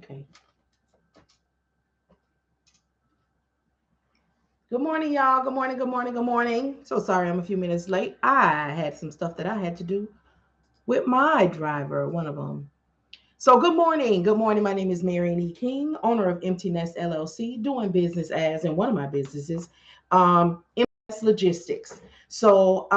Okay. Good morning, y'all. Good morning, good morning, good morning. So sorry I'm a few minutes late. I had some stuff that I had to do with my driver, one of them. So good morning. Good morning. My name is Marian E. King, owner of Empty Nest LLC, doing business as, and one of my businesses, Empty Logistics. So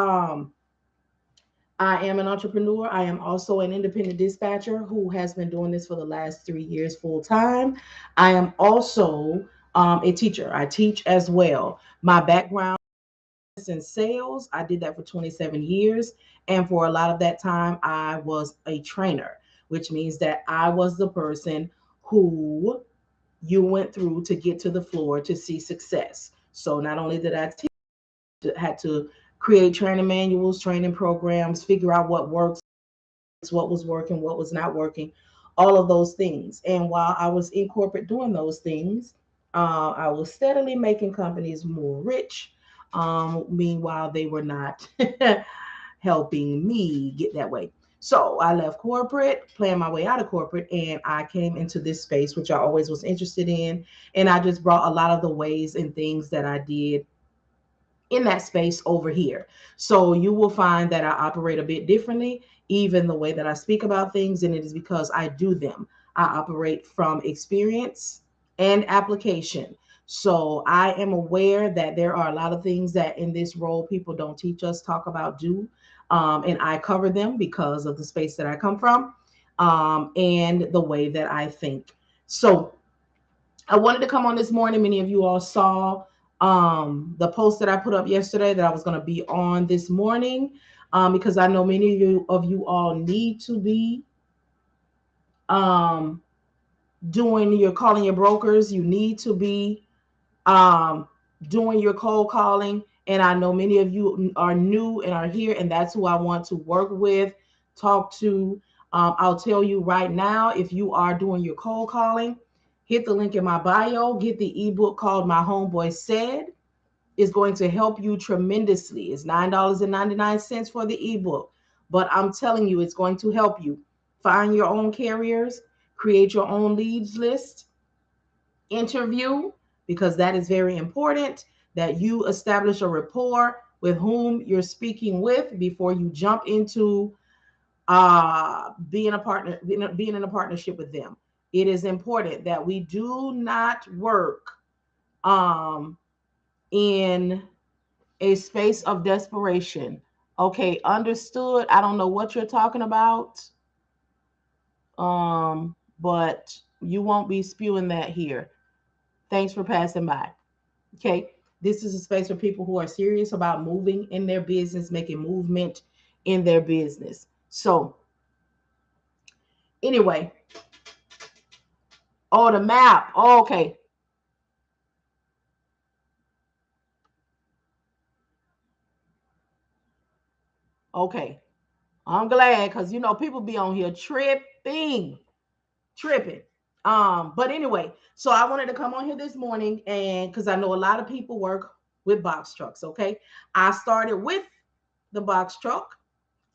I am an entrepreneur. I am also an independent dispatcher who has been doing this for the last 3 years full time. I am also a teacher. I teach as well. My background is in sales. I did that for 27 years. And for a lot of that time, I was a trainer, which means that I was the person who you went through to get to the floor to see success. So not only did I teach, had to create training manuals, training programs, figure out what works, what was working, what was not working, all of those things. And while I was in corporate doing those things, I was steadily making companies more rich. Meanwhile, they were not helping me get that way. So I left corporate, playing my way out of corporate, and I came into this space, which I always was interested in. And I just brought a lot of the ways and things that I did in that space over here. So you will find that I operate a bit differently, even the way that I speak about things, and it is because I do them. I operate from experience and application. So I am aware that there are a lot of things that in this role people don't teach us, talk about, do. And I cover them because of the space that I come from and the way that I think. So I wanted to come on this morning. Many of you all saw the post that I put up yesterday that I was going to be on this morning because I know many of you all need to be um, doing your calling your brokers. You need to be um, doing your cold calling. And I know many of you are new and are here, and that's who I want to work with, talk to. I'll tell you right now, if you are doing your cold calling, hit the link in my bio, get the ebook called My Homeboy Said. It's going to help you tremendously. It's $9.99 for the ebook, but I'm telling you, it's going to help you find your own carriers, create your own leads list, interview, because that is very important that you establish a rapport with whom you're speaking with before you jump into being a partner, being in a partnership with them. It is important that we do not work um, in a space of desperation. Okay, understood. I don't know what you're talking about, but you won't be spewing that here. Thanks for passing by. Okay, this is a space for people who are serious about moving in their business, making movement in their business. So, anyway, oh, the map. Oh, okay. Okay. I'm glad because people be on here tripping. But anyway, so I wanted to come on here this morning and because I know a lot of people work with box trucks. Okay. I started with the box truck.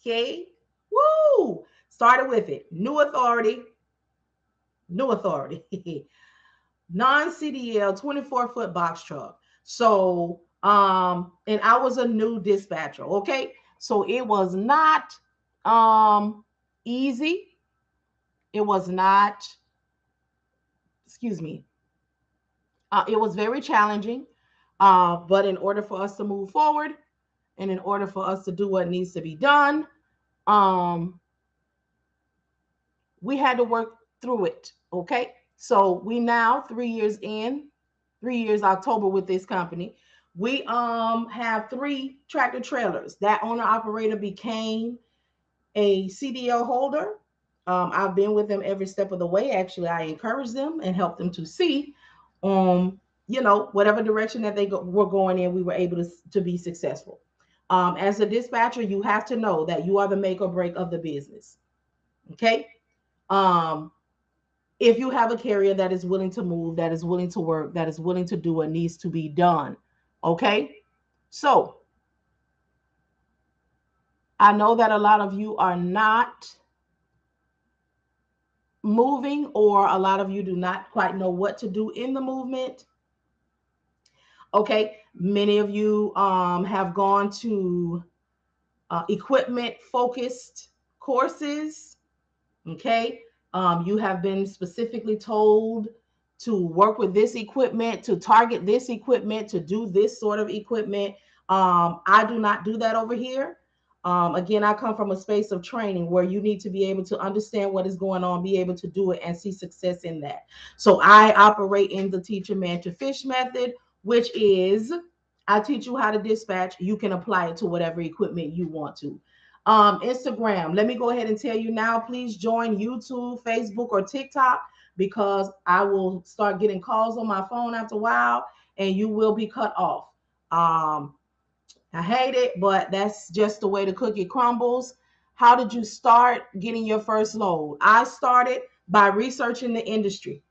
Okay. Woo! Started with it. New authority. Non-CDL 24-foot box truck. So and I was a new dispatcher. Okay. So it was not easy. It was not, excuse me, it was very challenging. But in order for us to move forward and in order for us to do what needs to be done, um, we had to work through it. Okay. So we now 3 years in, 3 years October with this company. We have 3 tractor trailers. That owner operator became a CDL holder. I've been with them every step of the way. Actually, I encourage them and help them to see, whatever direction that were going in, we were able to be successful. As a dispatcher, you have to know that you are the make or break of the business. Okay. Um, if you have a carrier that is willing to move, that is willing to work, that is willing to do what needs to be done. Okay. So I know that a lot of you are not moving, or a lot of you do not quite know what to do in the movement. Okay, many of you have gone to equipment focused courses. Okay, you have been specifically told to work with this equipment, to target this equipment, to do this sort of equipment. I do not do that over here. Again, I come from a space of training where you need to be able to understand what is going on, be able to do it, and see success in that. So I operate in the teacher man to fish method, which is I teach you how to dispatch. You can apply it to whatever equipment you want to. Instagram, let me go ahead and tell you now, please join YouTube, Facebook, or TikTok, because I will start getting calls on my phone after a while and you will be cut off. Um, I hate it, but that's just the way the cookie crumbles. How did you start getting your first load? I started by researching the industry.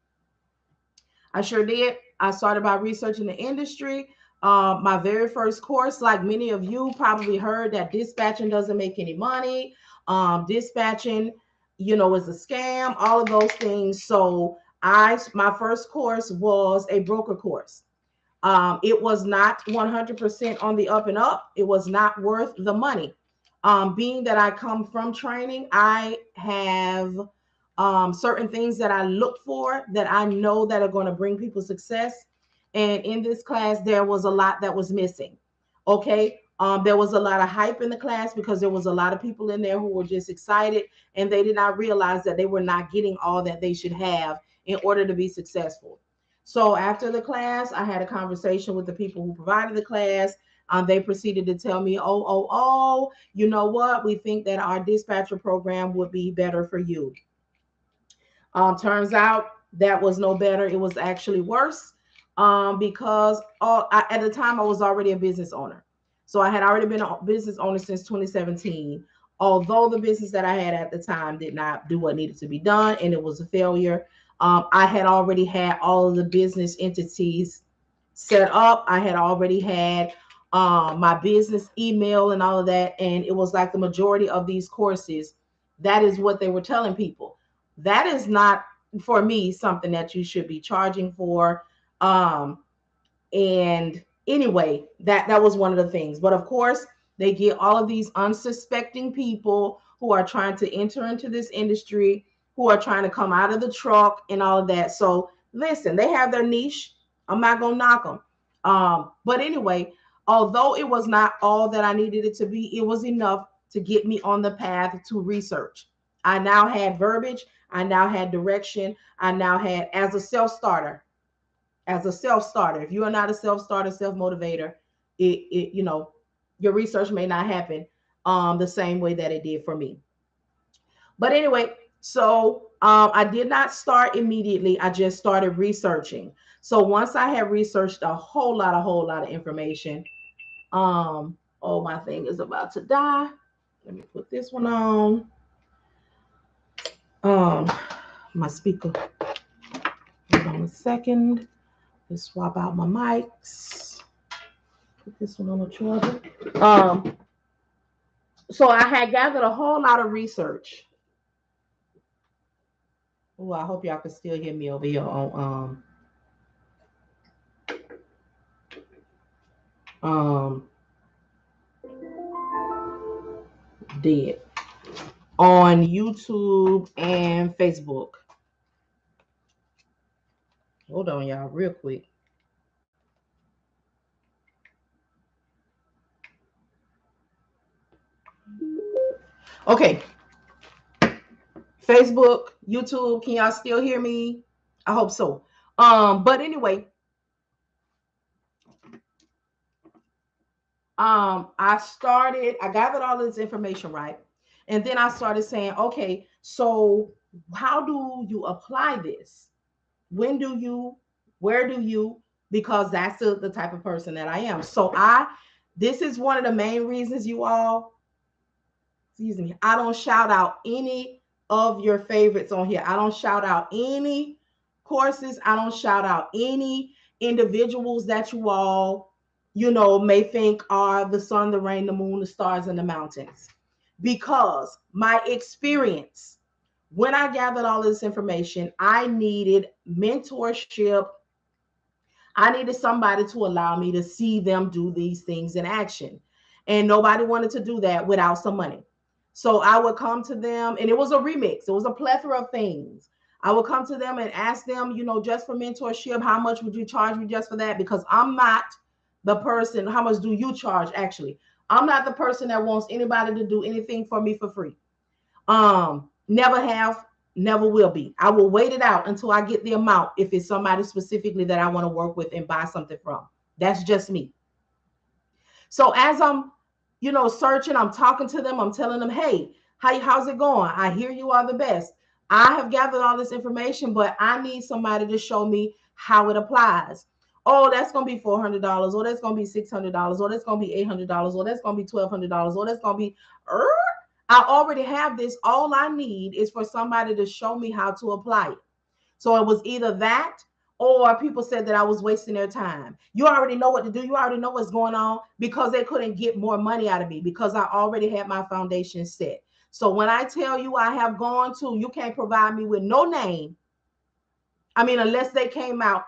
I sure did. I started by researching the industry. My very first course, like many of you probably heard, that dispatching doesn't make any money. Dispatching, is a scam, all of those things. So my first course was a broker course. It was not 100% on the up and up. It was not worth the money. Being that I come from training, I have certain things that I look for that I know that are going to bring people success. And in this class, there was a lot that was missing. Okay. There was a lot of hype in the class because there was a lot of people in there who were just excited, and they did not realize that they were not getting all that they should have in order to be successful. So after the class, I had a conversation with the people who provided the class. They proceeded to tell me, oh, you know what? We think that our dispatcher program would be better for you. Turns out that was no better. It was actually worse, because at the time I was already a business owner. So I had already been a business owner since 2017. Although the business that I had at the time did not do what needed to be done and it was a failure, I had already had all of the business entities set up. I had already had my business email and all of that. And it was like the majority of these courses, that is what they were telling people. That is not, for me, something that you should be charging for. And anyway, that was one of the things. But of course, they get all of these unsuspecting people who are trying to enter into this industry, who are trying to come out of the truck and all of that. So listen, they have their niche. I'm not gonna knock them. But anyway, although it was not all that I needed it to be, it was enough to get me on the path to research. I now had verbiage. I now had direction. I now had, as a self starter. If you are not a self-starter, self-motivator, your research may not happen the same way that it did for me. But anyway, so I did not start immediately. I just started researching. So once I had researched a whole lot of information, oh, my thing is about to die. Let me put this one on. My speaker. Hold on a second. Let's swap out my mics. Put this one on the charger. So I had gathered a whole lot of research. Oh, I hope y'all can still hear me over here on dead on YouTube and Facebook. Hold on, y'all, real quick. Okay. Facebook, YouTube, can y'all still hear me? I hope so. But anyway, I gathered all this information, right? And then I started saying, okay, so how do you apply this? When do you, where do you? Because that's the type of person that I am. So this is one of the main reasons, you all, excuse me, I don't shout out any of your favorites on here. I don't shout out any courses. I don't shout out any individuals that you all, may think are the sun, the rain, the moon, the stars, and the mountains. Because my experience When I gathered all this information, I needed mentorship. I needed somebody to allow me to see them do these things in action. And nobody wanted to do that without some money. So I would come to them, and it was a remix, it was a plethora of things. I would come to them and ask them, just for mentorship, how much would you charge me just for that? Because I'm not the person, how much do you charge actually? I'm not the person that wants anybody to do anything for me for free. Never have, never will be. I will wait it out until I get the amount if it's somebody specifically that I want to work with and buy something from. That's just me. So as I'm, searching, I'm talking to them, I'm telling them, hey, how's it going? I hear you are the best. I have gathered all this information, but I need somebody to show me how it applies. Oh, that's going to be $400. Or that's going to be $600. Or that's going to be $800. Or that's going to be $1,200. Or that's going to be, I already have this. All I need is for somebody to show me how to apply it. So it was either that, or people said that I was wasting their time. You already know what to do. You already know what's going on, because they couldn't get more money out of me because I already had my foundation set. So when I tell you I have gone to, you can't provide me with no name. I mean, unless they came out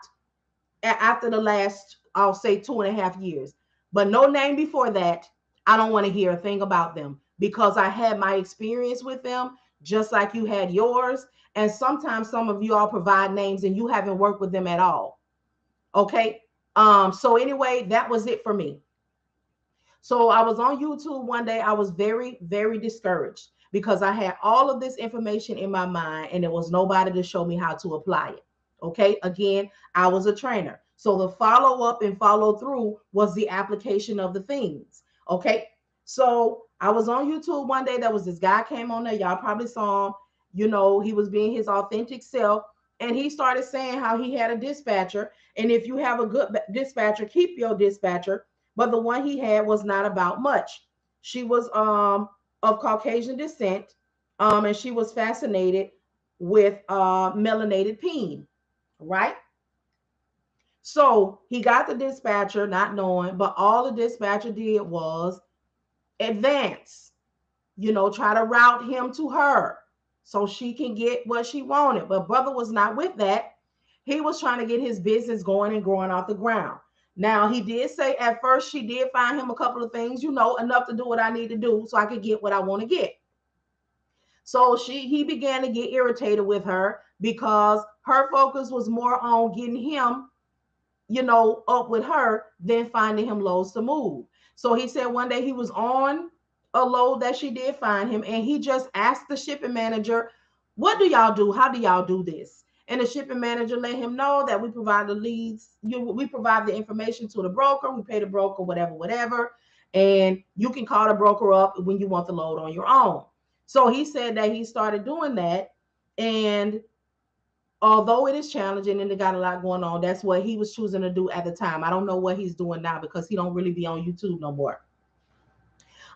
after the last, I'll say 2.5 years, but no name before that. I don't want to hear a thing about them, because I had my experience with them just like you had yours. And sometimes some of you all provide names and you haven't worked with them at all. Okay. So anyway, that was it for me. So I was on YouTube one day. I was very, very discouraged because I had all of this information in my mind and there was nobody to show me how to apply it. Okay. Again, I was a trainer. So the follow up and follow through was the application of the things. Okay. So I was on YouTube one day. There was this guy came on there. Y'all probably saw him. He was being his authentic self. And he started saying how he had a dispatcher. And if you have a good dispatcher, keep your dispatcher. But the one he had was not about much. She was of Caucasian descent, and she was fascinated with melanated peen, right? So he got the dispatcher not knowing, but all the dispatcher did was advance, try to route him to her so she can get what she wanted. But brother was not with that. He was trying to get his business going and growing off the ground. Now, he did say at first she did find him a couple of things, enough to do what I need to do so I could get what I want to get. So he began to get irritated with her because her focus was more on getting him, up with her than finding him loads to move. So he said one day he was on a load that she did find him, and he just asked the shipping manager, what do y'all do? How do y'all do this? And the shipping manager let him know that we provide the leads, we provide the information to the broker, we pay the broker, whatever. And you can call the broker up when you want the load on your own. So he said that he started doing that. And although it is challenging and they got a lot going on, that's what he was choosing to do at the time. I don't know what he's doing now because he don't really be on YouTube no more.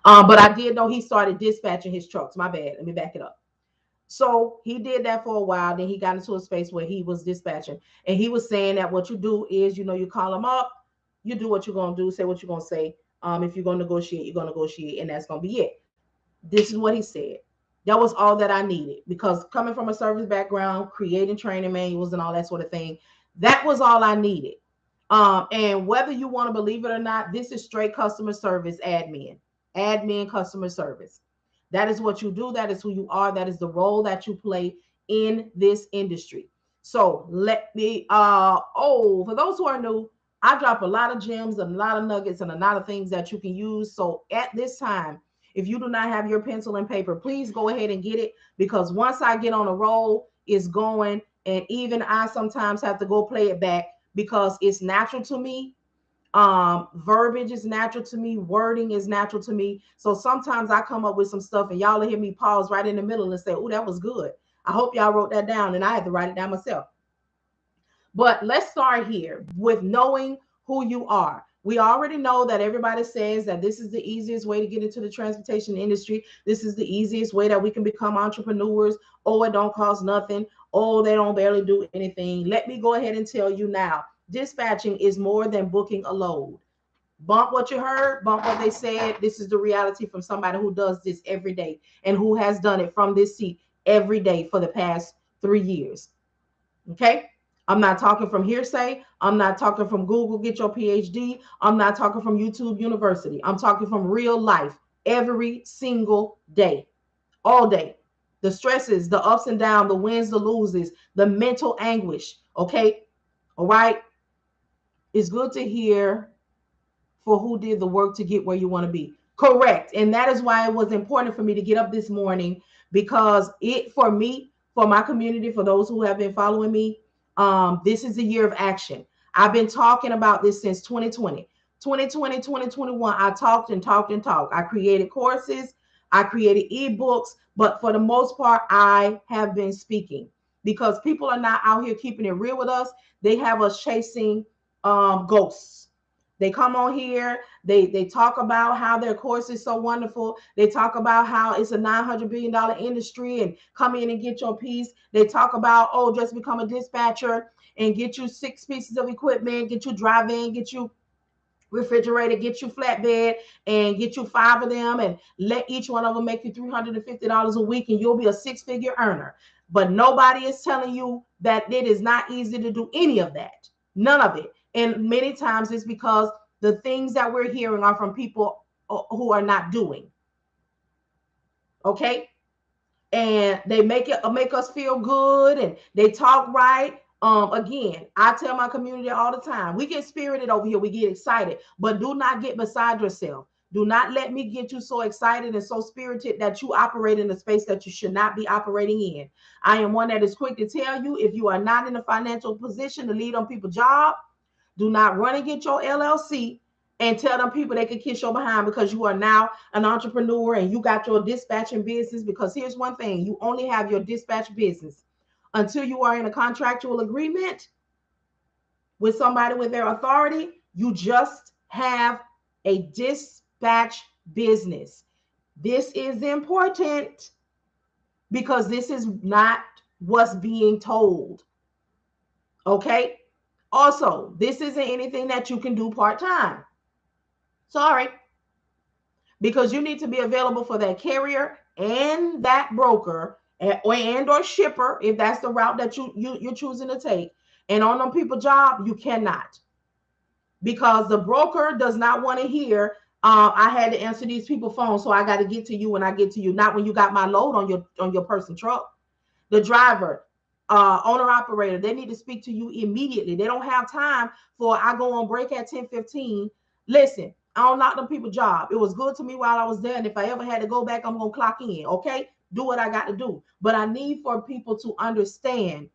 But I did know he started dispatching his trucks. My bad. Let me back it up. So he did that for a while. Then he got into a space where he was dispatching. And he was saying that what you do is, you call them up, you do what you're going to do, say what you're going to say. If you're going to negotiate, you're going to negotiate, and that's going to be it. This is what he said. That was all that I needed, because coming from a service background, creating training manuals and all that sort of thing, that was all I needed. And whether you want to believe it or not, this is straight customer service admin customer service. That is what you do. That is who you are. That is the role that you play in this industry. So let me, for those who are new, I drop a lot of gems and a lot of nuggets and a lot of things that you can use. So at this time, if you do not have your pencil and paper, please go ahead and get it, because once I get on a roll, it's going. And even I sometimes have to go play it back because it's natural to me. Verbiage is natural to me. Wording is natural to me. So sometimes I come up with some stuff and y'all will hear me pause right in the middle and say, oh, that was good. I hope y'all wrote that down, and I had to write it down myself. But let's start here with knowing who you are. We already know that everybody says that this is the easiest way to get into the transportation industry. This is the easiest way that we can become entrepreneurs. Oh, it don't cost nothing. Oh, they don't barely do anything. Let me go ahead and tell you now, dispatching is more than booking a load. Bump what you heard, bump what they said. This is the reality from somebody who does this every day and who has done it from this seat every day for the past 3 years. Okay. I'm not talking from hearsay. I'm not talking from Google, get your PhD. I'm not talking from YouTube University. I'm talking from real life every single day, all day. The stresses, the ups and downs, the wins, the loses, the mental anguish. Okay. All right. It's good to hear for who did the work to get where you want to be. Correct. And that is why it was important for me to get up this morning, because it, for me, for my community, for those who have been following me, this is a year of action. I've been talking about this since 2020. 2020, 2021, I talked and talked and talked. I created courses, I created ebooks, but for the most part, I have been speaking because people are not out here keeping it real with us. They have us chasing ghosts. They come on here, they talk about how their course is so wonderful. They talk about how it's a $900 billion industry and come in and get your piece. They talk about, oh, just become a dispatcher and get you 6 pieces of equipment, get you drive-in, get you refrigerator, get you flatbed, and get you 5 of them, and let each one of them make you $350 a week, and you'll be a 6-figure earner. But nobody is telling you that it is not easy to do any of that. None of it. And many times it's because the things that we're hearing are from people who are not doing. Okay? And they make us feel good, and they talk right. Again, I tell my community all the time, we get spirited over here, we get excited, but do not get beside yourself. Do not let me get you so excited and so spirited that you operate in a space that you should not be operating in. I am one that is quick to tell you, if you are not in a financial position to lead on people's job, do not run and get your LLC and tell them people they can kiss your behind because you are now an entrepreneur and you got your dispatching business. Because here's one thing, you only have your dispatch business until you are in a contractual agreement with somebody with their authority. You just have a dispatch business. This is important because this is not what's being told. Okay. Also, this isn't anything that you can do part-time. Sorry. Because you need to be available for that carrier and that broker and or shipper, if that's the route that you're choosing to take. And on them people job, you cannot. Because the broker does not want to hear, I had to answer these people phones, so I got to get to you when I get to you. Not when you got my load on your person truck. The driver, owner operator, they need to speak to you immediately. They don't have time for, I go on break at 10:15. Listen, I don't knock them people job. It was good to me while I was there, and if I ever had to go back, I'm gonna clock in. Okay, do what I got to do. But I need for people to understand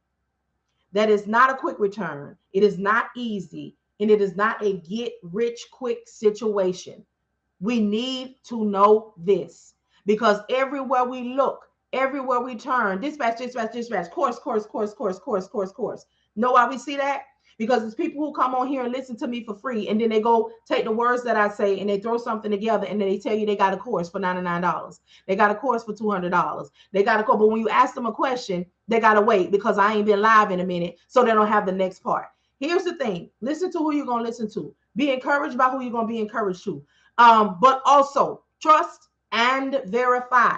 that it's not a quick return. It is not easy, and it is not a get rich quick situation. We need to know this, because everywhere we look, everywhere we turn, dispatch, dispatch, dispatch, course, course, course, course, course, course, course. Know why we see that? Because it's people who come on here and listen to me for free, and then they go take the words that I say and they throw something together, and then they tell you they got a course for $99. They got a course for $200. They got a course, but when you ask them a question, they got to wait because I ain't been live in a minute, so they don't have the next part. Here's the thing. Listen to who you're going to listen to. Be encouraged by who you're going to be encouraged to. But also trust and verify.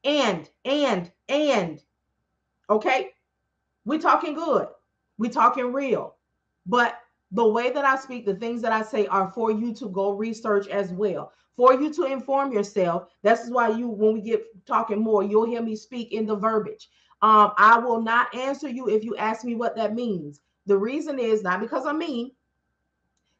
And, okay, we talking good. We talking real. But the way that I speak, the things that I say are for you to go research as well, for you to inform yourself. This is why when we get talking more, you'll hear me speak in the verbiage. I will not answer you if you ask me what that means. The reason is not because I'm mean.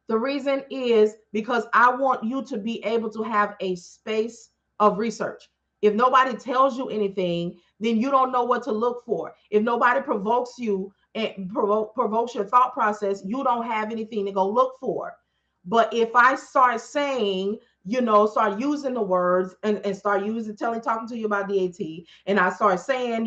The reason is because I want you to be able to have a space of research. If nobody tells you anything, then you don't know what to look for. If nobody provokes you and provokes your thought process, you don't have anything to go look for. But if I start saying, start using the words and start talking to you about DAT, and I start saying,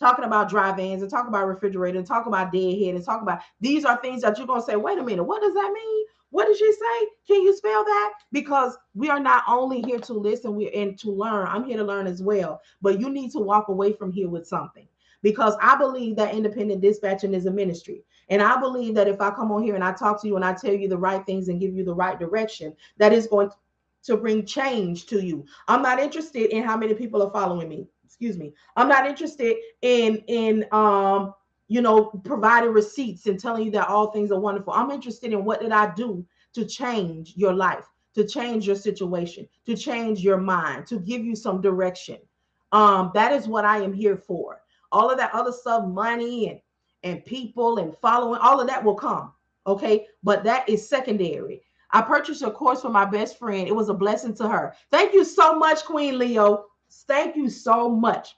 talking about drive-ins and talk about refrigerator and talk about deadhead and talk about, these are things that you're going to say, wait a minute, what does that mean? What did she say? Can you spell that? Because we are not only here to listen, we're in to learn. I'm here to learn as well. But you need to walk away from here with something. Because I believe that independent dispatching is a ministry. And I believe that if I come on here and I talk to you and I tell you the right things and give you the right direction, that is going to bring change to you. I'm not interested in how many people are following me. excuse me, I'm not interested in providing receipts and telling you that all things are wonderful. I'm interested in what did I do to change your life, to change your situation, to change your mind, to give you some direction. That is what I am here for. All of that other stuff, money and people and following, all of that will come. Okay, but that is secondary. I purchased a course for my best friend. It was a blessing to her. Thank you so much, Queen Leo. Thank you so much.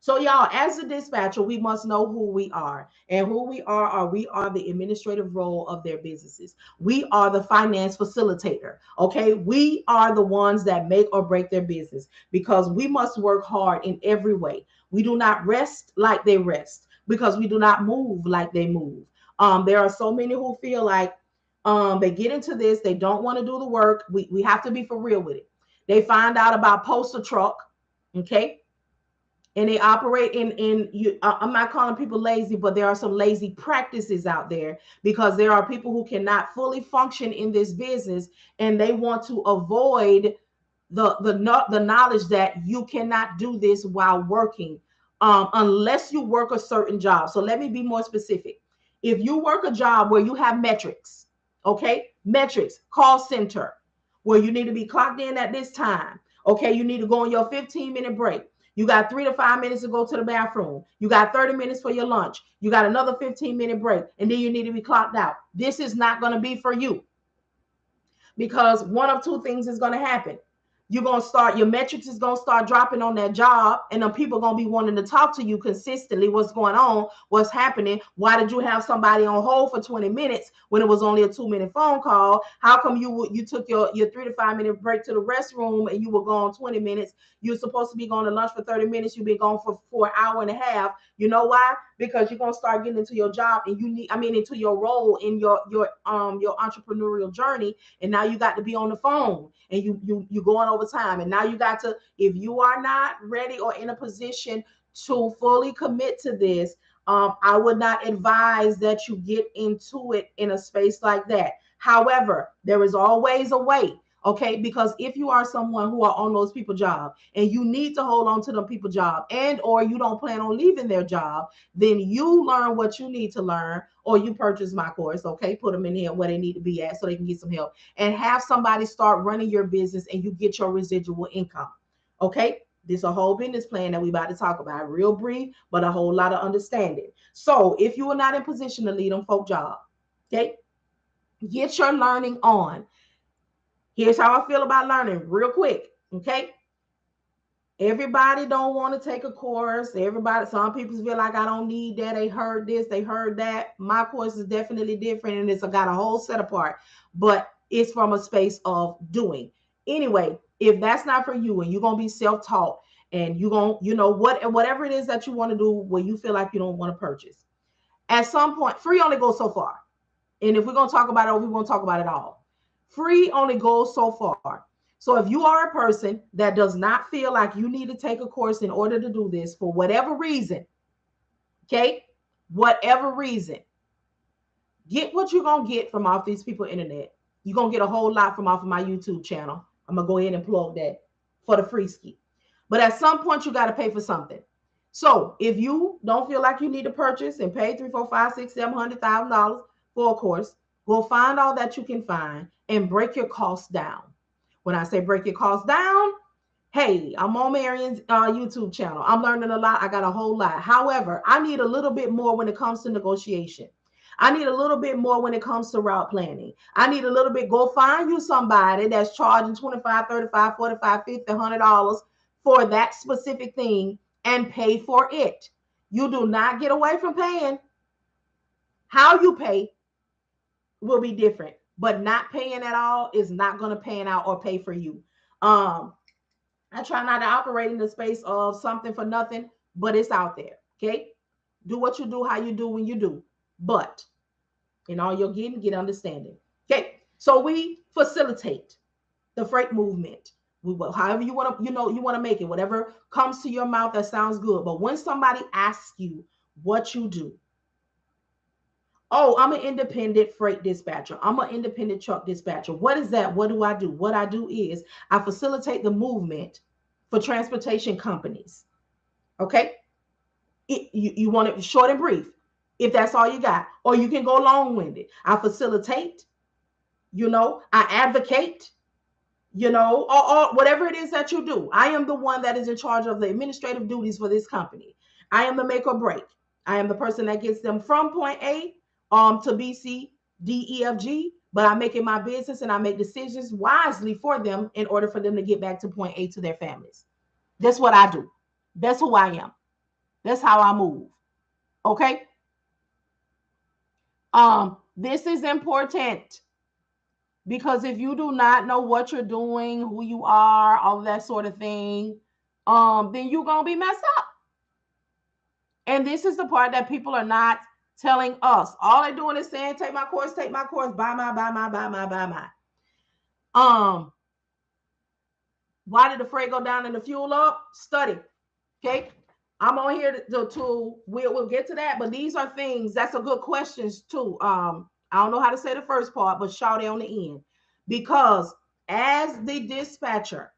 So, y'all, as a dispatcher, we must know who we are. And who we are we are the administrative role of their businesses. We are the finance facilitator. Okay. We are the ones that make or break their business because we must work hard in every way. We do not rest like they rest because we do not move like they move. There are so many who feel like they get into this, they don't want to do the work. We have to be for real with it. They find out about postal truck. Okay, and they operate in you. I'm not calling people lazy, but there are some lazy practices out there because there are people who cannot fully function in this business and they want to avoid the knowledge that you cannot do this while working unless you work a certain job. So let me be more specific. If you work a job where you have metrics, okay, metrics, call center, where you need to be clocked in at this time, okay, you need to go on your 15-minute break. You got 3 to 5 minutes to go to the bathroom. You got 30 minutes for your lunch. You got another 15-minute break, and then you need to be clocked out. This is not going to be for you because one of two things is going to happen. You're going to start, your metrics is going to start dropping on that job, and then people are going to be wanting to talk to you consistently. What's going on? What's happening? Why did you have somebody on hold for 20 minutes when it was only a 2-minute phone call? How come you took your 3 to 5 minute break to the restroom and you were gone 20 minutes? You're supposed to be going to lunch for 30 minutes. You've been gone for an hour and a half. You know why? Because you're going to start getting into your job and into your role in your entrepreneurial journey. And now you got to be on the phone and you going over time. And now you got to, if you are not ready or in a position to fully commit to this, I would not advise that you get into it in a space like that. However, there is always a way. Okay, because if you are someone who are on those people job and you need to hold on to them people job and or you don't plan on leaving their job, then you learn what you need to learn or you purchase my course. Okay, put them in here where they need to be at so they can get some help and have somebody start running your business and you get your residual income. Okay, this is a whole business plan that we about to talk about. Real brief, but a whole lot of understanding. So if you are not in position to lead them folk job, okay, get your learning on. Here's how I feel about learning real quick. Okay. Everybody don't want to take a course. Some people feel like I don't need that. They heard this, they heard that. My course is definitely different and it's got a whole set apart, but it's from a space of doing. Anyway, if that's not for you and you're going to be self-taught and you're going to, whatever it is that you want to do where you feel like you don't want to purchase, at some point, free only goes so far. And if we're going to talk about it, we won't talk about it all. Free only goes so far. So if you are a person that does not feel like you need to take a course in order to do this for whatever reason, okay, whatever reason, get what you're going to get from off these people internet. You're going to get a whole lot from off of my YouTube channel. I'm going to go ahead and plug that for the free ski. But at some point, you got to pay for something. So if you don't feel like you need to purchase and pay $300, $400, $500, $700 for a course, go find all that you can find and break your costs down. When I say break your costs down, hey, I'm on Marian's YouTube channel. I'm learning a lot. I got a whole lot. However, I need a little bit more when it comes to negotiation. I need a little bit more when it comes to route planning. I need a little bit. Go find you somebody that's charging $25, $35, $45, $50, $100 for that specific thing and pay for it. You do not get away from paying. How you pay will be different, but not paying at all is not going to pay out or pay for you. I try not to operate in the space of something for nothing, but it's out there. Okay. Do what you do, how you do when you do, but in all you're getting, get understanding. Okay. So we facilitate the freight movement. However you want to, you want to make it, whatever comes to your mouth that sounds good. But when somebody asks you what you do, oh, I'm an independent freight dispatcher. I'm an independent truck dispatcher. What is that? What do I do? What I do is I facilitate the movement for transportation companies. Okay. You want it short and brief if that's all you got, or you can go long-winded. I facilitate, I advocate, or whatever it is that you do. I am the one that is in charge of the administrative duties for this company. I am the make or break. I am the person that gets them from point A to B, C, D, E, F, G, but I make it my business and I make decisions wisely for them in order for them to get back to point A to their families. That's what I do. That's who I am. That's how I move. Okay? This is important because if you do not know what you're doing, who you are, all of that sort of thing, then you're gonna be messed up. And this is the part that people are not telling us. All they're doing is saying, take my course, buy my. Why did the freight go down and the fuel up? Study. Okay. I'm on here we'll get to that, but these are things that's a good questions too. I don't know how to say the first part, but shout it on the end. Because as the dispatcher,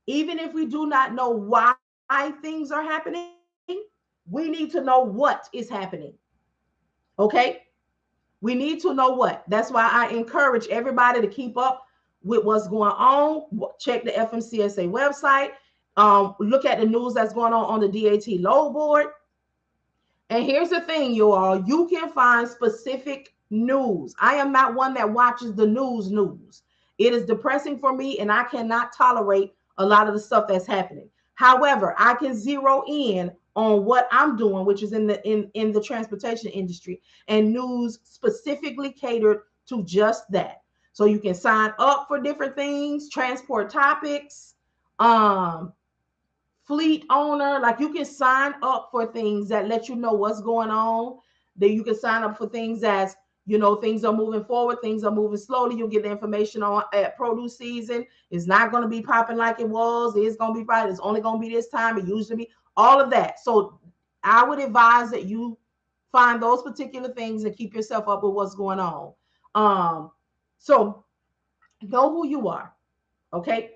even if we do not know why things are happening, we need to know what is happening. Okay? We need to know what. That's why I encourage everybody to keep up with what's going on. Check the Fmcsa website. Look at the news that's going on the DAT load board. And here's the thing, you all. You can find specific news. I am not one that watches the news. It is depressing for me, and I cannot tolerate a lot of the stuff that's happening. However, I can zero in on what I'm doing, which is in the transportation industry, and news specifically catered to just that. So you can sign up for different things, transport topics, fleet owner, like you can sign up for things that let you know what's going on. Then you can sign up for things as things are moving forward, things are moving slowly. You'll get the information on at produce season. It's not going to be popping like it was. It's going to be right. It's only going to be this time. It usually be all of that. So I would advise that you find those particular things and keep yourself up with what's going on. So know who you are. Okay.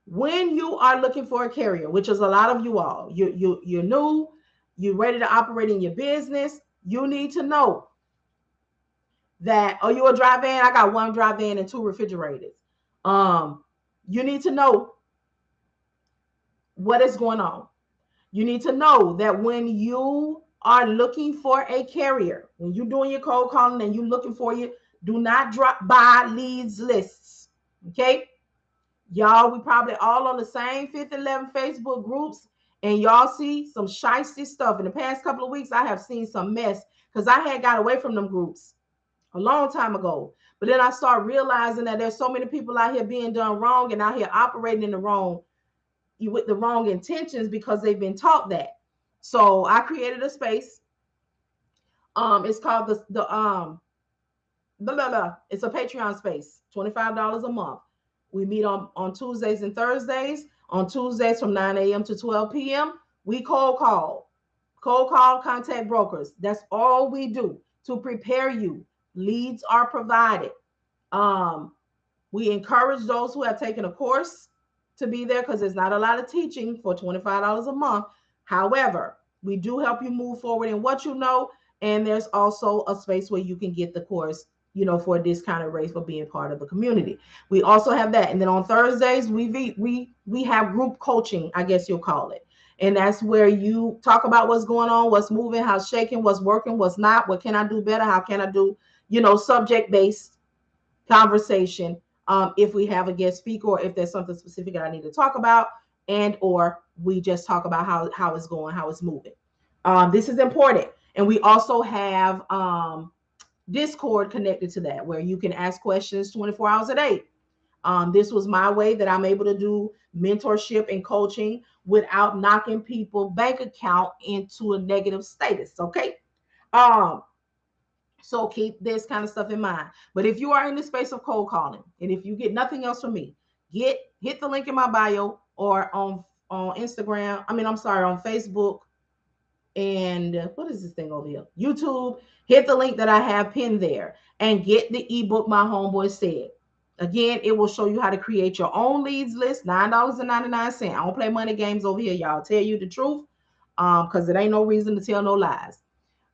When you are looking for a carrier, which is a lot of you all, you're new, you're ready to operate in your business, you need to know that, are you a dry van? I got one dry van and 2 refrigerators. You need to know what is going on. You need to know that when you are looking for a carrier, when you're doing your cold calling and you're looking for you, do not drop by leads lists. Okay? Y'all, we probably all on the same 511 Facebook groups, and y'all see some shiesty stuff. In the past couple of weeks, I have seen some mess because I had got away from them groups a long time ago. But then I started realizing that there's so many people out here being done wrong and out here operating in the wrong, with the wrong intentions because they've been taught that. So I created a space. It's called it's a Patreon space, $25 a month. We meet on Tuesdays and Thursdays. On Tuesdays from 9 a.m. to 12 p.m., we cold call, contact brokers. That's all we do to prepare you. Leads are provided. We encourage those who have taken a course to be there because there's not a lot of teaching for $25 a month. However, we do help you move forward in what you know, and there's also a space where you can get the course, for a discounted rate for being part of the community. We also have that. And then on Thursdays, we have group coaching, I guess you'll call it. And that's where you talk about what's going on, what's moving, how's shaking, what's working, what's not, what can I do better, how can I do, subject-based conversation. If we have a guest speaker or if there's something specific that I need to talk about, and or we just talk about how it's going, how it's moving. This is important. And we also have Discord connected to that, where you can ask questions 24 hours a day. This was my way that I'm able to do mentorship and coaching without knocking people's bank account into a negative status. Okay. So keep this kind of stuff in mind. But if you are in the space of cold calling, and if you get nothing else from me, hit the link in my bio or on Instagram. On Facebook. And what is this thing over here? YouTube. Hit the link that I have pinned there and get the ebook My Homeboy Said. Again, it will show you how to create your own leads list, $9.99. I don't play money games over here, y'all. Tell you the truth, because it ain't no reason to tell no lies.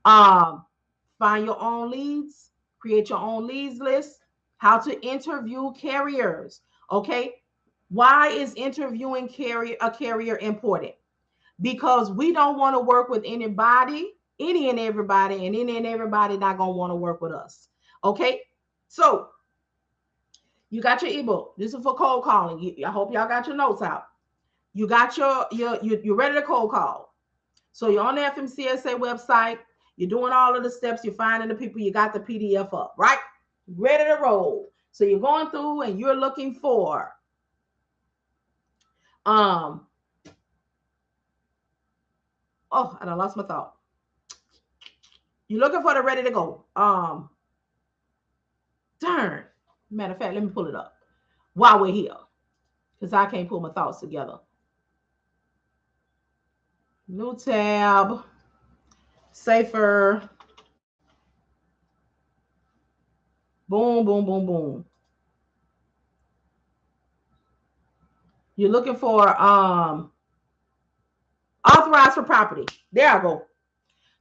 Find your own leads, create your own leads list, how to interview carriers. Okay, why is interviewing a carrier important? Because we don't want to work with anybody, any and everybody, and any and everybody not gonna want to work with us. Okay, so you got your ebook. This is for cold calling. I hope y'all got your notes out. You got you're ready to cold call. So you're on the Fmcsa website. You're doing all of the steps. You're finding the people. You got the PDF up, right? Ready to roll. So you're going through and you're looking for oh, I done lost my thought. You're looking for the ready to go. Darn. Matter of fact, let me pull it up while we're here, because I can't pull my thoughts together. New tab, safer. Boom, boom, boom, boom. You're looking for authorized for property. There I go.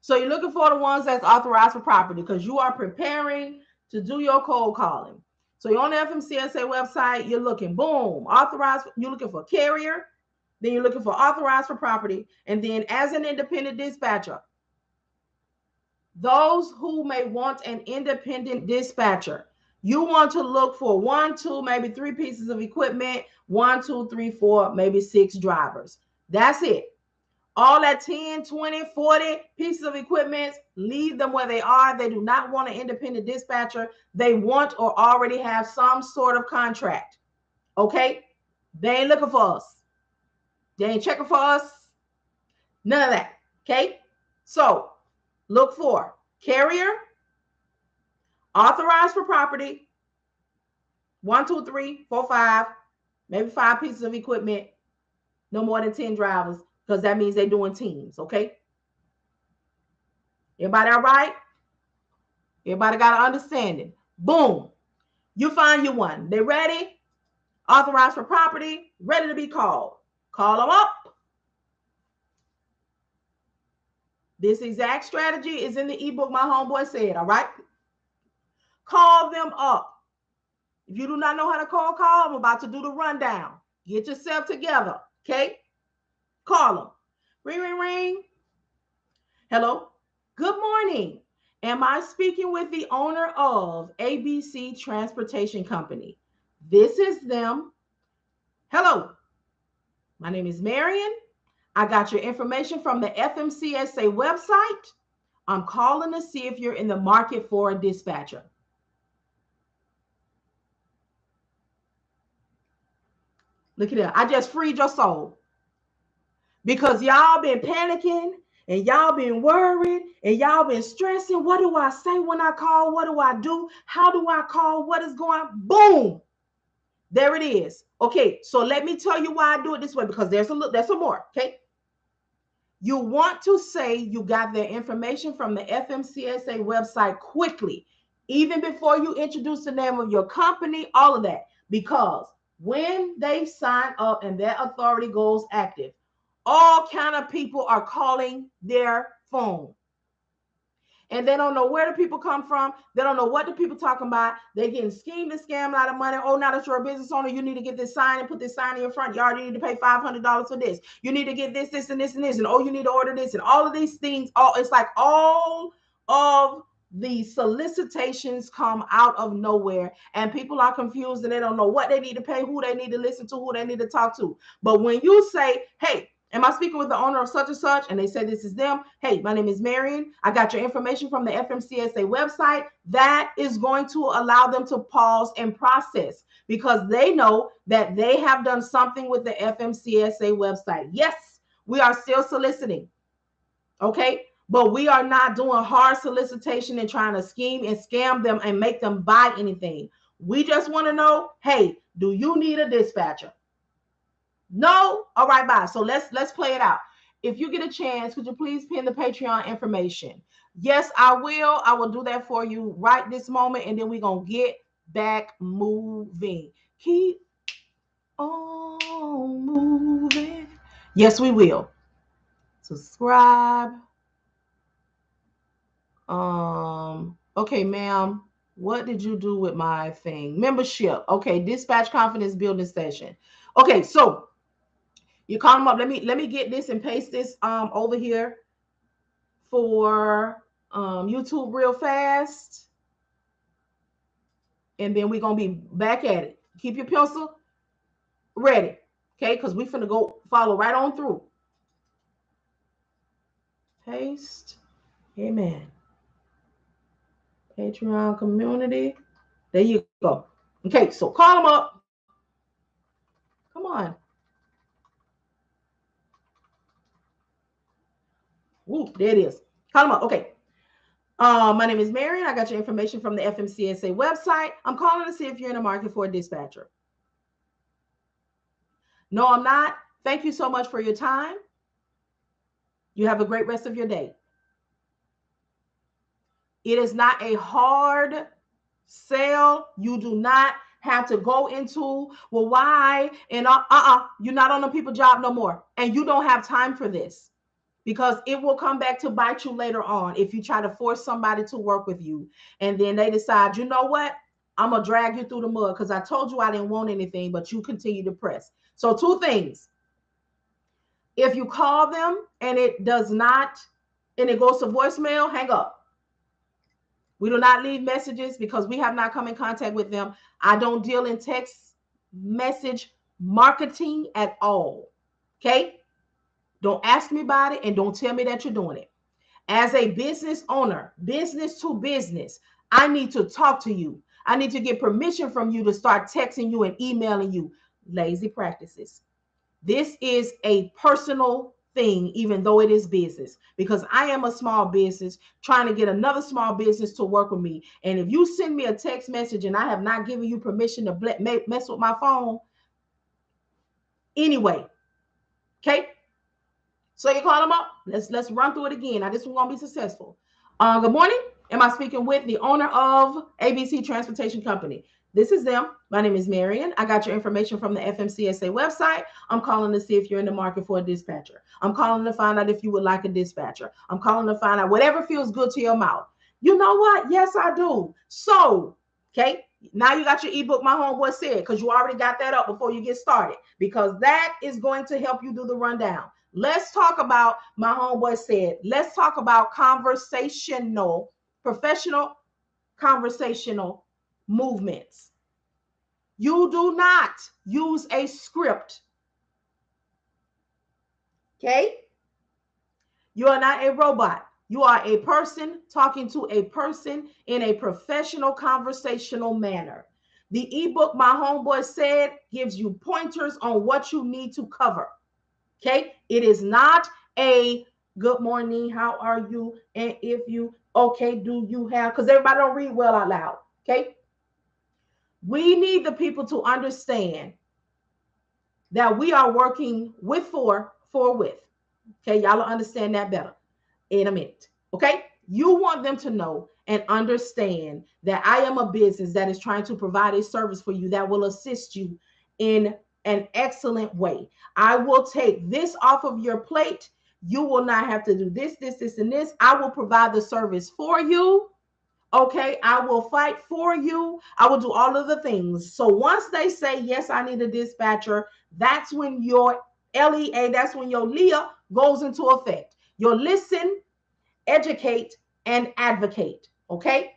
So you're looking for the ones that's authorized for property because you are preparing to do your cold calling. So you're on the Fmcsa website, you're looking, boom, authorized, you're looking for carrier, then you're looking for authorized for property, and then as an independent dispatcher, those who may want an independent dispatcher, you want to look for 1, 2, maybe 3 pieces of equipment, 1, 2, 3, 4, maybe 6 drivers. That's it. All that 10, 20, 40 pieces of equipment, leave them where they are. They do not want an independent dispatcher. They want or already have some sort of contract. Okay? They ain't looking for us. They ain't checking for us. None of that. Okay? So look for carrier, authorized for property, 1, 2, 3, 4, 5, maybe 5 pieces of equipment, no more than 10 drivers, because that means they're doing teams, okay? Everybody all right? Everybody got an understanding. Boom. You find your one. They ready? Authorized for property, ready to be called. Call them up. This exact strategy is in the ebook my homeboy said, all right? Call them up. If you do not know how to call, I'm about to do the rundown. Get yourself together, okay? Call them. Ring, ring, ring. Hello. Good morning. Am I speaking with the owner of ABC Transportation Company? This is them. Hello. My name is Marian. I got your information from the Fmcsa website. I'm calling to see if you're in the market for a dispatcher. Look at that. I just freed your soul. Because y'all been panicking and y'all been worried and y'all been stressing. What do I say when I call? What do I do? How do I call? What is going on? Boom. There it is. Okay, so let me tell you why I do it this way, because there's some more, okay? You want to say you got their information from the Fmcsa website quickly, even before you introduce the name of your company, all of that, because when they sign up and their authority goes active, all kind of people are calling their phone. And they don't know where the people come from. They don't know what the people talking about. They're getting schemed and scammed out of money. Oh, now that you're a business owner, you need to get this sign and put this sign in your front yard. You need to pay $500 for this. You need to get this, this, and this, and this. And oh, you need to order this. And all of these things, it's like all of the solicitations come out of nowhere. And people are confused and they don't know what they need to pay, who they need to listen to, who they need to talk to. But when you say, hey, am I speaking with the owner of such and such? And they say this is them. Hey, my name is Marian. I got your information from the Fmcsa website. That is going to allow them to pause and process, because they know that they have done something with the Fmcsa website. Yes, we are still soliciting. Okay, but we are not doing hard solicitation and trying to scheme and scam them and make them buy anything. We just want to know, hey, do you need a dispatcher? No? All right, bye. So let's play it out. If you get a chance, could you please pin the Patreon information? Yes, I will. I will do that for you right this moment, and then we're going to get back moving. Keep on moving. Yes, we will. Subscribe. Okay, ma'am. What did you do with my thing? Membership. Okay, dispatch confidence building session. Okay, so you call them up. Let me get this and paste this over here for YouTube real fast. And then we're gonna be back at it. Keep your pencil ready. Okay, because we're finna go follow right on through. Paste. Amen. Patreon community. There you go. Okay, so call them up. Come on. Ooh, there it is. Call them up. Okay. My name is Marian. I got your information from the Fmcsa website. I'm calling to see if you're in the market for a dispatcher. No, I'm not. Thank you so much for your time. You have a great rest of your day. It is not a hard sell. You do not have to go into, well, why? And you're not on a people job no more. And you don't have time for this, because it will come back to bite you later on if you try to force somebody to work with you. And then they decide, you know what? I'm going to drag you through the mud because I told you I didn't want anything, but you continue to press. So 2 things. If you call them and it does not, and it goes to voicemail, hang up. We do not leave messages because we have not come in contact with them. I don't deal in text message marketing at all. Okay? Don't ask me about it and don't tell me that you're doing it. As a business owner, business to business, I need to talk to you. I need to get permission from you to start texting you and emailing you. Lazy practices. This is a personal thing, even though it is business, because I am a small business trying to get another small business to work with me. And if you send me a text message and I have not given you permission to mess with my phone, anyway, okay? So you call them up. Let's run through it again. Now this one gonna be successful. Good morning. Am I speaking with the owner of ABC Transportation Company? This is them. My name is Marian. I got your information from the Fmcsa website. I'm calling to see if you're in the market for a dispatcher. I'm calling to find out if you would like a dispatcher. I'm calling to find out whatever feels good to your mouth. You know what? Yes, I do. So, okay, now you got your ebook, My Homeboy Said, because you already got that up before you get started, because that is going to help you do the rundown. Let's talk about My Homeboy Said. Let's talk about professional conversational movements. You do not use a script. Okay? You are not a robot. You are a person talking to a person in a professional conversational manner. The ebook, My Homeboy Said, gives you pointers on what you need to cover. Okay? It is not a good morning, how are you? And if you, okay, do you have, because everybody don't read well out loud. Okay? We need the people to understand that we are working with for with. Okay, y'all will understand that better in a minute. Okay, you want them to know and understand that I am a business that is trying to provide a service for you that will assist you in an excellent way. I will take this off of your plate. You will not have to do this, and this. I will provide the service for you. Okay, I will fight for you. I will do all of the things. So once they say, yes, I need a dispatcher, that's when your LEA, that's when your LEA goes into effect. You'll listen, educate, and advocate. Okay,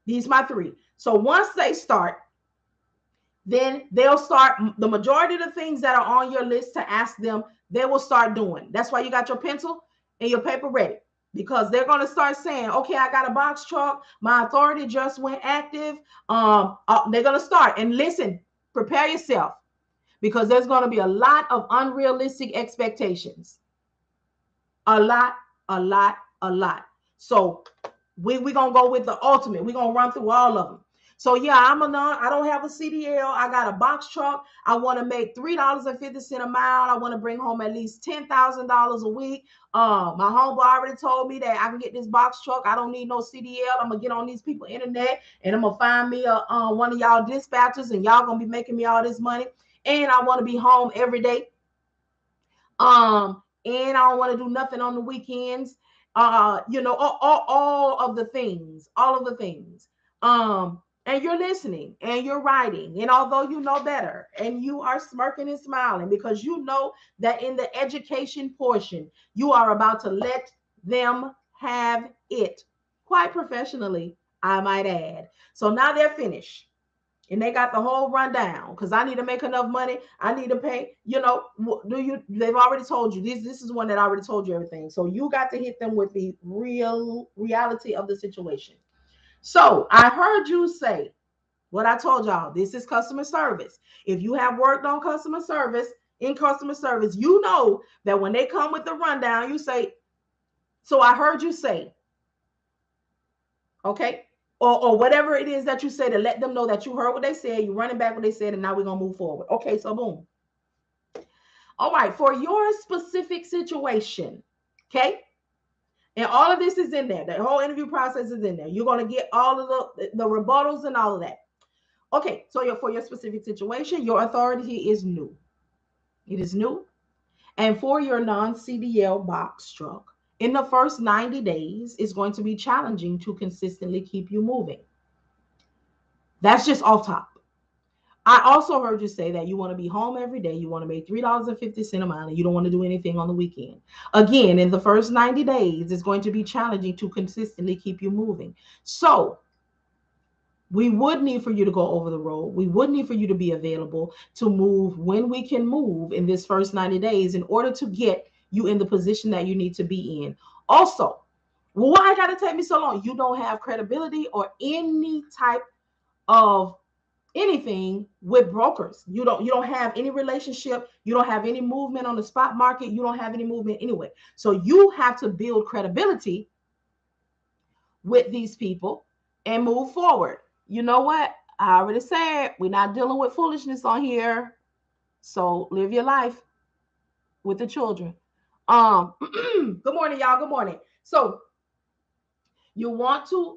these are my 3. So once they start, then they'll start the majority of the things that are on your list to ask them, they will start doing. That's why you got your pencil and your paper ready, because they're going to start saying, okay, I got a box truck. My authority just went active. They're going to start. And listen, prepare yourself, because there's going to be a lot of unrealistic expectations. A lot. So we're going to go with the ultimate. We're going to run through all of them. So yeah, I don't have a CDL. I got a box truck. I want to make $3.50 a mile. I want to bring home at least $10,000 a week. My homeboy already told me that I can get this box truck. I don't need no CDL. I'm gonna get on these people internet and I'm gonna find me a one of y'all dispatchers and y'all gonna be making me all this money. And I want to be home every day. And I don't want to do nothing on the weekends. All of the things, all of the things. And you're listening and you're writing. And although you know better and you are smirking and smiling because you know that in the education portion, you are about to let them have it quite professionally, I might add. So now they're finished and they got the whole rundown because I need to make enough money. I need to pay. They've already told you this. This is one that already told you everything. So you got to hit them with the real reality of the situation. So I heard you say what I told y'all. This is customer service. If you have worked on customer service, in customer service, you know that when they come with the rundown, you say, so I heard you say, okay, or whatever it is that you say to let them know that you heard what they said, you're running back what they said, and now we're gonna move forward. Okay, so boom. All right, for your specific situation, okay, and all of this is in there. The whole interview process is in there. You're gonna get all of the rebuttals and all of that. Okay, so for your specific situation, your authority is new. It is new. And for your non-CDL box truck, in the first 90 days, it's going to be challenging to consistently keep you moving. That's just off top. I also heard you say that you want to be home every day. You want to make $3.50 a mile, and you don't want to do anything on the weekend. Again, in the first 90 days, it's going to be challenging to consistently keep you moving. So we would need for you to go over the road. We would need for you to be available to move when we can move in this first 90 days in order to get you in the position that you need to be in. Also, well, why got to take me so long? You don't have credibility or any type of anything with brokers. You don't have any relationship. You don't have any movement on the spot market. You don't have any movement anyway. So you have to build credibility with these people and move forward. You know what? I already said we're not dealing with foolishness on here. So live your life with the children. Good morning, y'all. Good morning. So you want to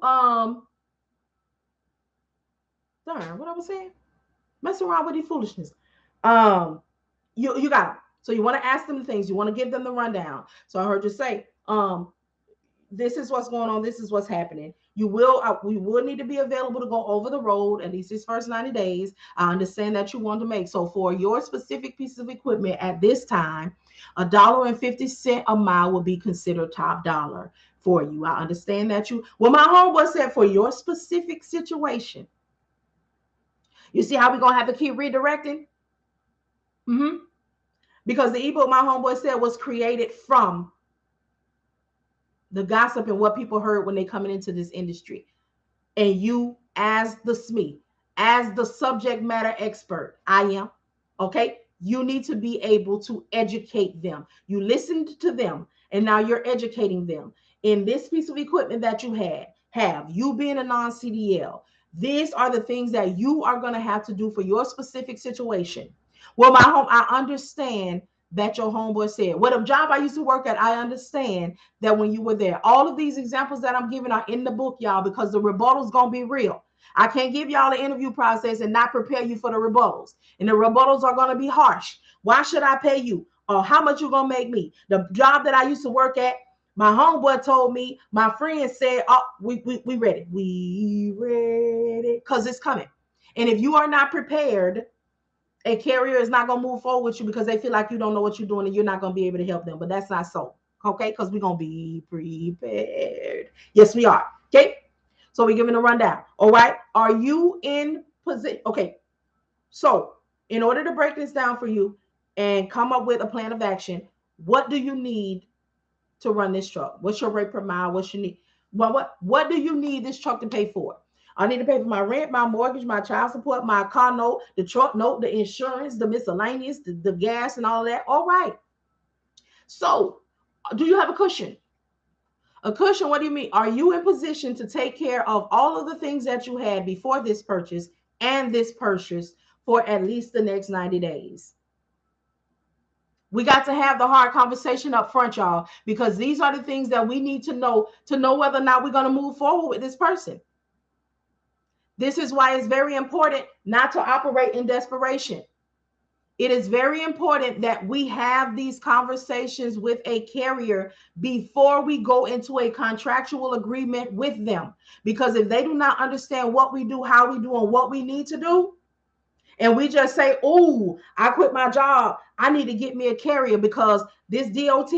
darn what I was saying? Mess around with the foolishness. Um, you got them. So you want to ask them the things. You want to give them the rundown. So I heard you say, this is what's going on. This is what's happening. We will need to be available to go over the road at least these first 90 days. I understand that you want to make. So for your specific piece of equipment at this time, $1.50 a mile will be considered top dollar for you. I understand that well, my homeboy said for your specific situation, you see how we're going to have to keep redirecting? Mm-hmm. Because the ebook my homeboy said was created from the gossip and what people heard when they coming into this industry. And you, as the SME, as the subject matter expert, I am, okay? You need to be able to educate them. You listened to them, and now you're educating them. In this piece of equipment that you have you being a non-CDL, these are the things that you are going to have to do for your specific situation. Well, I understand that your homeboy said, what a job I used to work at, I understand that when you were there. All of these examples that I'm giving are in the book, y'all, because the rebuttal's going to be real. I can't give y'all the interview process and not prepare you for the rebuttals. And the rebuttals are going to be harsh. Why should I pay you? Or how much you going to make me? The job that I used to work at, my homeboy told me, my friend said, oh, we ready. We ready. Because it's coming. And if you are not prepared, a carrier is not going to move forward with you because they feel like you don't know what you're doing and you're not going to be able to help them. But that's not so. Okay? Because we're going to be prepared. Yes, we are. Okay? So we're giving a rundown. All right? Are you in position? Okay. So in order to break this down for you and come up with a plan of action, what do you need to run this truck? What's your rate per mile? What's your need? What do you need this truck to pay for? I need to pay for my rent, my mortgage, my child support, my car note, the truck note, the insurance, the miscellaneous, the gas, and all of that. All right. So, do you have a cushion? A cushion, what do you mean? Are you in position to take care of all of the things that you had before this purchase and this purchase for at least the next 90 days? We got to have the hard conversation up front, y'all, because these are the things that we need to know whether or not we're going to move forward with this person. This is why it's very important not to operate in desperation. It is very important that we have these conversations with a carrier before we go into a contractual agreement with them. Because if they do not understand what we do, how we do, and what we need to do, and we just say, oh, I quit my job, I need to get me a carrier because this DAT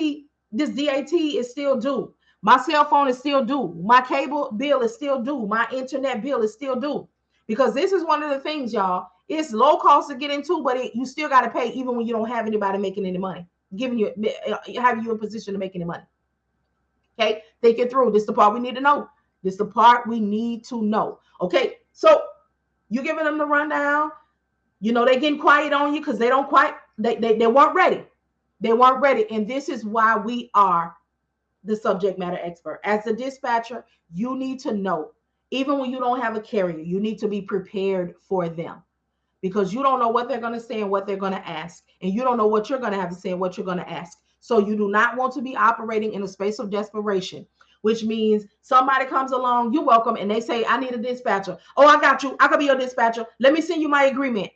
is still due. My cell phone is still due. My cable bill is still due. My internet bill is still due. Because this is one of the things, y'all. It's low cost to get into, but you still got to pay even when you don't have anybody making any money, having you in position to make any money. Okay, think it through. This is the part we need to know. This is the part we need to know. Okay, so you giving them the rundown. You know, they getting quiet on you because they don't quite, they weren't ready. They weren't ready. And this is why we are the subject matter expert. As a dispatcher, you need to know, even when you don't have a carrier, you need to be prepared for them. Because you don't know what they're going to say and what they're going to ask. And you don't know what you're going to have to say and what you're going to ask. So you do not want to be operating in a space of desperation, which means somebody comes along, you're welcome, and they say, I need a dispatcher. Oh, I got you. I could be your dispatcher. Let me send you my agreement.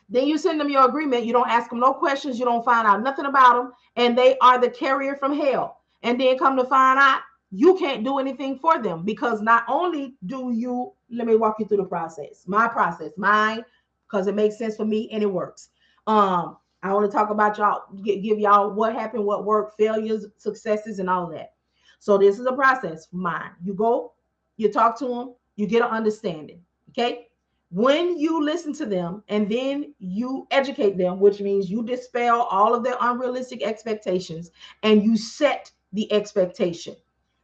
Then you send them your agreement. You don't ask them no questions. You don't find out nothing about them. And they are the carrier from hell. And then come to find out, you can't do anything for them because not only do you, let me walk you through the process, mine, because it makes sense for me and it works. I want to talk about y'all, give y'all what happened, what worked, failures, successes, and all of that. So this is a process for mine. You go, you talk to them, you get an understanding. Okay. When you listen to them and then you educate them, which means you dispel all of their unrealistic expectations and you set the expectation.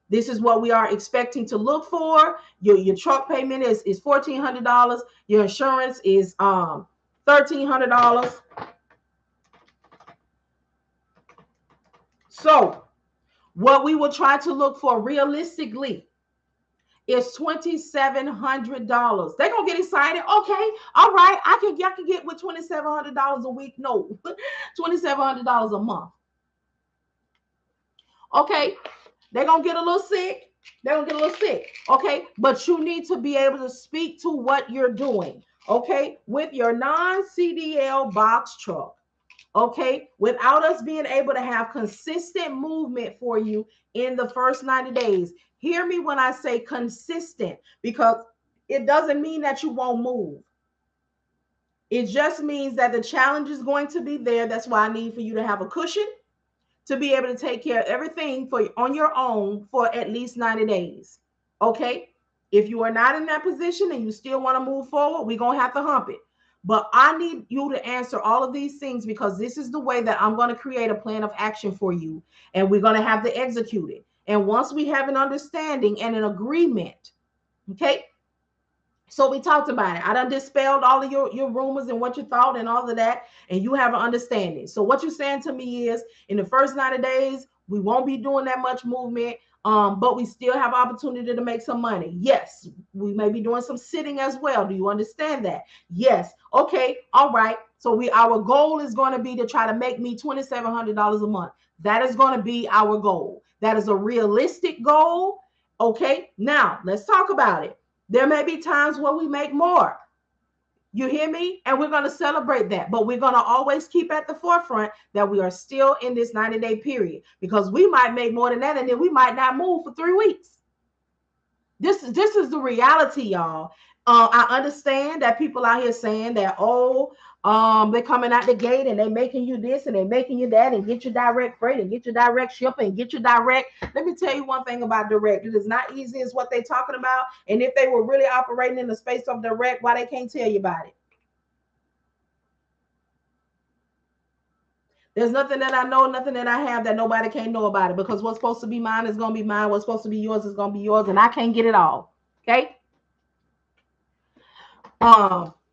This is what we are expecting to look for. Your truck payment is $1,400. Your insurance is $1,300. So what we will try to look for realistically is $2,700. They're gonna get excited. Okay, all right, I can get with $2,700 a week. No, $2,700 a month. Okay. They're going to get a little sick. Okay. But you need to be able to speak to what you're doing. Okay. With your non-CDL box truck. Okay. Without us being able to have consistent movement for you in the first 90 days. Hear me when I say consistent, because it doesn't mean that you won't move. It just means that the challenge is going to be there. That's why I need for you to have a cushion to be able to take care of everything on your own for at least 90 days. Okay. If you are not in that position and you still want to move forward, we're going to have to hump it. But I need you to answer all of these things because this is the way that I'm going to create a plan of action for you. And we're going to have to execute it. And once we have an understanding and an agreement, okay. So we talked about it. I done dispelled all of your rumors and what you thought and all of that. And you have an understanding. So what you're saying to me is in the first 90 days, we won't be doing that much movement. But we still have opportunity to make some money. Yes, we may be doing some sitting as well. Do you understand that? Yes. Okay. All right. So our goal is going to be to try to make me $2,700 a month. That is going to be our goal. That is a realistic goal. Okay. Now let's talk about it. There may be times where we make more. You hear me? And we're going to celebrate that. But we're going to always keep at the forefront that we are still in this 90-day period because we might make more than that and then we might not move for 3 weeks. This is the reality, y'all. I understand that people out here saying that, they're coming out the gate and they're making you this and they're making you that and get your direct freight and get your direct shipping and get your direct. Let me tell you one thing about direct. It is not easy as what they're talking about. And if they were really operating in the space of direct, why they can't tell you about it? There's nothing that I know, nothing that I have that nobody can't know about it because what's supposed to be mine is going to be mine. What's supposed to be yours is going to be yours. And I can't get it all. Okay.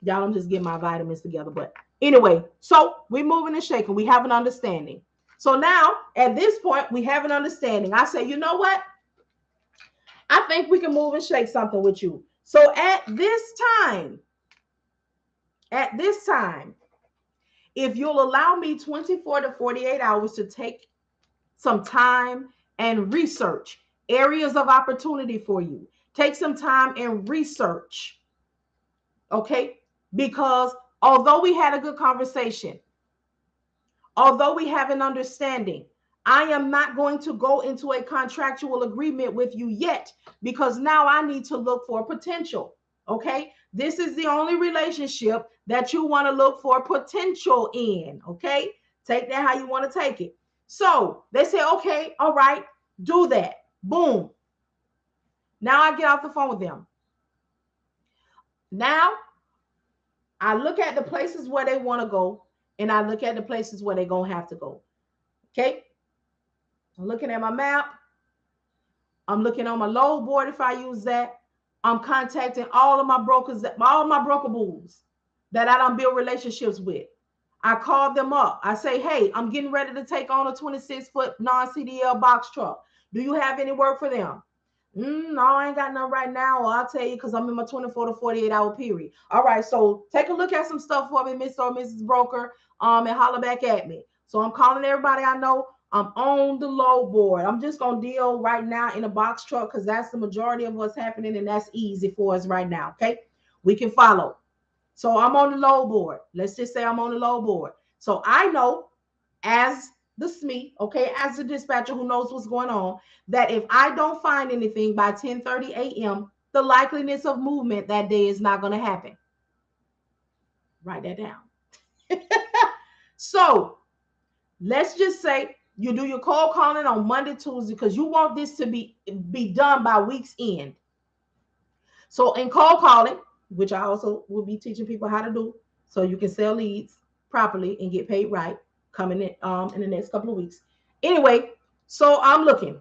Y'all, I'm just getting my vitamins together. But anyway, so we're moving and shaking. We have an understanding. So now at this point, we have an understanding. I say, you know what? I think we can move and shake something with you. So at this time, if you'll allow me 24 to 48 hours to take some time and research areas of opportunity for you, take some time and research, okay? Because although we had a good conversation, although we have an understanding, I am not going to go into a contractual agreement with you yet, because now I need to look for potential. Okay. This is the only relationship that you want to look for potential in. Okay. Take that how you want to take it. So they say, okay, all right, do that. Boom. Now I get off the phone with them. Now I look at the places where they want to go, and I look at the places where they're going to have to go. Okay. I'm looking at my map. I'm looking on my load board if I use that. I'm contacting all of my brokers, all of my broker bulls that I don't build relationships with. I call them up. I say, hey, I'm getting ready to take on a 26-foot non-CDL box truck. Do you have any work for them? No, I ain't got none right now. I'll tell you because I'm in my 24 to 48 hour period. All right, so take a look at some stuff for me, Mr. or Mrs. Broker, and holler back at me. So I'm calling everybody I know. I'm on the load board. I'm just going to deal right now in a box truck because that's the majority of what's happening, and that's easy for us right now, okay? We can follow. So I'm on the load board. Let's just say I'm on the load board. So I know as the SME, okay, as the dispatcher who knows what's going on, that if I don't find anything by 10:30 a.m., the likeliness of movement that day is not going to happen. Write that down. So let's just say you do your cold calling on Monday, Tuesday, because you want this to be done by week's end. So in cold calling, which I also will be teaching people how to do, so you can sell leads properly and get paid right, coming in the next couple of weeks. Anyway, so I'm looking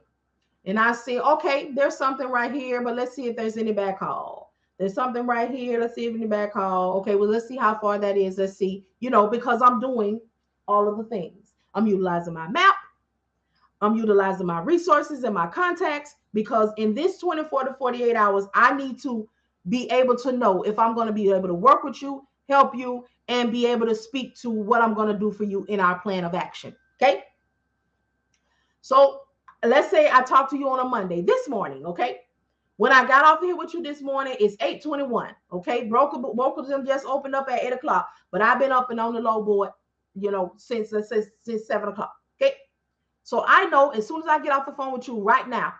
and I see, okay, there's something right here, but let's see if there's any back call. There's something right here. Let's see if any back call. Okay, well, let's see how far that is. Let's see, because I'm doing all of the things. I'm utilizing my map. I'm utilizing my resources and my contacts, because in this 24 to 48 hours, I need to be able to know if I'm going to be able to work with you, help you, and be able to speak to what I'm going to do for you in our plan of action. Okay. So let's say I talked to you on a Monday this morning. Okay. When I got off here with you this morning, it's 8:21. Okay. Brokers just opened up at 8 o'clock, but I've been up and on the low board, since 7 o'clock. Okay. So I know as soon as I get off the phone with you right now,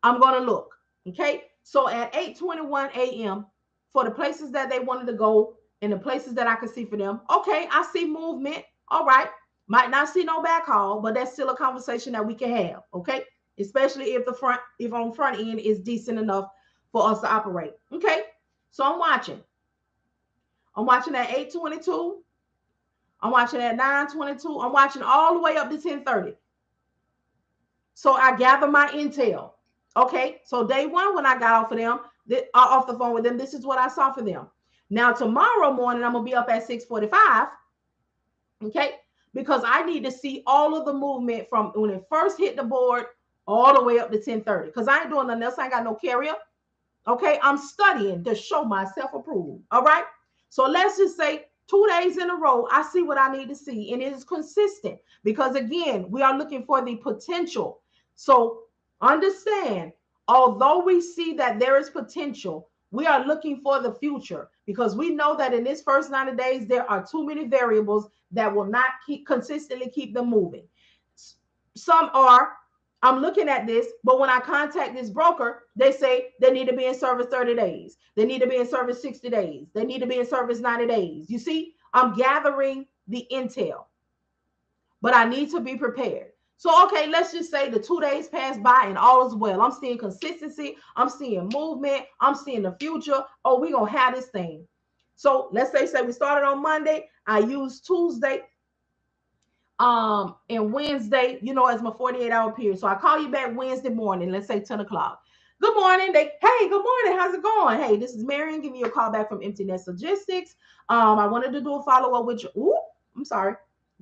I'm going to look. Okay. So at 8:21 a.m., for the places that they wanted to go and the places that I could see for them, okay, I see movement. All right. Might not see no back haul, but that's still a conversation that we can have. Okay. Especially if on front end is decent enough for us to operate. Okay. So I'm watching. I'm watching at 8:22. I'm watching at 9:22. I'm watching all the way up to 10:30. So I gather my intel. Okay. So day one, when I got off the phone with them, this is what I saw for them. Now tomorrow morning, I'm gonna be up at 6:45. Okay. Because I need to see all of the movement from when it first hit the board all the way up to 10:30. Because I ain't doing nothing else. I ain't got no carrier. Okay. I'm studying to show myself approved. All right. So let's just say 2 days in a row, I see what I need to see. And it is consistent because, again, we are looking for the potential. So understand, although we see that there is potential, we are looking for the future, because we know that in this first 90 days, there are too many variables that will not consistently keep them moving. Some are, I'm looking at this, but when I contact this broker, they say they need to be in service 30 days. They need to be in service 60 days. They need to be in service 90 days. You see, I'm gathering the intel, but I need to be prepared. So, okay, let's just say the 2 days pass by and all is well. I'm seeing consistency. I'm seeing movement. I'm seeing the future. Oh, we're going to have this thing. So let's say we started on Monday. I used Tuesday and Wednesday, as my 48-hour period. So I call you back Wednesday morning, let's say 10 o'clock. Good morning. Hey, good morning. How's it going? Hey, this is Marian giving you a call back from Emmteenestlogistics. I wanted to do a follow-up with you. Ooh, I'm sorry.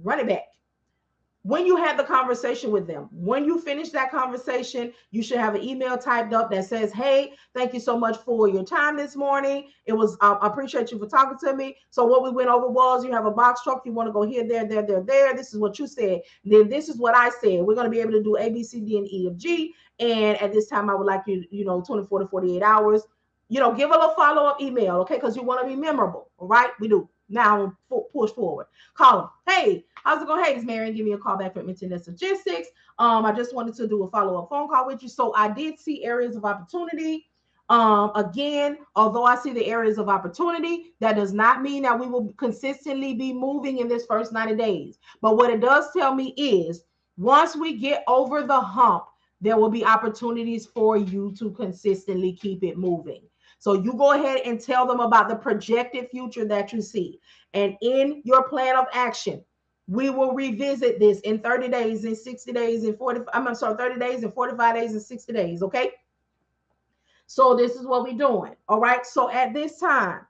Run it back. when you had the conversation with them, when you finish that conversation, you should have an email typed up that says, hey, thank you so much for your time this morning. It was, I appreciate you for talking to me. So what we went over was, you have a box truck. You want to go here, there. This is what you said. Then this is what I said. We're going to be able to do A, B, C, D, and E, F, G. And at this time, I would like you, 24 to 48 hours, give a little follow-up email, okay? Because you want to be memorable, all right? We do. Now push forward. Call them. Hey, how's it going? Hey, it's Marian. Give me a call back from Emmteenestlogistics. Logistics. I just wanted to do a follow-up phone call with you. So I did see areas of opportunity. Again, although I see the areas of opportunity, that does not mean that we will consistently be moving in this first 90 days. But what it does tell me is, once we get over the hump, there will be opportunities for you to consistently keep it moving. So you go ahead and tell them about the projected future that you see. And in your plan of action, we will revisit this in 30 days, in 60 days, in 30 days, in 45 days, and 60 days. Okay. So this is what we're doing. All right. So at this time,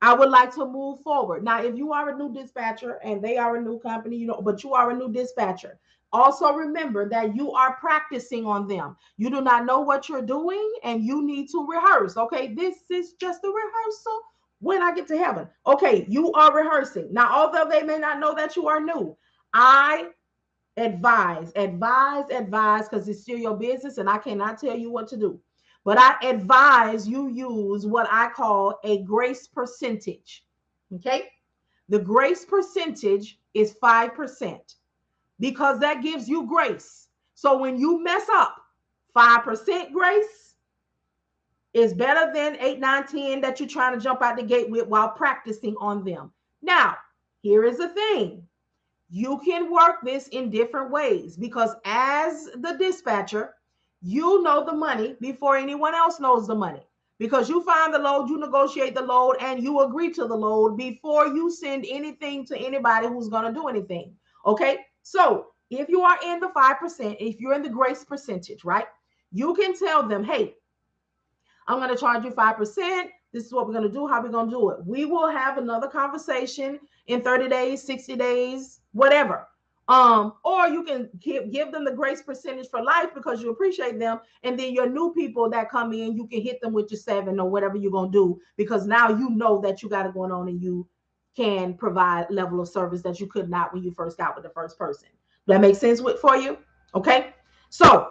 I would like to move forward. Now, if you are a new dispatcher and they are a new company, but you are a new dispatcher, also remember that you are practicing on them. You do not know what you're doing and you need to rehearse. Okay, this is just a rehearsal when I get to heaven. Okay, you are rehearsing. Now, although they may not know that you are new, I advise, because it's still your business and I cannot tell you what to do. But I advise you use what I call a grace percentage. Okay. The grace percentage is 5% because that gives you grace. So when you mess up, 5% grace is better than 8, 9, 10 that you're trying to jump out the gate with while practicing on them. Now, here is the thing. You can work this in different ways because as the dispatcher, you know the money before anyone else knows the money, because you find the load, you negotiate the load, and you agree to the load before you send anything to anybody who's going to do anything. Okay. So if you are in the 5%, if you're in the grace percentage, right, you can tell them, hey, I'm going to charge you 5%. This is what we're going to do. How we're going to do it. We will have another conversation in 30 days, 60 days, whatever. Or you can give them the grace percentage for life because you appreciate them. And then your new people that come in, you can hit them with your 7 or whatever you're going to do, because now you know that you got it going on and you can provide level of service that you could not when you first got with the first person. That makes sense for you? Okay. So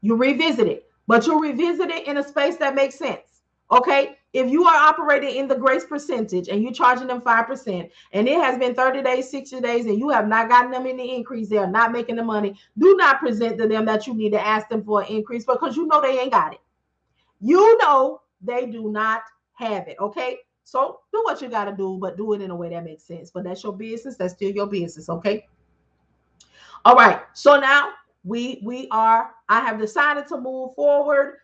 you revisit it, but you revisit it in a space that makes sense. Okay. If you are operating in the grace percentage and you're charging them 5% and it has been 30 days, 60 days, and you have not gotten them any increase, they are not making the money, do not present to them that you need to ask them for an increase, because you know they ain't got it. You know they do not have it. Okay. So do what you got to do, but do it in a way that makes sense. But that's your business. That's still your business. Okay. All right. So now I have decided to move forward.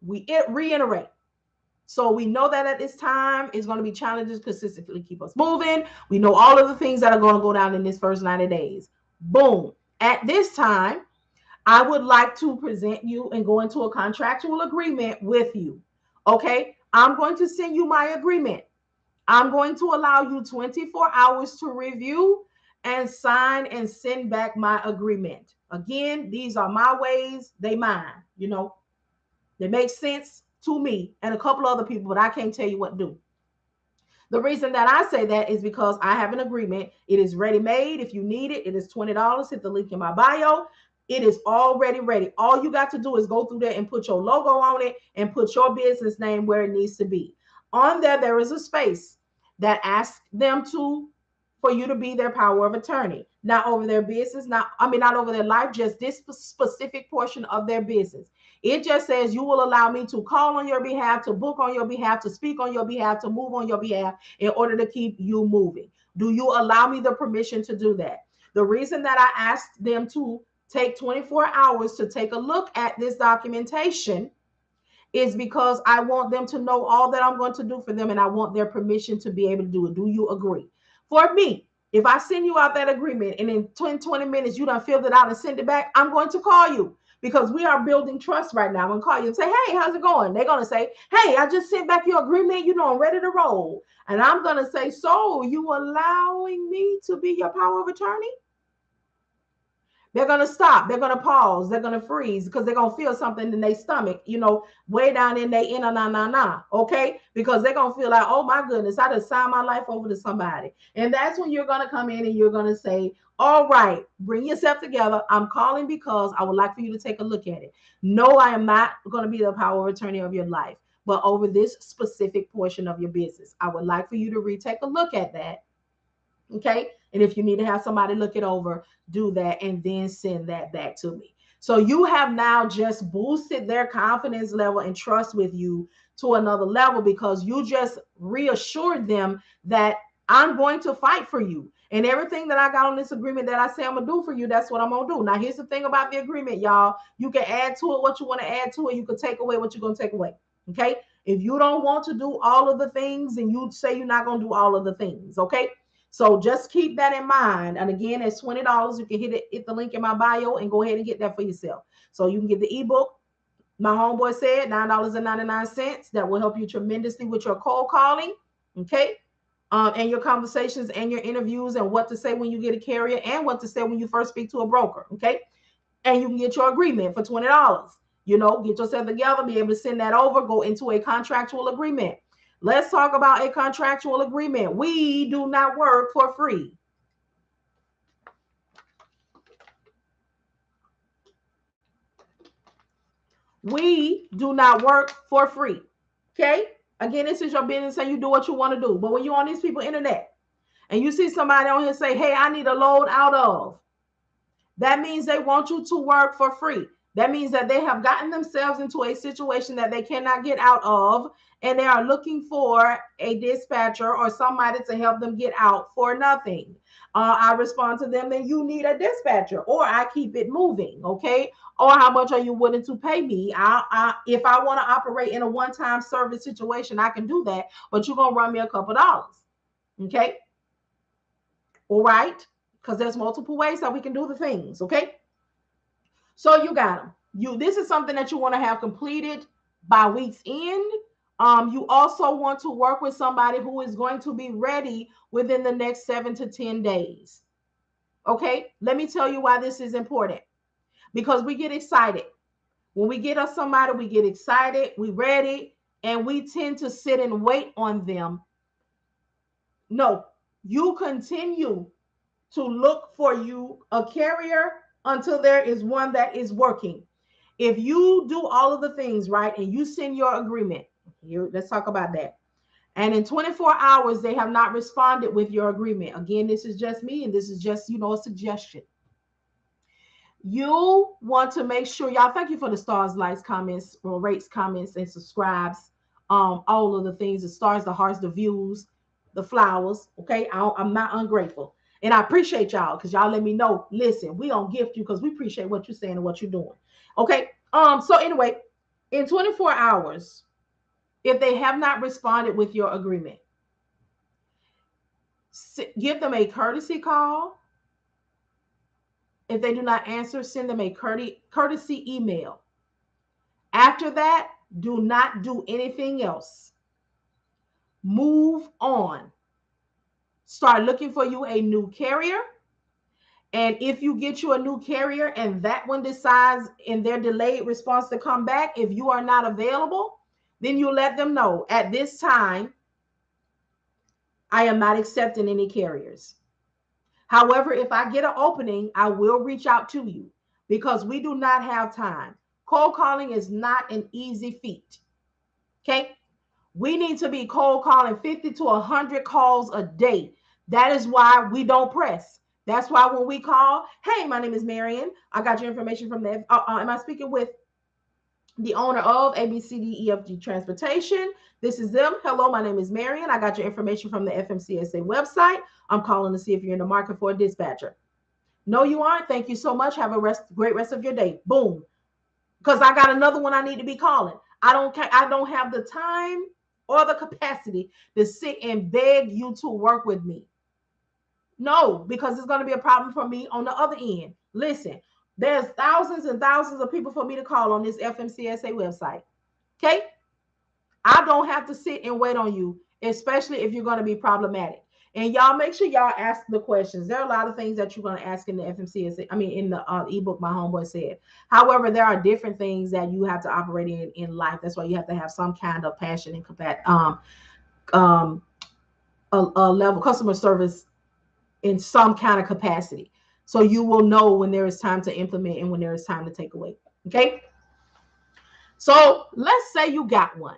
We reiterate. So we know that at this time it's going to be challenges consistently keep us moving. We know all of the things that are going to go down in this first 90 days. Boom. At this time, I would like to present you and go into a contractual agreement with you. Okay. I'm going to send you my agreement. I'm going to allow you 24 hours to review and sign and send back my agreement. Again, these are my ways, they mine, they make sense to me and a couple other people, but I can't tell you what to do. The reason that I say that is because I have an agreement. It is ready made. If you need it, it is $20. Hit the link in my bio. It is already ready. All you got to do is go through there and put your logo on it and put your business name where it needs to be. On there is a space that asks them for you to be their power of attorney, not over their business, not over their life, just this specific portion of their business. It just says you will allow me to call on your behalf, to book on your behalf, to speak on your behalf, to move on your behalf in order to keep you moving. Do you allow me the permission to do that? The reason that I asked them to take 24 hours to take a look at this documentation is because I want them to know all that I'm going to do for them, and I want their permission to be able to do it. Do you agree? For me, if I send you out that agreement and in 20 minutes you done filled it out and send it back, I'm going to call you, because we are building trust right now. I'm going to call you and say, hey, how's it going? They're going to say, hey, I just sent back your agreement. I'm ready to roll. And I'm going to say, so you allowing me to be your power of attorney? They're going to stop. They're going to pause. They're going to freeze because they're going to feel something in their stomach, way down in their inner na. Okay? Because they're going to feel like, oh my goodness, I just signed my life over to somebody. And that's when you're going to come in and you're going to say, all right, bring yourself together. I'm calling because I would like for you to take a look at it. No, I am not going to be the power of attorney of your life, but over this specific portion of your business. I would like for you to retake a look at that. Okay. And if you need to have somebody look it over, do that and then send that back to me. So you have now just boosted their confidence level and trust with you to another level because you just reassured them that I'm going to fight for you. And everything that I got on this agreement that I say I'm going to do for you, that's what I'm going to do. Now, here's the thing about the agreement, y'all. You can add to it what you want to add to it. You can take away what you're going to take away. Okay. If you don't want to do all of the things and you say you're not going to do all of the things. Okay. So just keep that in mind. And again, it's $20. You can hit the link in my bio and go ahead and get that for yourself. So you can get the ebook. My homeboy said $9.99. That will help you tremendously with your cold calling. Okay. And your conversations and your interviews and what to say when you get a carrier and what to say when you first speak to a broker. Okay. And you can get your agreement for $20. Get yourself together, be able to send that over, go into a contractual agreement. Let's talk about a contractual agreement. We do not work for free. We do not work for free. Okay? Again, this is your business and you do what you want to do. But when you're on these people's internet and you see somebody on here say, hey, I need a load out of, that means they want you to work for free. That means that they have gotten themselves into a situation that they cannot get out of, and they are looking for a dispatcher or somebody to help them get out for nothing. I respond to them, then you need a dispatcher, or I keep it moving, okay? Or how much are you willing to pay me? If I want to operate in a one-time service situation, I can do that, but you're going to run me a couple dollars, okay? All right? Because there's multiple ways that we can do the things, okay? So you got them. This is something that you want to have completed by week's end. You also want to work with somebody who is going to be ready within the next 7 to 10 days. Okay, let me tell you why this is important. Because we get excited. When we get us somebody, we get excited, we ready, and we tend to sit and wait on them. No, you continue to look for you a carrier until there is one that is working. If you do all of the things right and you send your agreement, let's talk about that. And in 24 hours, they have not responded with your agreement. Again, this is just me and this is just, a suggestion. You want to make sure, y'all, thank you for the stars, likes, comments, or rates, comments, and subscribes. All of the things, the stars, the hearts, the views, the flowers. Okay, I'm not ungrateful. And I appreciate y'all because y'all let me know, listen, we don't gift you because we appreciate what you're saying and what you're doing. Okay. So anyway, in 24 hours, if they have not responded with your agreement, give them a courtesy call. If they do not answer, send them a courtesy email. After that, do not do anything else. Move on. Start looking for you a new carrier. And if you get you a new carrier and that one decides in their delayed response to come back, if you are not available, then you let them know at this time, I am not accepting any carriers. However, if I get an opening, I will reach out to you because we do not have time. Cold calling is not an easy feat. Okay. We need to be cold calling 50 to 100 calls a day. That is why we don't press. That's why when we call, hey, my name is Marian. I got your information from the, am I speaking with the owner of ABCDEFG Transportation? This is them. Hello, my name is Marian. I got your information from the Fmcsa website. I'm calling to see if you're in the market for a dispatcher. No, you aren't. Thank you so much. Have a great rest of your day. Boom. Because I got another one I need to be calling. I don't have the time or the capacity to sit and beg you to work with me. No, because it's going to be a problem for me on the other end. Listen, there's thousands and thousands of people for me to call on this Fmcsa website. Okay? I don't have to sit and wait on you, especially if you're going to be problematic. And y'all make sure y'all ask the questions. There are a lot of things that you're going to ask in the FMCSA. I mean, in the ebook, My Homeboy Said. However, there are different things that you have to operate in life. That's why you have to have some kind of passion and um, a level customer service in some kind of capacity. So you will know when there is time to implement and when there is time to take away. Okay. So let's say you got one.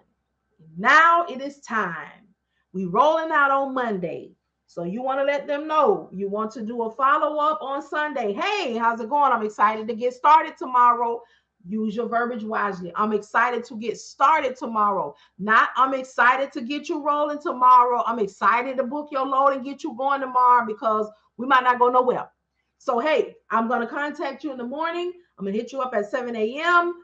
Now it is time. We rolling out on Monday. So you want to let them know you want to do a follow-up on Sunday. Hey, how's it going? I'm excited to get started tomorrow. Use your verbiage wisely. I'm excited to get started tomorrow. Not I'm excited to get you rolling tomorrow. I'm excited to book your load and get you going tomorrow because we might not go nowhere. So, hey, I'm going to contact you in the morning. I'm going to hit you up at 7 a.m.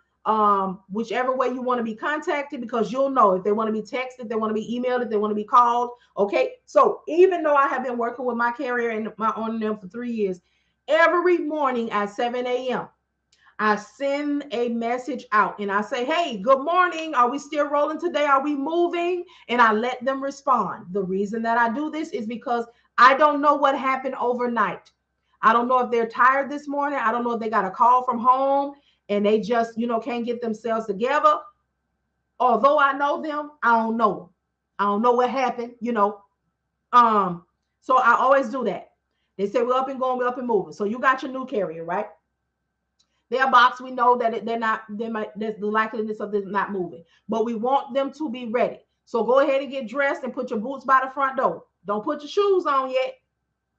Whichever way you want to be contacted, because you'll know if they want to be texted, if they want to be emailed, if they want to be called. Okay. So even though I have been working with my carrier and my on them for 3 years, every morning at 7 a.m., I send a message out and I say, hey, good morning. Are we still rolling today? Are we moving? And I let them respond. The reason that I do this is because I don't know what happened overnight. I don't know if they're tired this morning. I don't know if they got a call from home and they just, can't get themselves together. Although I know them, I don't know. I don't know what happened. So I always do that. They say we're up and going, we're up and moving. So you got your new carrier, right? Their box, we know that there's the likeliness of them not moving, but we want them to be ready. So go ahead and get dressed and put your boots by the front door. Don't put your shoes on yet,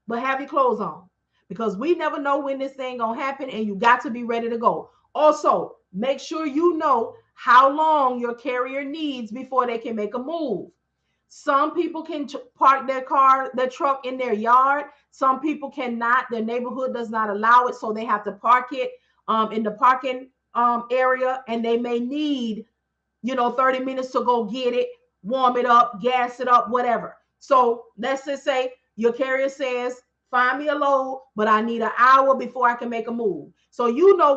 but have your clothes on, because we never know when this thing gonna happen, and you got to be ready to go. Also, make sure you know how long your carrier needs before they can make a move. Some people can park their truck in their yard. Some people cannot. Their neighborhood does not allow it, so they have to park it in the parking area, and they may need 30 minutes to go get it, warm it up, gas it up, whatever. So let's just say your carrier says, find me a load, but I need an hour before I can make a move. So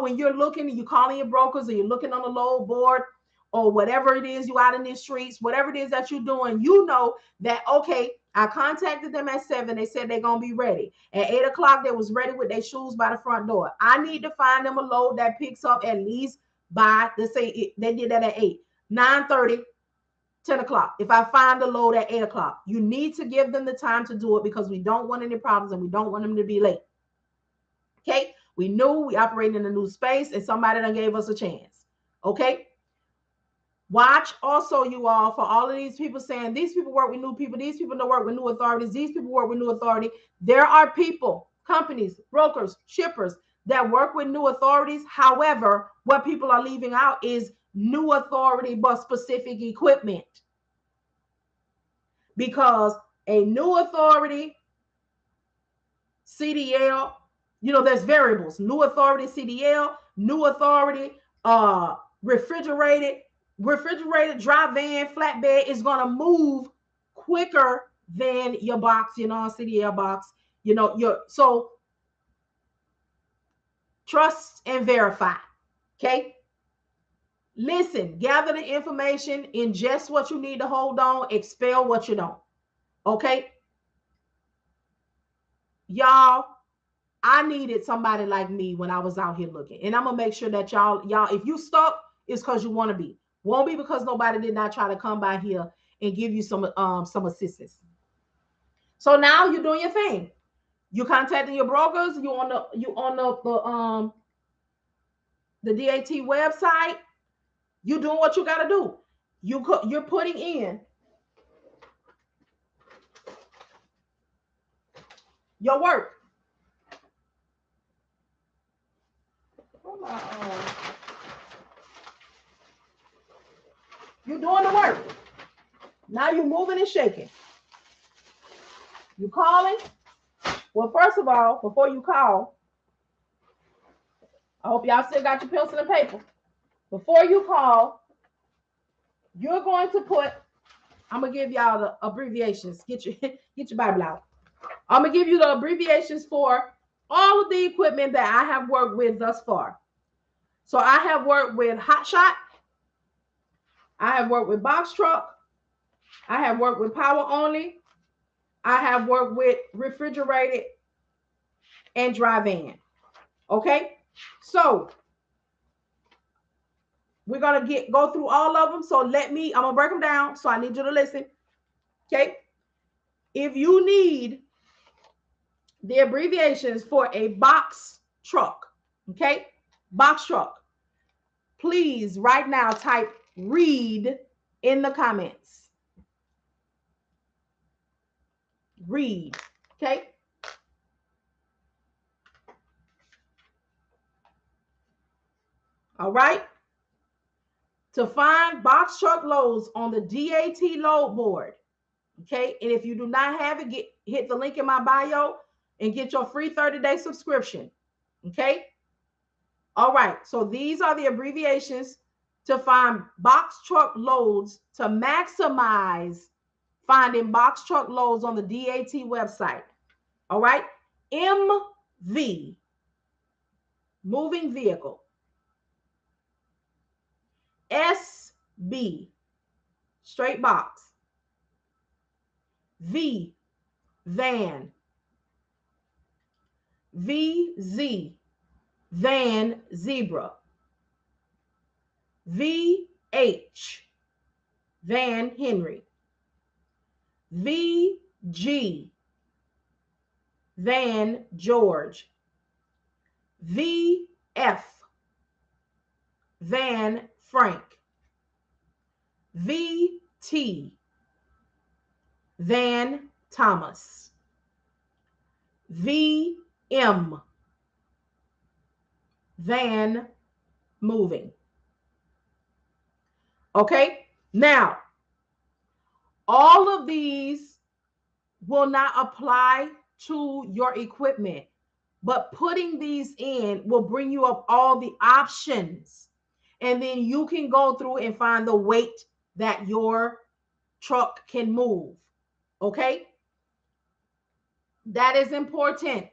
when you're looking, you're calling your brokers, or you're looking on the load board, or whatever it is, you out in the streets, whatever it is that you're doing, that, okay, I contacted them at 7. They said they're going to be ready. At 8 o'clock, they was ready with their shoes by the front door. I need to find them a load that picks up at least by, let's say they did that at 8, 9:30, 10 o'clock. If I find the load at 8 o'clock, you need to give them the time to do it, because we don't want any problems and we don't want them to be late. Okay. We knew we operated in a new space and somebody done gave us a chance. Okay. Watch also, you all, for all of these people saying these people work with new people, these people don't work with new authorities, these people work with new authority. There are people, companies, brokers, shippers that work with new authorities. However, what people are leaving out is new authority but specific equipment. Because a new authority, CDL, there's variables. New authority, CDL, new authority, refrigerated dry van, flatbed is going to move quicker than your box, CDL box, so trust and verify. Okay. Listen, gather the information, ingest what you need to hold on, expel what you don't. Okay. Y'all, I needed somebody like me when I was out here looking. And I'm going to make sure that y'all, if you stuck, it's because you want to be. Won't be because nobody did not try to come by here and give you some assistance. So now you're doing your thing. You contacting your brokers. You on the DAT website. You doing what you got to do. You're putting in your work. You're doing the work. Now you're moving and shaking. You calling? Well, first of all, before you call, I hope y'all still got your pencil and paper. Before you call, you're going to put, I'm going to give y'all the abbreviations. Get your Bible out. I'm going to give you the abbreviations for all of the equipment that I have worked with thus far. So I have worked with Hot Shot. I have worked with Box Truck. I have worked with Power Only. I have worked with refrigerated and dry van. Okay, so we're gonna go through all of them. So I'm gonna break them down. So I need you to listen. Okay, if you need the abbreviations for a box truck, okay, box truck, please right now type read in the comments. Read. Okay. All right. To find box truck loads on the DAT load board. Okay. And if you do not have it, hit the link in my bio and get your free 30-day subscription. Okay. All right. So these are the abbreviations to find box truck loads to maximize finding box truck loads on the DAT website. All right. MV, moving vehicle. SB, straight box. V, van. VZ, van, zebra. VH, van, Henry. VG, van, George. VF, van, Frank. VT, van, Thomas. VM, van, moving. Okay, now all of these will not apply to your equipment, but putting these in will bring you up all the options, and then you can go through and find the weight that your truck can move. Okay, that is important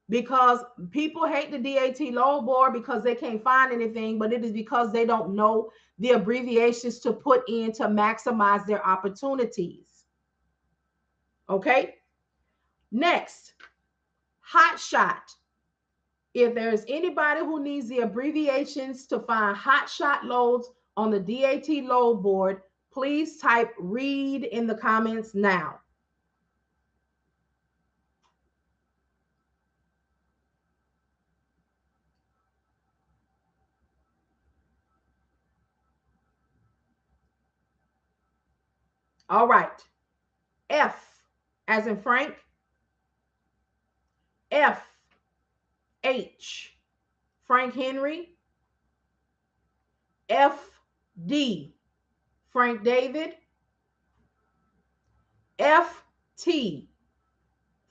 because people hate the DAT load board because they can't find anything, but it is because they don't know the abbreviations to put in to maximize their opportunities. Okay, next, hot shot. If there's anybody who needs the abbreviations to find hot shot loads on the DAT load board, please type read in the comments now. All right. F as in Frank. FH, Frank Henry. FD, Frank David. FT,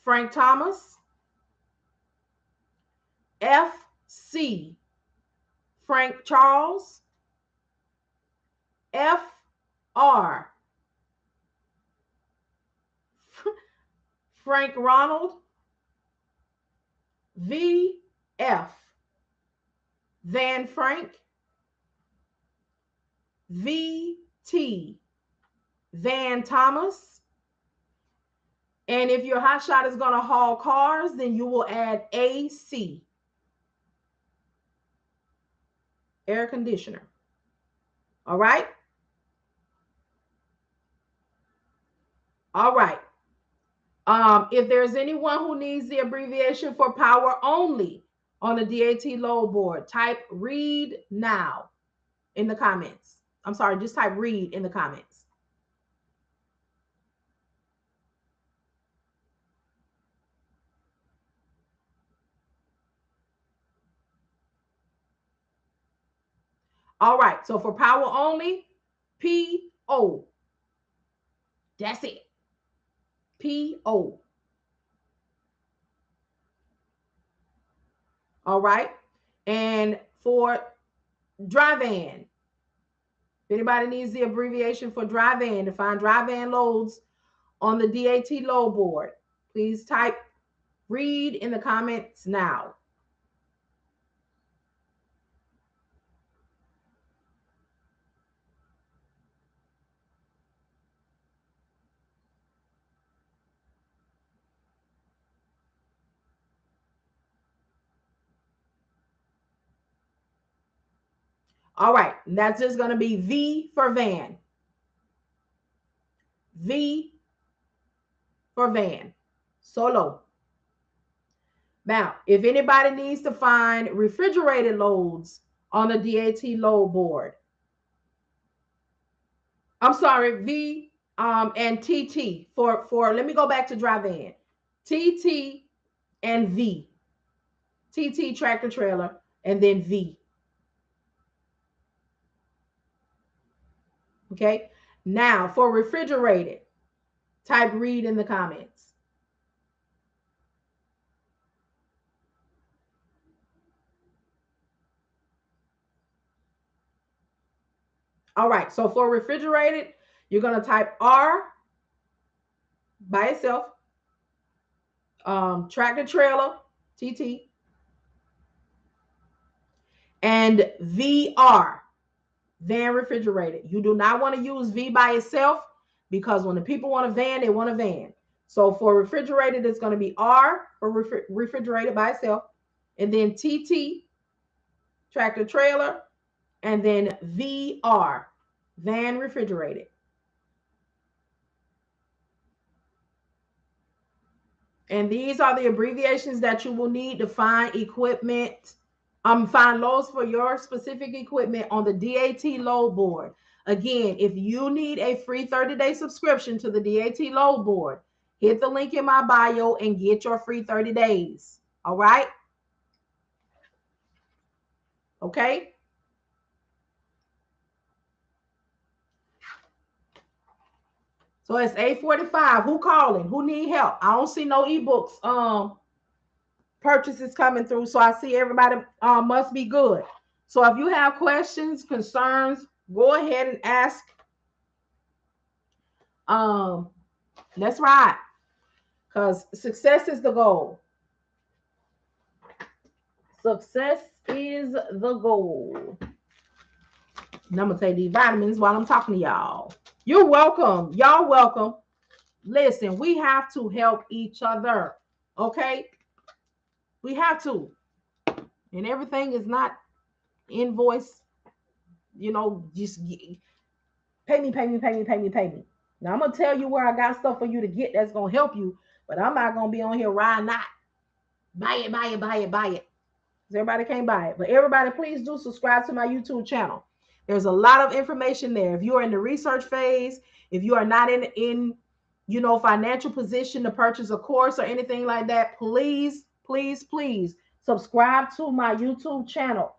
Frank Thomas. FC, Frank Charles. FR, Frank Ronald. VF, Van Frank. VT, Van Thomas. And if your hot shot is going to haul cars, then you will add AC, air conditioner. All right. All right. If there's anyone who needs the abbreviation for power only on the DAT load board, type read now in the comments. I'm sorry, just type read in the comments. All right, so for power only, PO. That's it. PO. All right. And for dry van, if anybody needs the abbreviation for dry van to find dry van loads on the DAT load board, please type read in the comments now. All right, that's just going to be V for van. V for van. Solo. Now, if anybody needs to find refrigerated loads on the DAT load board, I'm sorry, V and TT for let me go back to dry van. TT and V. TT tractor trailer and then V. Okay. Now for refrigerated, type read in the comments. All right. So for refrigerated, you're going to type R by itself, tractor trailer, TT, and VR, van refrigerated. You do not want to use V by itself because when the people want a van, they want a van. So for refrigerated, it's going to be R for refrigerated by itself, and then TT, tractor trailer, and then VR, van refrigerated. And these are the abbreviations that you will need to find equipment, find loads for your specific equipment on the DAT load board. Again, if you need a free 30-day subscription to the DAT load board, hit the link in my bio and get your free 30 days. All right? Okay? So it's 8:45. Who calling? Who need help? I don't see no ebooks purchases coming through. So I see everybody must be good. So if you have questions, concerns, go ahead and ask. Let's ride. Because success is the goal. Success is the goal. And I'm going to take these vitamins while I'm talking to y'all. You're welcome. Y'all welcome. Listen, we have to help each other. Okay? We have to. And everything is not invoice. Just pay me. Now I'm going to tell you where I got stuff for you to get that's going to help you. But I'm not going to be on here riding not. Buy it. Everybody can't buy it. But everybody, please do subscribe to my YouTube channel. There's a lot of information there. If you are in the research phase, if you are not in financial position to purchase a course or anything like that, please subscribe to my YouTube channel.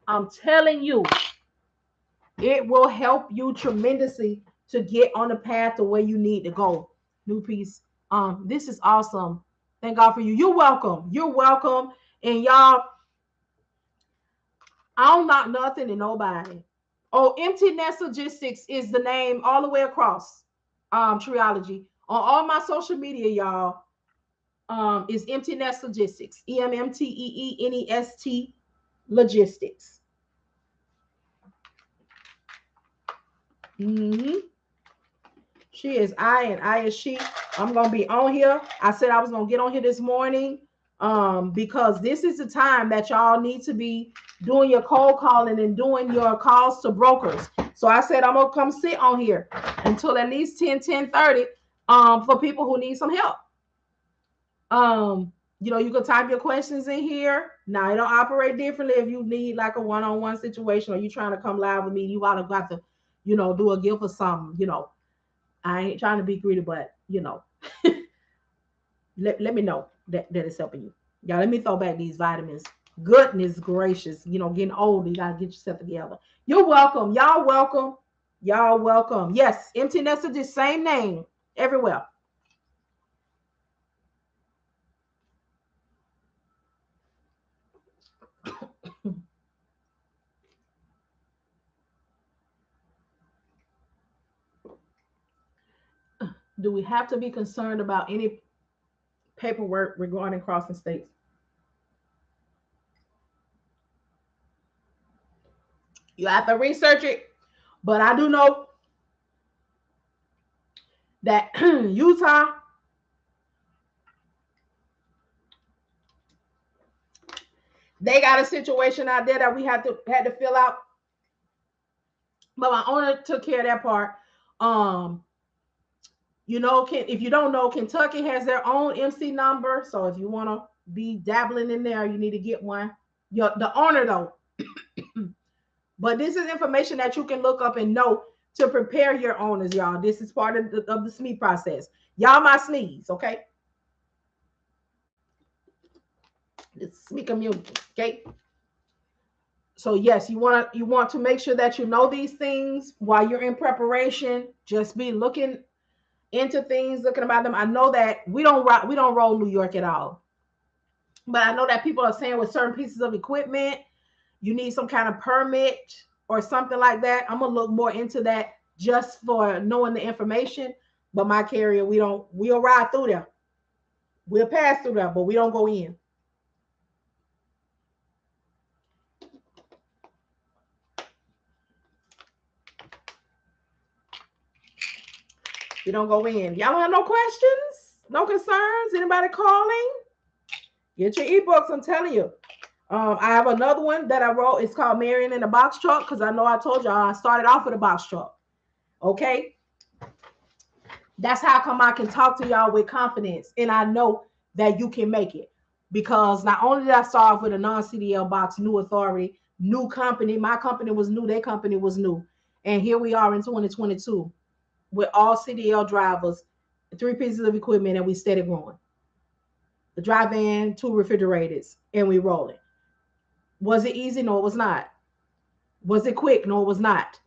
I'm telling you, it will help you tremendously to get on the path to where you need to go. New piece. This is awesome. Thank God for you. You're welcome. And y'all, I don't knock nothing and nobody. Oh, Empty-Nest Logistics is the name all the way across Triology. On all my social media, y'all, is Empty-Nest Logistics. Emmteenest Logistics. She is I and I is she. I'm going to be on here. I said I was going to get on here this morning because this is the time that y'all need to be doing your cold calling and doing your calls to brokers. So I said I'm going to come sit on here until at least 10:30 for people who need some help. You can type your questions in here. Now, it'll operate differently if you need like a one-on-one situation or you trying to come live with me. You got to, do a gift or something, I ain't trying to be greedy, but let me know that it's helping you. Y'all, let me throw back these vitamins. Goodness gracious, getting old, you gotta get yourself together. You're welcome. Y'all welcome. Yes, Empty Nester, the same name everywhere. Do we have to be concerned about any paperwork regarding crossing states? You have to research it, but I do know that Utah, they got a situation out there that we had to fill out But my owner took care of that part. Um, if you don't know, Kentucky has their own MC number. So if you want to be dabbling in there, you need to get one. The owner though, but this is information that you can look up and know to prepare your owners, y'all. This is part of the SME process. Y'all my SMEs, okay? It's SME community, okay? So yes, you want to make sure that you know these things while you're in preparation. Just be looking into things, looking about them. I know that we don't roll New York at all, but I know that people are saying with certain pieces of equipment, you need some kind of permit or something like that. I'm gonna look more into that just for knowing the information. But my carrier, we'll ride through there. We'll pass through there, but we don't go in. We don't go in. Y'all don't have no questions, no concerns. Anybody calling? Get your ebooks. I'm telling you. I have another one that I wrote. It's called Marian in a Box Truck because I know I told y'all I started off with a box truck. Okay, that's how come I can talk to y'all with confidence, and I know that you can make it because not only did I start off with a non-CDL box, new authority, new company. My company was new. Their company was new, and here we are in 2022 with all CDL drivers, 3 pieces of equipment, and we steady growing. The dry van, 2 refrigerators, and we rolling. Was it easy? No, it was not. Was it quick? No, it was not.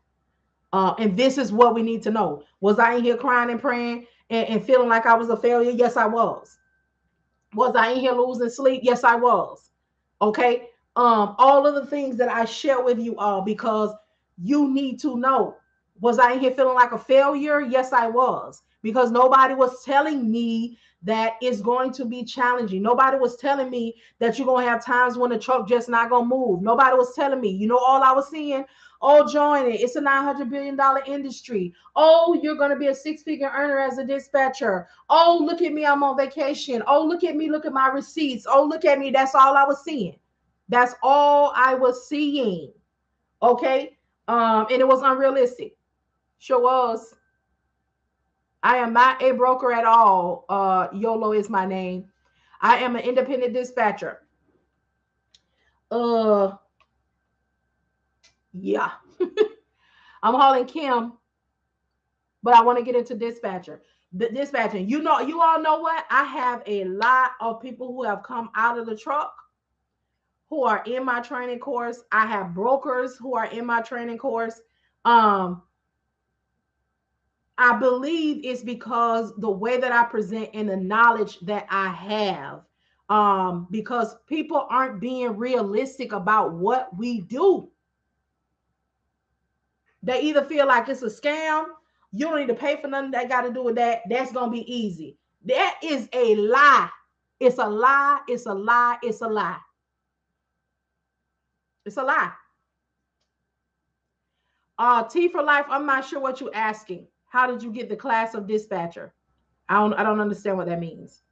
And this is what we need to know. Was I in here crying and praying and feeling like I was a failure? Yes, I was. Was I in here losing sleep? Yes, I was. Okay. All of the things that I share with you all because you need to know. Was I in here feeling like a failure? Yes, I was. Because nobody was telling me that it's going to be challenging. Nobody was telling me that you're going to have times when the truck just not going to move. Nobody was telling me. All I was seeing, oh, join it. It's a $900 billion industry. Oh, you're going to be a 6-figure earner as a dispatcher. Oh, look at me. I'm on vacation. Oh, look at me. Look at my receipts. Oh, look at me. That's all I was seeing. That's all I was seeing. Okay. And it was unrealistic. Sure was. I am not a broker at all. YOLO is my name. I am an independent dispatcher. Uh, yeah. I'm hauling Kim, but I want to get into dispatcher. The dispatching. You all know what? I have a lot of people who have come out of the truck who are in my training course. I have brokers who are in my training course. Um, I believe it's because the way that I present and the knowledge that I have, because people aren't being realistic about what we do. They either feel like it's a scam, you don't need to pay for nothing that got to do with that. That's going to be easy. That is a lie. It's a lie. It's a lie. It's a lie. It's a lie. T for life. I'm not sure what you're asking. How did you get the class of dispatcher? I don't understand what that means.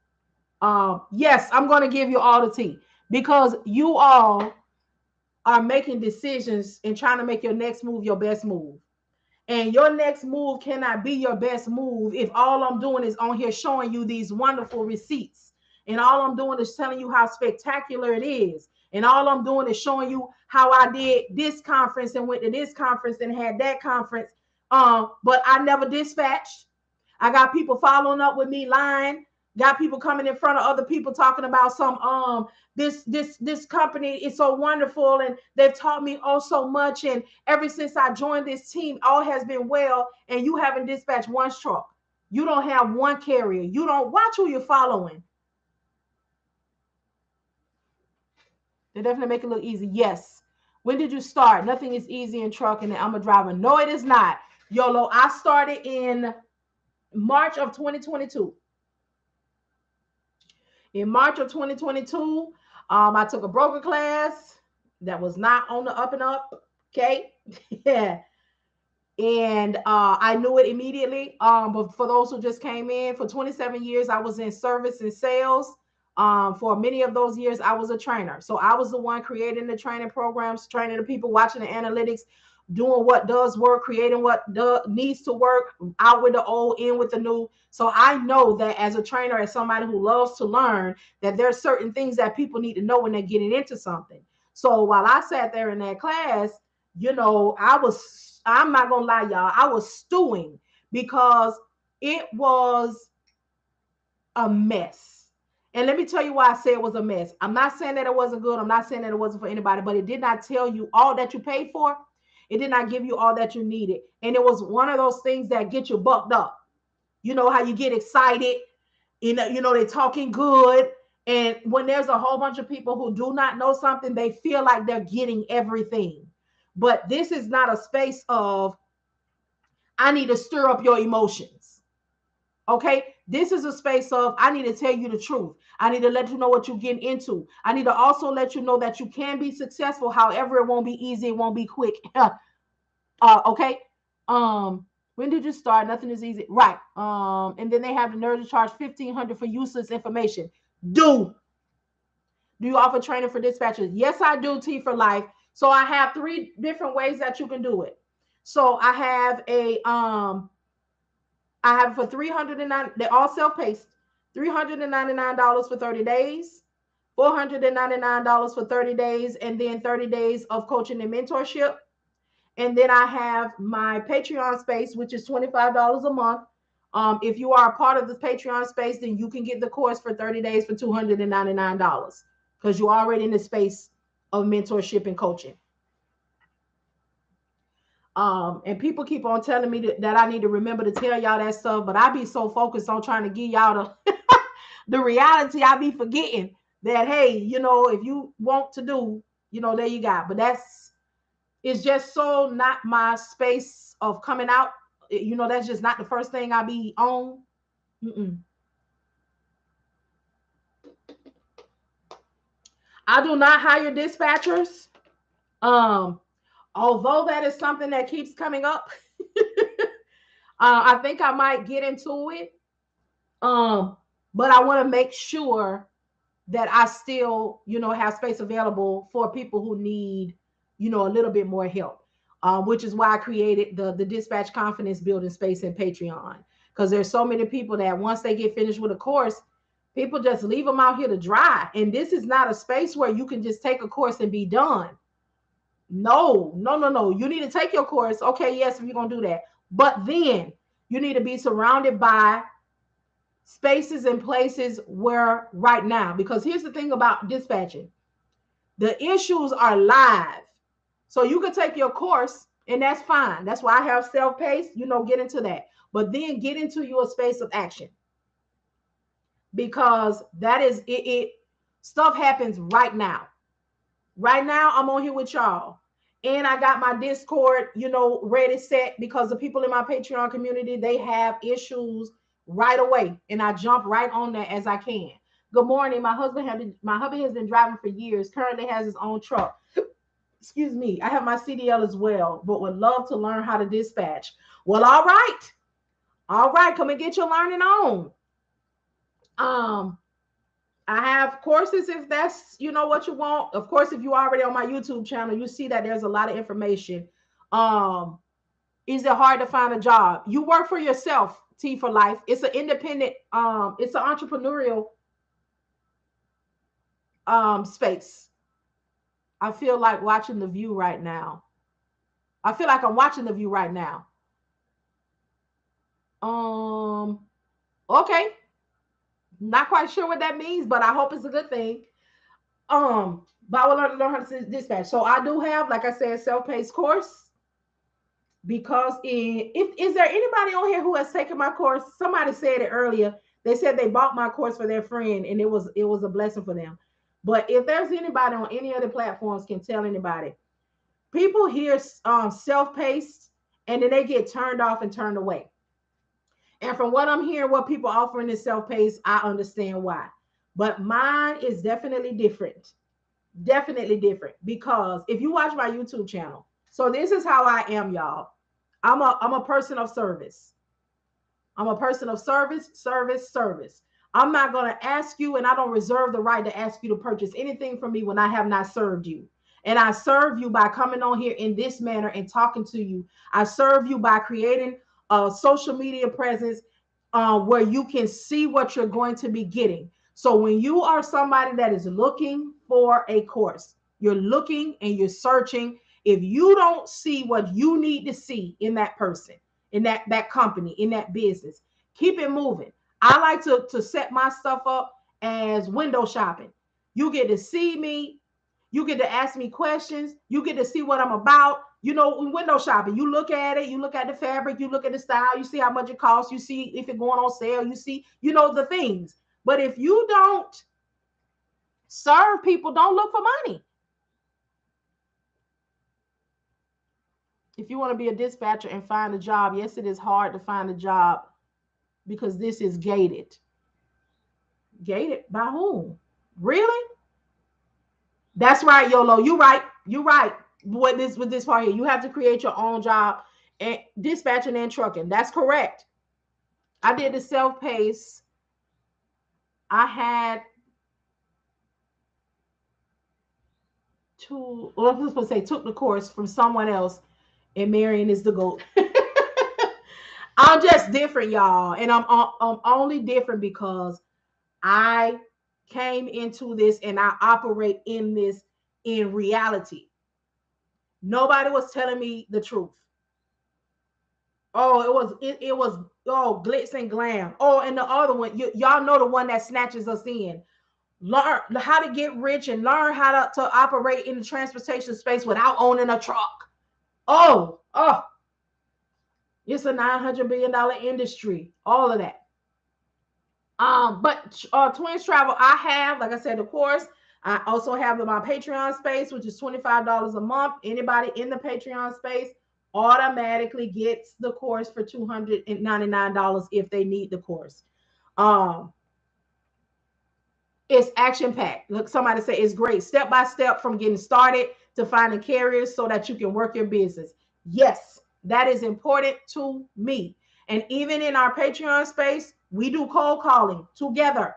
Yes, I'm going to give you all the tea because you all are making decisions and trying to make your next move your best move. And your next move cannot be your best move if all I'm doing is on here showing you these wonderful receipts. And all I'm doing is telling you how spectacular it is. And all I'm doing is showing you how I did this conference and went to this conference and had that conference. But I never dispatched. I got people following up with me lying. Got people coming in front of other people talking about some this company is so wonderful and they've taught me oh so much, and ever since I joined this team all has been well, and you haven't dispatched one truck. You don't have one carrier. You don't watch who you're following. They definitely make it look easy. Yes. When did you start? Nothing is easy in trucking and I'm a driver. No, it is not. YOLO, I started in March of 2022. In March of 2022, I took a broker class that was not on the up and up. Okay. Yeah. And I knew it immediately. But for those who just came in, for 27 years, I was in service and sales. For many of those years, I was a trainer. So I was the one creating the training programs, training the people, watching the analytics, doing what does work, creating what needs to work, out with the old, in with the new. So I know that as a trainer, as somebody who loves to learn, that there's certain things that people need to know when they're getting into something. So while I sat there in that class, I'm not gonna lie, y'all, I was stewing because it was a mess. And let me tell you why I say it was a mess. I'm not saying that it wasn't good. I'm not saying that it wasn't for anybody, but it did not tell you all that you paid for. It did not give you all that you needed. And it was one of those things that get you bucked up. You know how you get excited, they're talking good. And when there's a whole bunch of people who do not know something, they feel like they're getting everything. But this is not a space of, I need to stir up your emotions. Okay, this is a space of, I need to tell you the truth. I need to let you know what you're getting into. I need to also let you know that you can be successful. However, it won't be easy. It won't be quick. Okay. When did you start? Nothing is easy. Right. And then they have the nerve to charge $1,500 for useless information. Do you offer training for dispatchers? Yes, I do, T for life. So I have 3 different ways that you can do it. So I have for 309, they're all self-paced, $399 for 30 days, $499 for 30 days, and then 30 days of coaching and mentorship. And then I have my Patreon space, which is $25 a month. If you are a part of the Patreon space, then you can get the course for 30 days for $299 because you're already in the space of mentorship and coaching. And people keep on telling me that I need to remember to tell y'all that stuff, but I be so focused on trying to give y'all the reality, I be forgetting that, hey, if you want to do, there you got. But it's just so not my space of coming out. That's just not the first thing I be on. Mm-mm. I do not hire dispatchers. Although that is something that keeps coming up. I think I might get into it. But I want to make sure that I still, have space available for people who need, a little bit more help. Which is why I created the dispatch confidence building space in Patreon. Because there's so many people that once they get finished with a course, people just leave them out here to dry. And this is not a space where you can just take a course and be done. No. You need to take your course. Okay, yes, we're going to do that. But then you need to be surrounded by spaces and places where right now, because here's the thing about dispatching, the issues are live. So you can take your course and that's fine. That's why I have self-paced, get into that. But then get into your space of action. Because that is it. Stuff happens right now. Right now, I'm on here with y'all. And I got my Discord, ready, set, because the people in my Patreon community, they have issues right away. And I jump right on that as I can. Good morning. My husband has been driving for years, currently has his own truck. Excuse me. I have my CDL as well, but would love to learn how to dispatch. Well, all right. All right. Come and get your learning on. I have courses if that's, what you want. Of course, if you're already on my YouTube channel, you see that there's a lot of information. Is it hard to find a job? You work for yourself, T for life. It's an independent, it's an entrepreneurial space. I feel like watching The View right now. I feel like I'm watching The View right now. Okay. Not quite sure what that means, but I hope it's a good thing. But I will learn how to dispatch. So I do have, like I said, self-paced course. Because is there anybody on here who has taken my course? Somebody said it earlier. They said they bought my course for their friend, and it was a blessing for them. But if there's anybody on any other platforms can tell anybody, people hear self-paced, and then they get turned off and turned away. And from what I'm hearing, what people offering is self-paced, I understand why. But mine is definitely different. Definitely different. Because if you watch my YouTube channel, so this is how I am, y'all. I'm a person of service. I'm a person of service. I'm not going to ask you, and I don't reserve the right to ask you to purchase anything from me when I have not served you. And I serve you by coming on here in this manner and talking to you. I serve you by creating a social media presence where you can see what you're going to be getting. So when you are somebody that is looking for a course, you're looking and you're searching. If you don't see what you need to see in that person, in that company, in that business, keep it moving. I like to set my stuff up as window shopping. You get to see me. You get to ask me questions. You get to see what I'm about. You know, in window shopping, you look at it, you look at the fabric, you look at the style, you see how much it costs, you see if it's going on sale, you see, you know, the things. But if you don't serve people, don't look for money. If you want to be a dispatcher and find a job, yes, it is hard to find a job because this is gated. Gated by whom? Really? That's right, YOLO. You right. You right. With this part here, you have to create your own job and dispatching and trucking. That's correct. I did the self-pace. I had I was supposed to say took the course from someone else, and Marian is the GOAT. I'm just different, y'all, and I'm only different because I came into this and I operate in this in reality. Nobody was telling me the truth. Oh, it was glitz and glam. Oh, and the other one, y'all know the one that snatches us in. Learn how to get rich and learn how to operate in the transportation space without owning a truck. Oh, it's a $900 billion industry. All of that. But Twins Travel, I have, like I said, of course, I also have my Patreon space, which is $25 a month. Anybody in the Patreon space automatically gets the course for $299 if they need the course. It's action packed. Look, somebody say it's great. Step by step from getting started to finding carriers so that you can work your business. Yes, that is important to me. And even in our Patreon space, we do cold calling together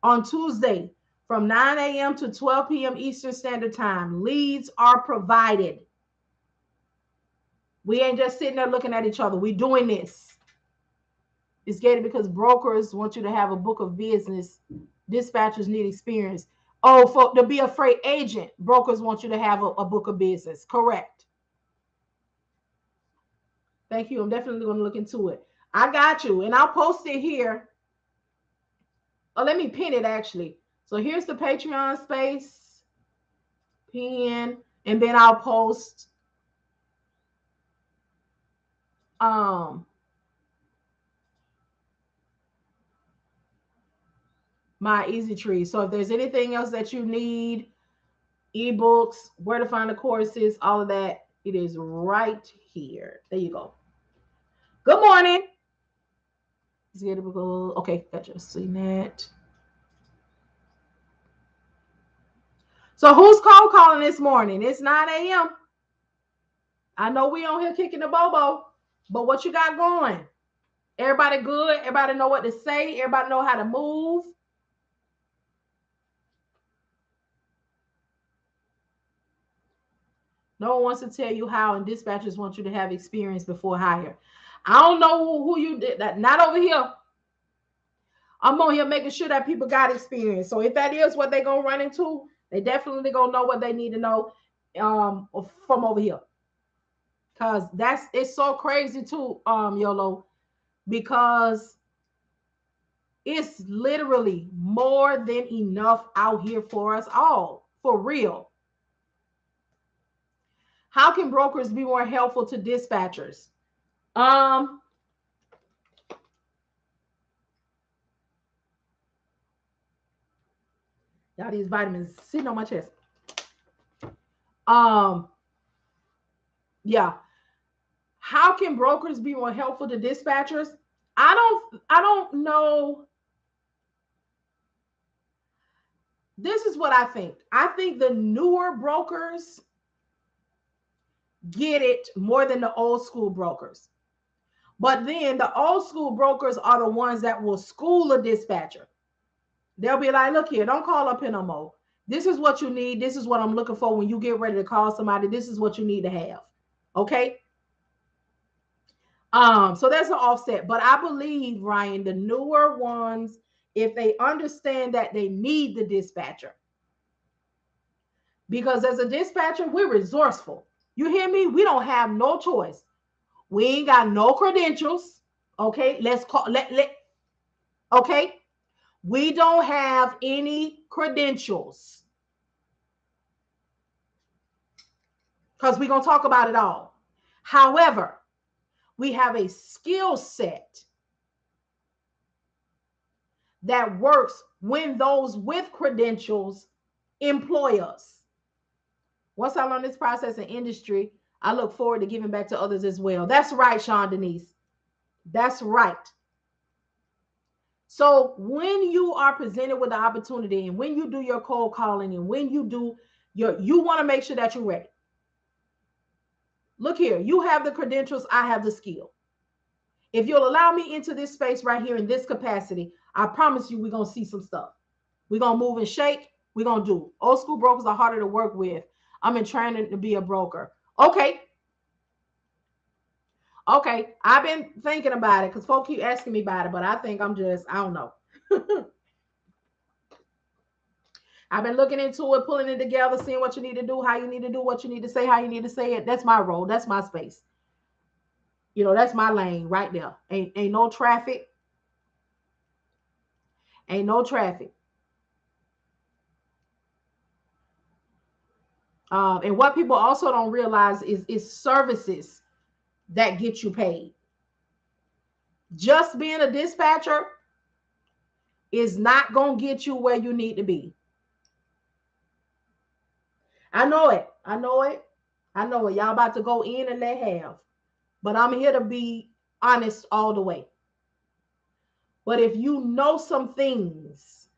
on Tuesday from 9 a.m. to 12 p.m. Eastern Standard Time. Leads are provided. We ain't just sitting there looking at each other. We're doing this. It's gated because brokers want you to have a book of business. Dispatchers need experience. Oh, to be a freight agent, brokers want you to have a book of business. Correct. Thank you. I'm definitely going to look into it. I got you. And I'll post it here. Oh, let me pin it actually. So here's the Patreon space. Pin. And then I'll post my Easy Tree. So if there's anything else that you need, ebooks, where to find the courses, all of that, it is right here. There you go. Good morning. Okay, gotcha. Seen that. So who's calling this morning? It's 9 a.m. I know we on here kicking the bobo, but what you got going? Everybody good? Everybody know what to say? Everybody know how to move? No one wants to tell you how, and dispatchers want you to have experience before hire. I don't know who you did that. Not over here. I'm on here making sure that people got experience. So if that is what they're gonna run into, they definitely gonna know what they need to know from over here. Cause it's so crazy too, YOLO, because it's literally more than enough out here for us all, for real. How can brokers be more helpful to dispatchers? Y'all, these vitamins sitting on my chest. Yeah. How can brokers be more helpful to dispatchers? I don't know. This is what I think. I think the newer brokers get it more than the old school brokers. But then the old school brokers are the ones that will school a dispatcher. They'll be like, look here, don't call up here no more. This is what you need. This is what I'm looking for when you get ready to call somebody. This is what you need to have. Okay. So that's an offset. But I believe, Ryan, the newer ones, if they understand that they need the dispatcher, because as a dispatcher, we're resourceful. You hear me? We don't have no choice. We ain't got no credentials. Okay, let's call let okay. We don't have any credentials because we're gonna talk about it all. However, we have a skill set that works when those with credentials employ us. Once I learn this process in industry, I look forward to giving back to others as well. That's right, Sean Denise. That's right. So when you are presented with the opportunity and when you do your cold calling and when you do you want to make sure that you're ready. Look here, you have the credentials, I have the skill. If you'll allow me into this space right here in this capacity, I promise you we're going to see some stuff. We're going to move and shake. We're going to do. Old school brokers are harder to work with. I'm in training to be a broker. Okay. Okay. I've been thinking about it because folks keep asking me about it, but I think I don't know. I've been looking into it, pulling it together, seeing what you need to do, how you need to do, what you need to say, how you need to say it. That's my role. That's my space. That's my lane right there. Ain't no traffic. Ain't no traffic. And what people also don't realize is services that get you paid. Just being a dispatcher is not going to get you where you need to be. I know it. I know it. I know it. Y'all about to go in and let have. But I'm here to be honest all the way. But if you know some things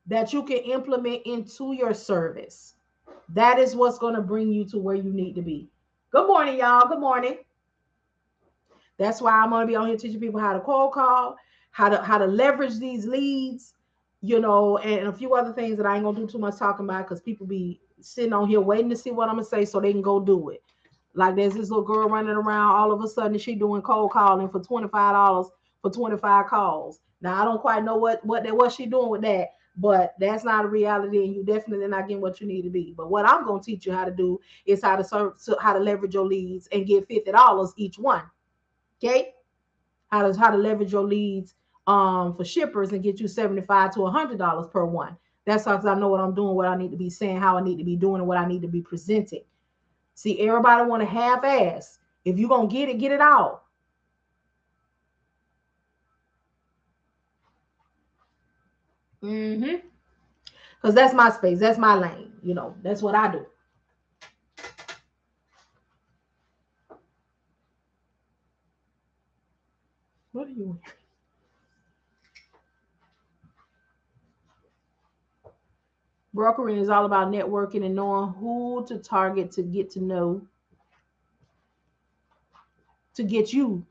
that you can implement into your service, that is what's going to bring you to where you need to be. Good morning, y'all. Good morning. That's why I'm going to be on here teaching people how to cold call, how to leverage these leads, and a few other things that I ain't going to do too much talking about because people be sitting on here waiting to see what I'm going to say so they can go do it. Like there's this little girl running around all of a sudden she doing cold calling for $25 for 25 calls. Now I don't quite know what she doing with that, but that's not a reality, and you definitely not getting what you need to be. But what I'm going to teach you how to do is how to leverage your leads and get $50 each one. Okay, how to leverage your leads for shippers and get you $75 to $100 per one. That's because I know what I'm doing, what I need to be saying, how I need to be doing, and what I need to be presenting. See, everybody want to half-ass. If you're gonna get it all. Because that's my space, that's my lane. That's what I do. What are you wearing? Brokering is all about networking and knowing who to target to get to know, to get you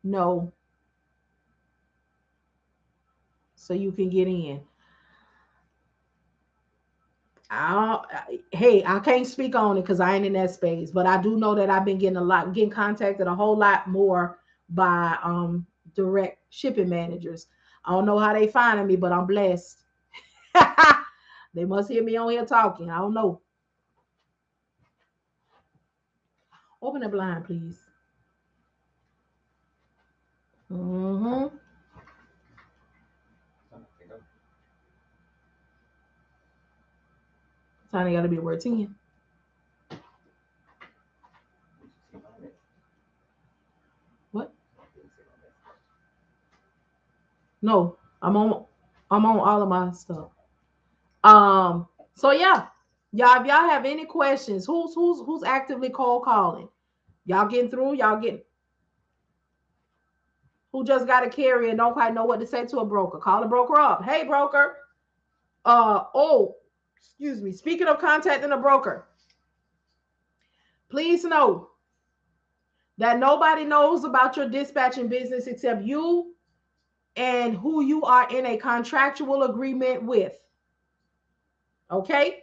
know, so you can get in. Hey, I can't speak on it because I ain't in that space, but I do know that I've been getting contacted a whole lot more by direct shipping managers. I don't know how they finding me, but I'm blessed. They must hear me on here talking. I don't know. Open the blind, please. Mm-hmm. Tiny got to be the word 10. What? No, I'm on all of my stuff. So yeah. Y'all, if y'all have any questions, who's actively cold calling? Y'all getting through? Y'all getting who just got a carrier and don't quite know what to say to a broker? Call the broker up. Hey, broker. Excuse me. Speaking of contacting a broker, please know that nobody knows about your dispatching business except you and who you are in a contractual agreement with. Okay.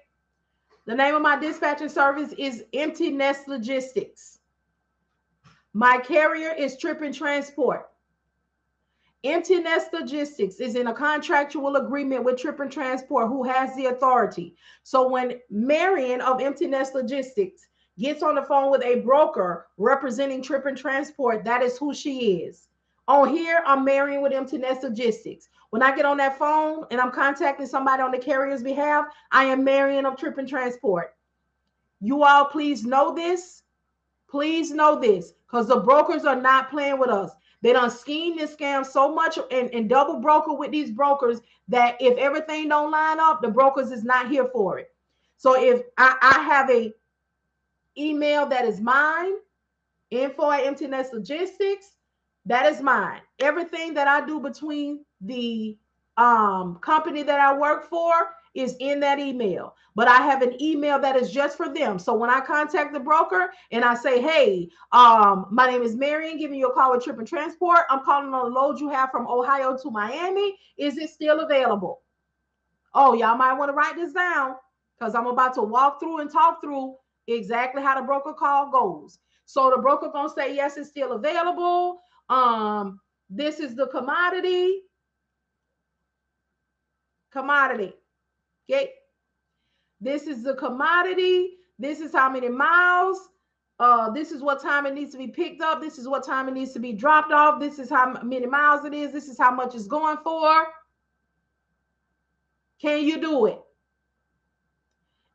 The name of my dispatching service is Empty Nest Logistics. My carrier is Trip and Transport. Empty Nest Logistics is in a contractual agreement with Trip and Transport, who has the authority. So when Marian of Empty Nest Logistics gets on the phone with a broker representing Trip and Transport, that is who she is. On here, I'm Marian with Empty Nest Logistics. When I get on that phone and I'm contacting somebody on the carrier's behalf, I am Marian of Trip and Transport. You all please know this. Please know this, because the brokers are not playing with us. They done scheme this scam so much and double broker with these brokers that if everything don't line up, the brokers is not here for it. So if I have a email that is mine, info at Emmteenest Logistics, that is mine. Everything that I do between the company that I work for is in that email. But I have an email that is just for them. So when I contact the broker and I say, hey, my name is Marian, giving you a call with Trip and Transport. I'm calling on a load you have from Ohio to Miami. Is it still available? Oh, y'all might want to write this down, because I'm about to walk through and talk through exactly how the broker call goes. So the broker gonna say, yes, it's still available. This is the commodity. Okay. This is the commodity. This is how many miles. This is what time it needs to be picked up. This is what time it needs to be dropped off. This is how many miles it is. This is how much it's going for. Can you do it?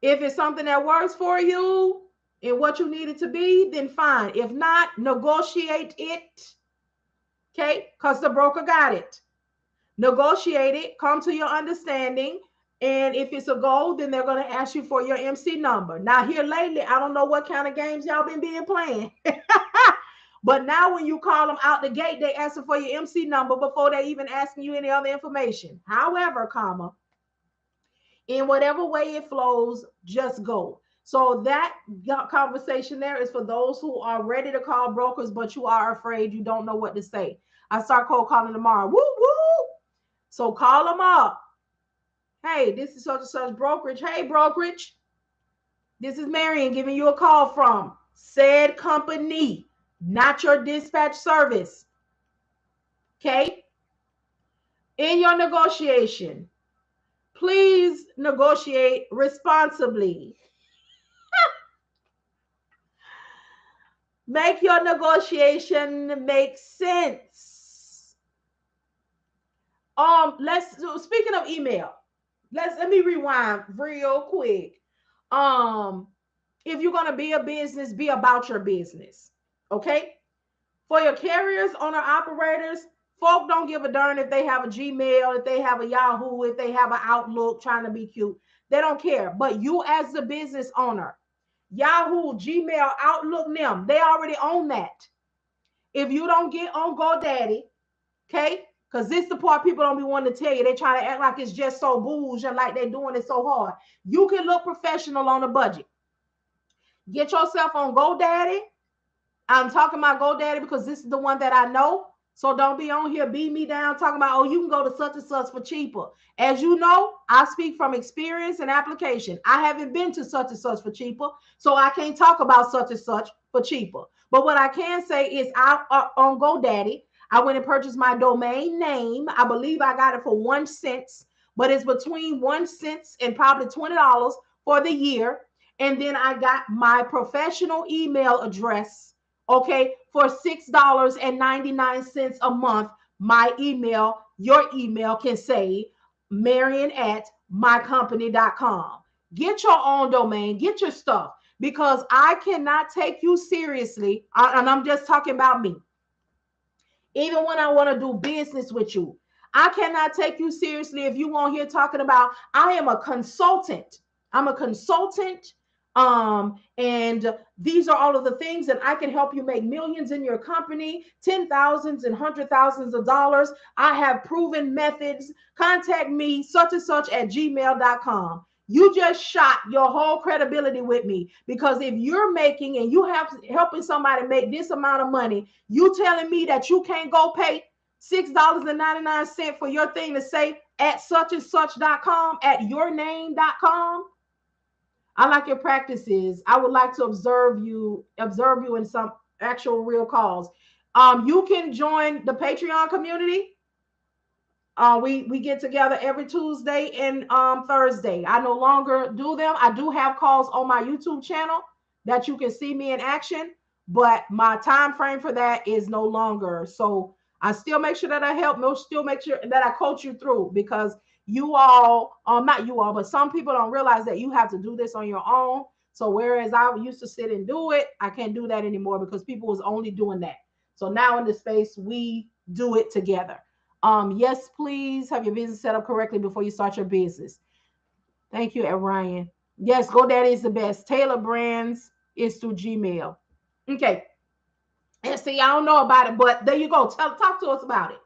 If it's something that works for you and what you need it to be, then fine. If not, negotiate it. Okay? Because the broker got it. Negotiate it. Come to your understanding. And if it's a goal, then they're going to ask you for your MC number. Now, here lately, I don't know what kind of games y'all been playing. But now when you call them out the gate, they asking for your MC number before they even asking you any other information. However, comma, in whatever way it flows, just go. So that conversation there is for those who are ready to call brokers, but you are afraid, you don't know what to say. I start cold calling tomorrow. Woo, woo. So call them up. Hey, this is such and such brokerage. Hey, brokerage. This is Marian giving you a call from said company, not your dispatch service. Okay? In your negotiation, please negotiate responsibly. Make your negotiation make sense. Speaking of email, let me rewind real quick. If you're gonna be a business, be about your business. Okay? For your carriers, owner operators, folk don't give a darn if they have a Gmail, if they have a Yahoo, if they have an Outlook trying to be cute. They don't care. But you as the business owner, Yahoo, Gmail, Outlook, them, they already own that. If you don't get on GoDaddy, okay, because this is the part people don't be wanting to tell you. They try to act like it's just so bougie and like they're doing it so hard. You can look professional on a budget. Get yourself on GoDaddy. I'm talking about GoDaddy because this is the one that I know. So don't be on here beat me down talking about, oh, you can go to such and such for cheaper. As you know, I speak from experience and application. I haven't been to such and such for cheaper, so I can't talk about such and such for cheaper. But what I can say is on GoDaddy, I went and purchased my domain name. I believe I got it for 1 cent, but it's between 1 cent and probably $20 for the year. And then I got my professional email address, okay, for $6.99 a month. My email, your email can say marian@mycompany.com. Get your own domain, get your stuff, because I cannot take you seriously. And I'm just talking about me. Even when I want to do business with you, I cannot take you seriously if you on here talking about, I am a consultant. I'm a consultant. And these are all of the things that I can help you make millions in your company, 10,000s and 100,000s of dollars. I have proven methods. Contact me, such and such at gmail.com. You just shot your whole credibility with me, because if you're making and you have helping somebody make this amount of money, you telling me that you can't go pay $6.99 for your thing to say at such and such.com, at yourname.com. I like your practices. I would like to observe you in some actual real calls. You can join the Patreon community. We get together every Tuesday and Thursday. I no longer do them. I do have calls on my YouTube channel that you can see me in action, but my time frame for that is no longer. So I still make sure that I help. Still make sure that I coach you through, because you all, not you all, but some people don't realize that you have to do this on your own. So whereas I used to sit and do it, I can't do that anymore because people was only doing that. So now in the space, we do it together. Yes, please have your business set up correctly before you start your business. Thank you, Ryan. Yes, GoDaddy is the best. Taylor Brands is through Gmail. Okay. And see, I don't know about it, but there you go. Talk to us about it.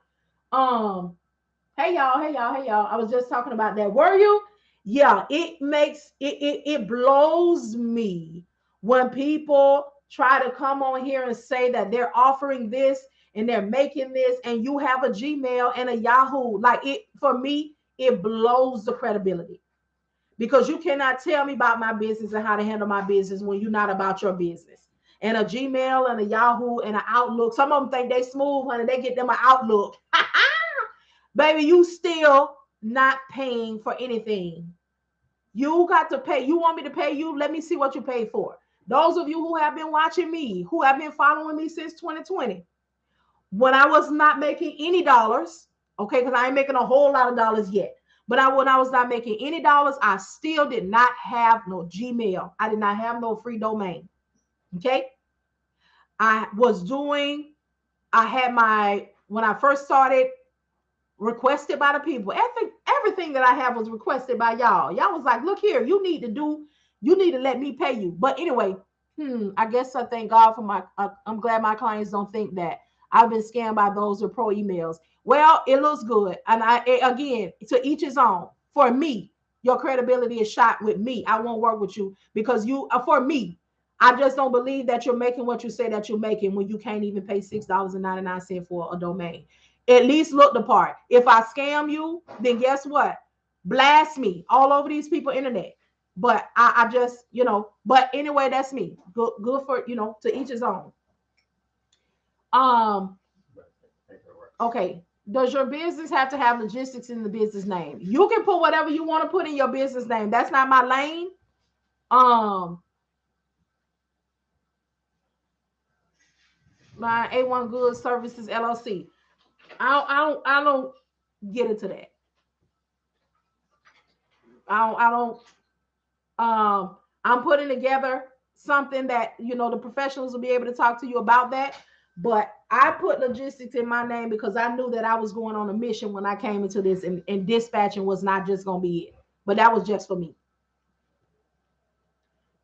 Hey y'all, hey y'all, hey y'all. I was just talking about that. Were you? Yeah, it blows me when people try to come on here and say that they're offering this and they're making this, and you have a Gmail and a Yahoo. Like, it, for me, it blows the credibility, because you cannot tell me about my business and how to handle my business when you're not about your business. And a Gmail and a Yahoo and an Outlook. Some of them think they smooth, honey. They get them an Outlook. Baby, you still not paying for anything. You got to pay. You want me to pay you? Let me see what you paid for. Those of you who have been watching me, who have been following me since 2020, when I was not making any dollars, okay, because I ain't making a whole lot of dollars yet, but when I was not making any dollars, I still did not have no Gmail. I did not have no free domain. Okay. I had when I first started, requested by the people. Everything that I have was requested by y'all. Y'all was like, look here, you need to let me pay you. But anyway, I guess I thank God for I'm glad my clients don't think that I've been scammed by those with pro emails. Well, it looks good. And again, to each his own. For me, your credibility is shot with me. I won't work with you because for me, I just don't believe that you're making what you say that you're making when you can't even pay $6.99 for a domain. At least look the part. If I scam you, then guess what? Blast me all over these people internet. But I just, but anyway, that's me. Good for, to each his own. Okay. Does your business have to have logistics in the business name? You can put whatever you want to put in your business name. That's not my lane. My A1 Goods Services LLC. I don't get into that. I don't. I'm putting together something that the professionals will be able to talk to you about that. But I put logistics in my name because I knew that I was going on a mission when I came into this, and dispatching was not just going to be it. But that was just for me.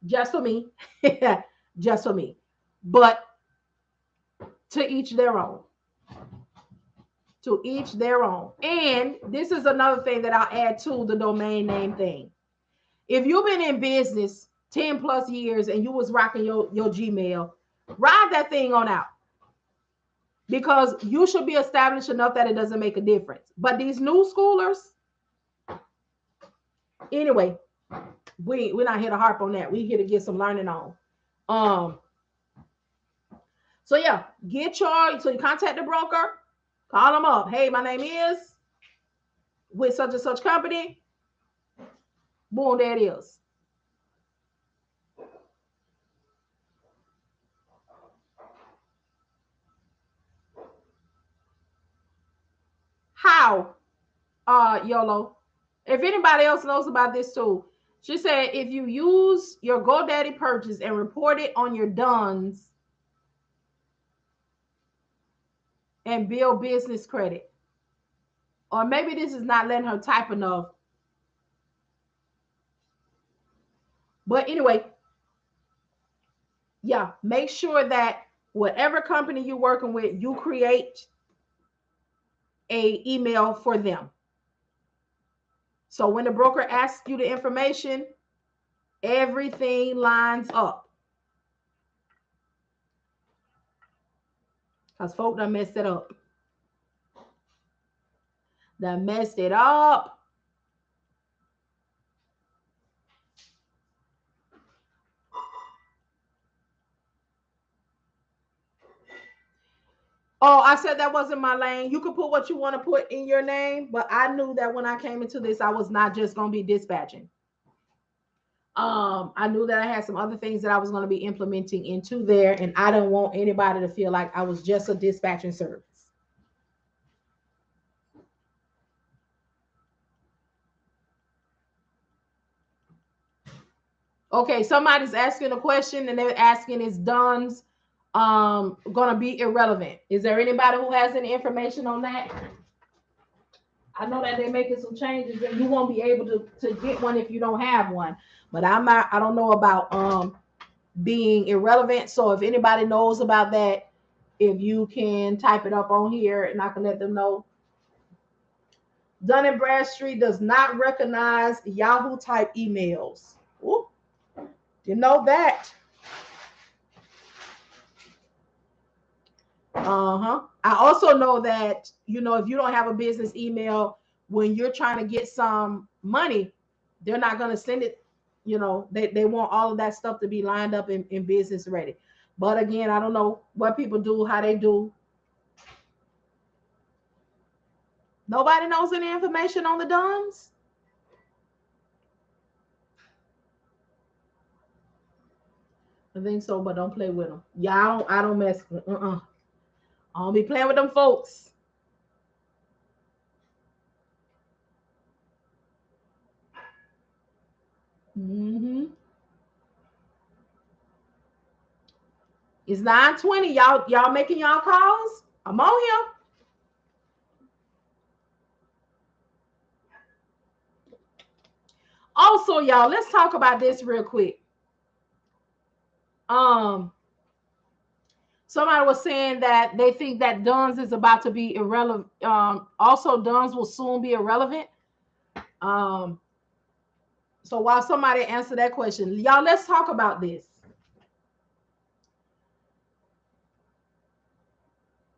Just for me. Just for me. But to each their own. To each their own. And this is another thing that I'll add to the domain name thing. If you've been in business 10 plus years and you was rocking your Gmail, ride that thing on out. Because you should be established enough that it doesn't make a difference. But these new schoolers, anyway, we're not here to harp on that. We're here to get some learning on. So yeah, so you contact the broker, call them up. Hey, my name is with such and such company. Boom, there it is. How, YOLO? If anybody else knows about this too, she said if you use your GoDaddy purchase and report it on your DUNS and build business credit, or maybe this is not letting her type enough. But anyway, yeah, make sure that whatever company you're working with, you create a email for them. So when the broker asks you the information, everything lines up. Because folk done messed it up. That messed it up. Oh, I said that wasn't my lane. You could put what you want to put in your name, but I knew that when I came into this, I was not just going to be dispatching. I knew that I had some other things that I was going to be implementing into there, and I didn't want anybody to feel like I was just a dispatching service. Okay, somebody's asking a question and they're asking is DUNS gonna be irrelevant? Is there anybody who has any information on that? I know that they're making some changes and you won't be able to get one if you don't have one. But I don't know about being irrelevant. So if anybody knows about that, if you can type it up on here and I can let them know. Dun and Bradstreet does not recognize Yahoo type emails. Ooh, you know that. Uh-huh. I also know that, if you don't have a business email, when you're trying to get some money, they're not going to send it. They want all of that stuff to be lined up in business ready. But again, I don't know what people do, how they do. Nobody knows any information on the DUNS? I think so, but don't play with them. Yeah, I don't mess with I don't be playing with them folks. Mm-hmm. It's 9:20. Y'all making y'all calls? I'm on here. Also, y'all, let's talk about this real quick. Um, Somebody was saying that they think that DUNS is about to be irrelevant. Also, DUNS will soon be irrelevant. Um, so while somebody answer that question, y'all, let's talk about this.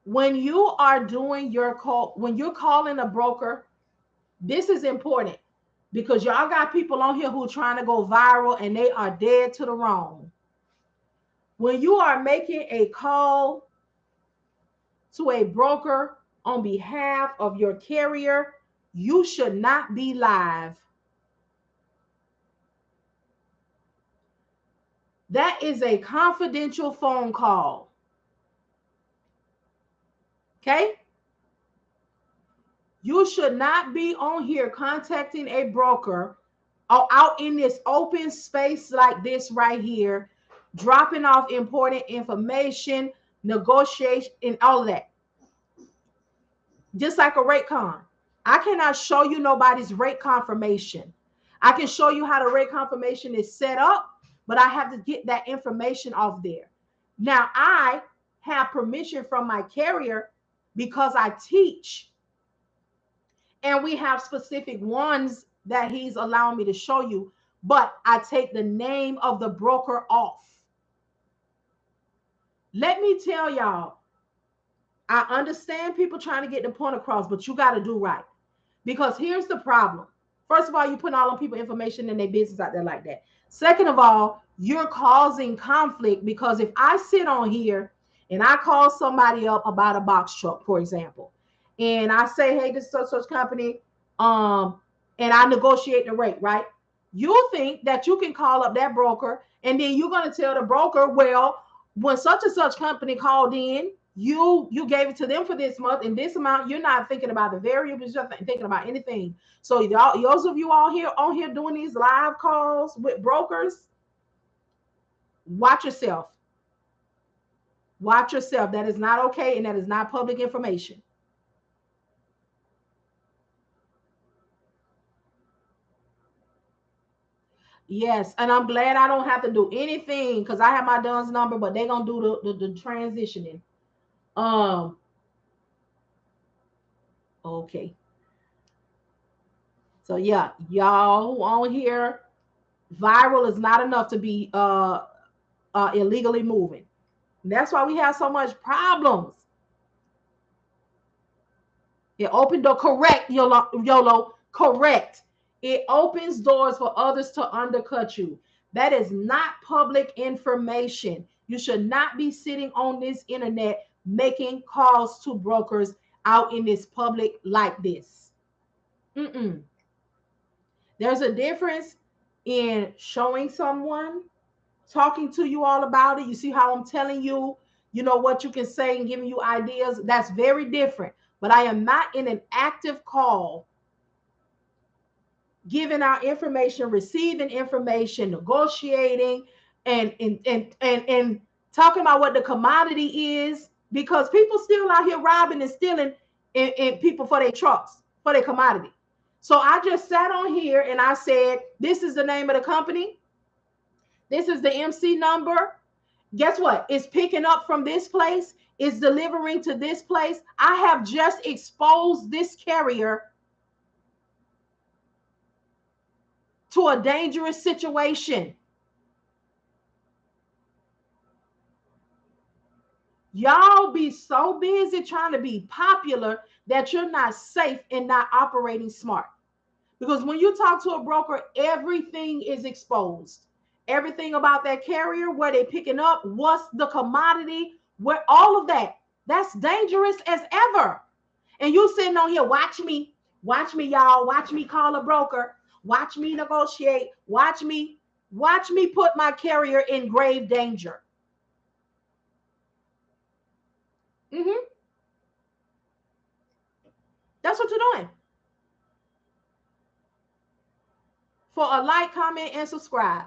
When you are doing your call, when you're calling a broker, this is important because y'all got people on here who are trying to go viral and they are dead to the wrong. When you are making a call to a broker on behalf of your carrier, you should not be live. That is a confidential phone call. Okay? You should not be on here contacting a broker or out in this open space like this right here, dropping off important information, negotiation, and all of that. Just like a rate con. I cannot show you nobody's rate confirmation. I can show you how the rate confirmation is set up, but I have to get that information off there. Now, I have permission from my carrier because I teach, and we have specific ones that he's allowing me to show you, but I take the name of the broker off. Let me tell y'all, I understand people trying to get the point across, but you got to do right. Because here's the problem. First of all, you're putting all them people information in their business out there like that. Second of all, you're causing conflict because if I sit on here and I call somebody up about a box truck, for example, and I say, hey, this is such company, and I negotiate the rate, right? You think that you can call up that broker and then you're going to tell the broker, well, when such and such company called in, you gave it to them for this month and this amount. You're not thinking about the variables, you're thinking about anything. So y'all, those of you all here on here doing these live calls with brokers, watch yourself. Watch yourself. That is not okay, and that is not public information. Yes, and I'm glad I don't have to do anything because I have my DUNS number, but they're gonna do the transitioning. Um, okay. So yeah, y'all who on here, viral is not enough to be illegally moving. That's why we have so much problems. It opened door, correct, YOLO, correct. It opens doors for others to undercut you. That is not public information. You should not be sitting on this internet making calls to brokers out in this public like this. Mm-mm. There's a difference in showing someone, talking to you all about it. You see how I'm telling you, what you can say and giving you ideas. That's very different. But I am not in an active call giving out information, receiving information, negotiating, and talking about what the commodity is, because people still out here robbing and stealing and people for their trucks, for their commodity. So I just sat on here and I said, this is the name of the company. This is the MC number. Guess what? It's picking up from this place. It's delivering to this place. I have just exposed this carrier to a dangerous situation. Y'all be so busy trying to be popular that you're not safe and not operating smart. Because when you talk to a broker, everything is exposed. Everything about that carrier, where they picking up, what's the commodity, where all of that. That's dangerous as ever. And you sitting on here, watch me, y'all, watch me call a broker, watch me negotiate, watch me put my carrier in grave danger. Mm-hmm. That's what you're doing. For a like, comment, and subscribe.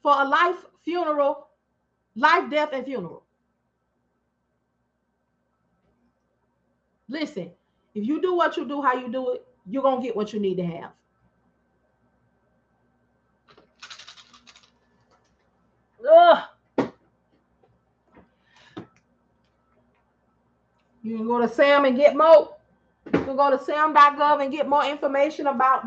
For a life funeral, life, death, and funeral. Listen, if you do what you do, how you do it, you're going to get what you need to have. Ugh. You can go to Sam and get more. You can go to sam.gov and get more information about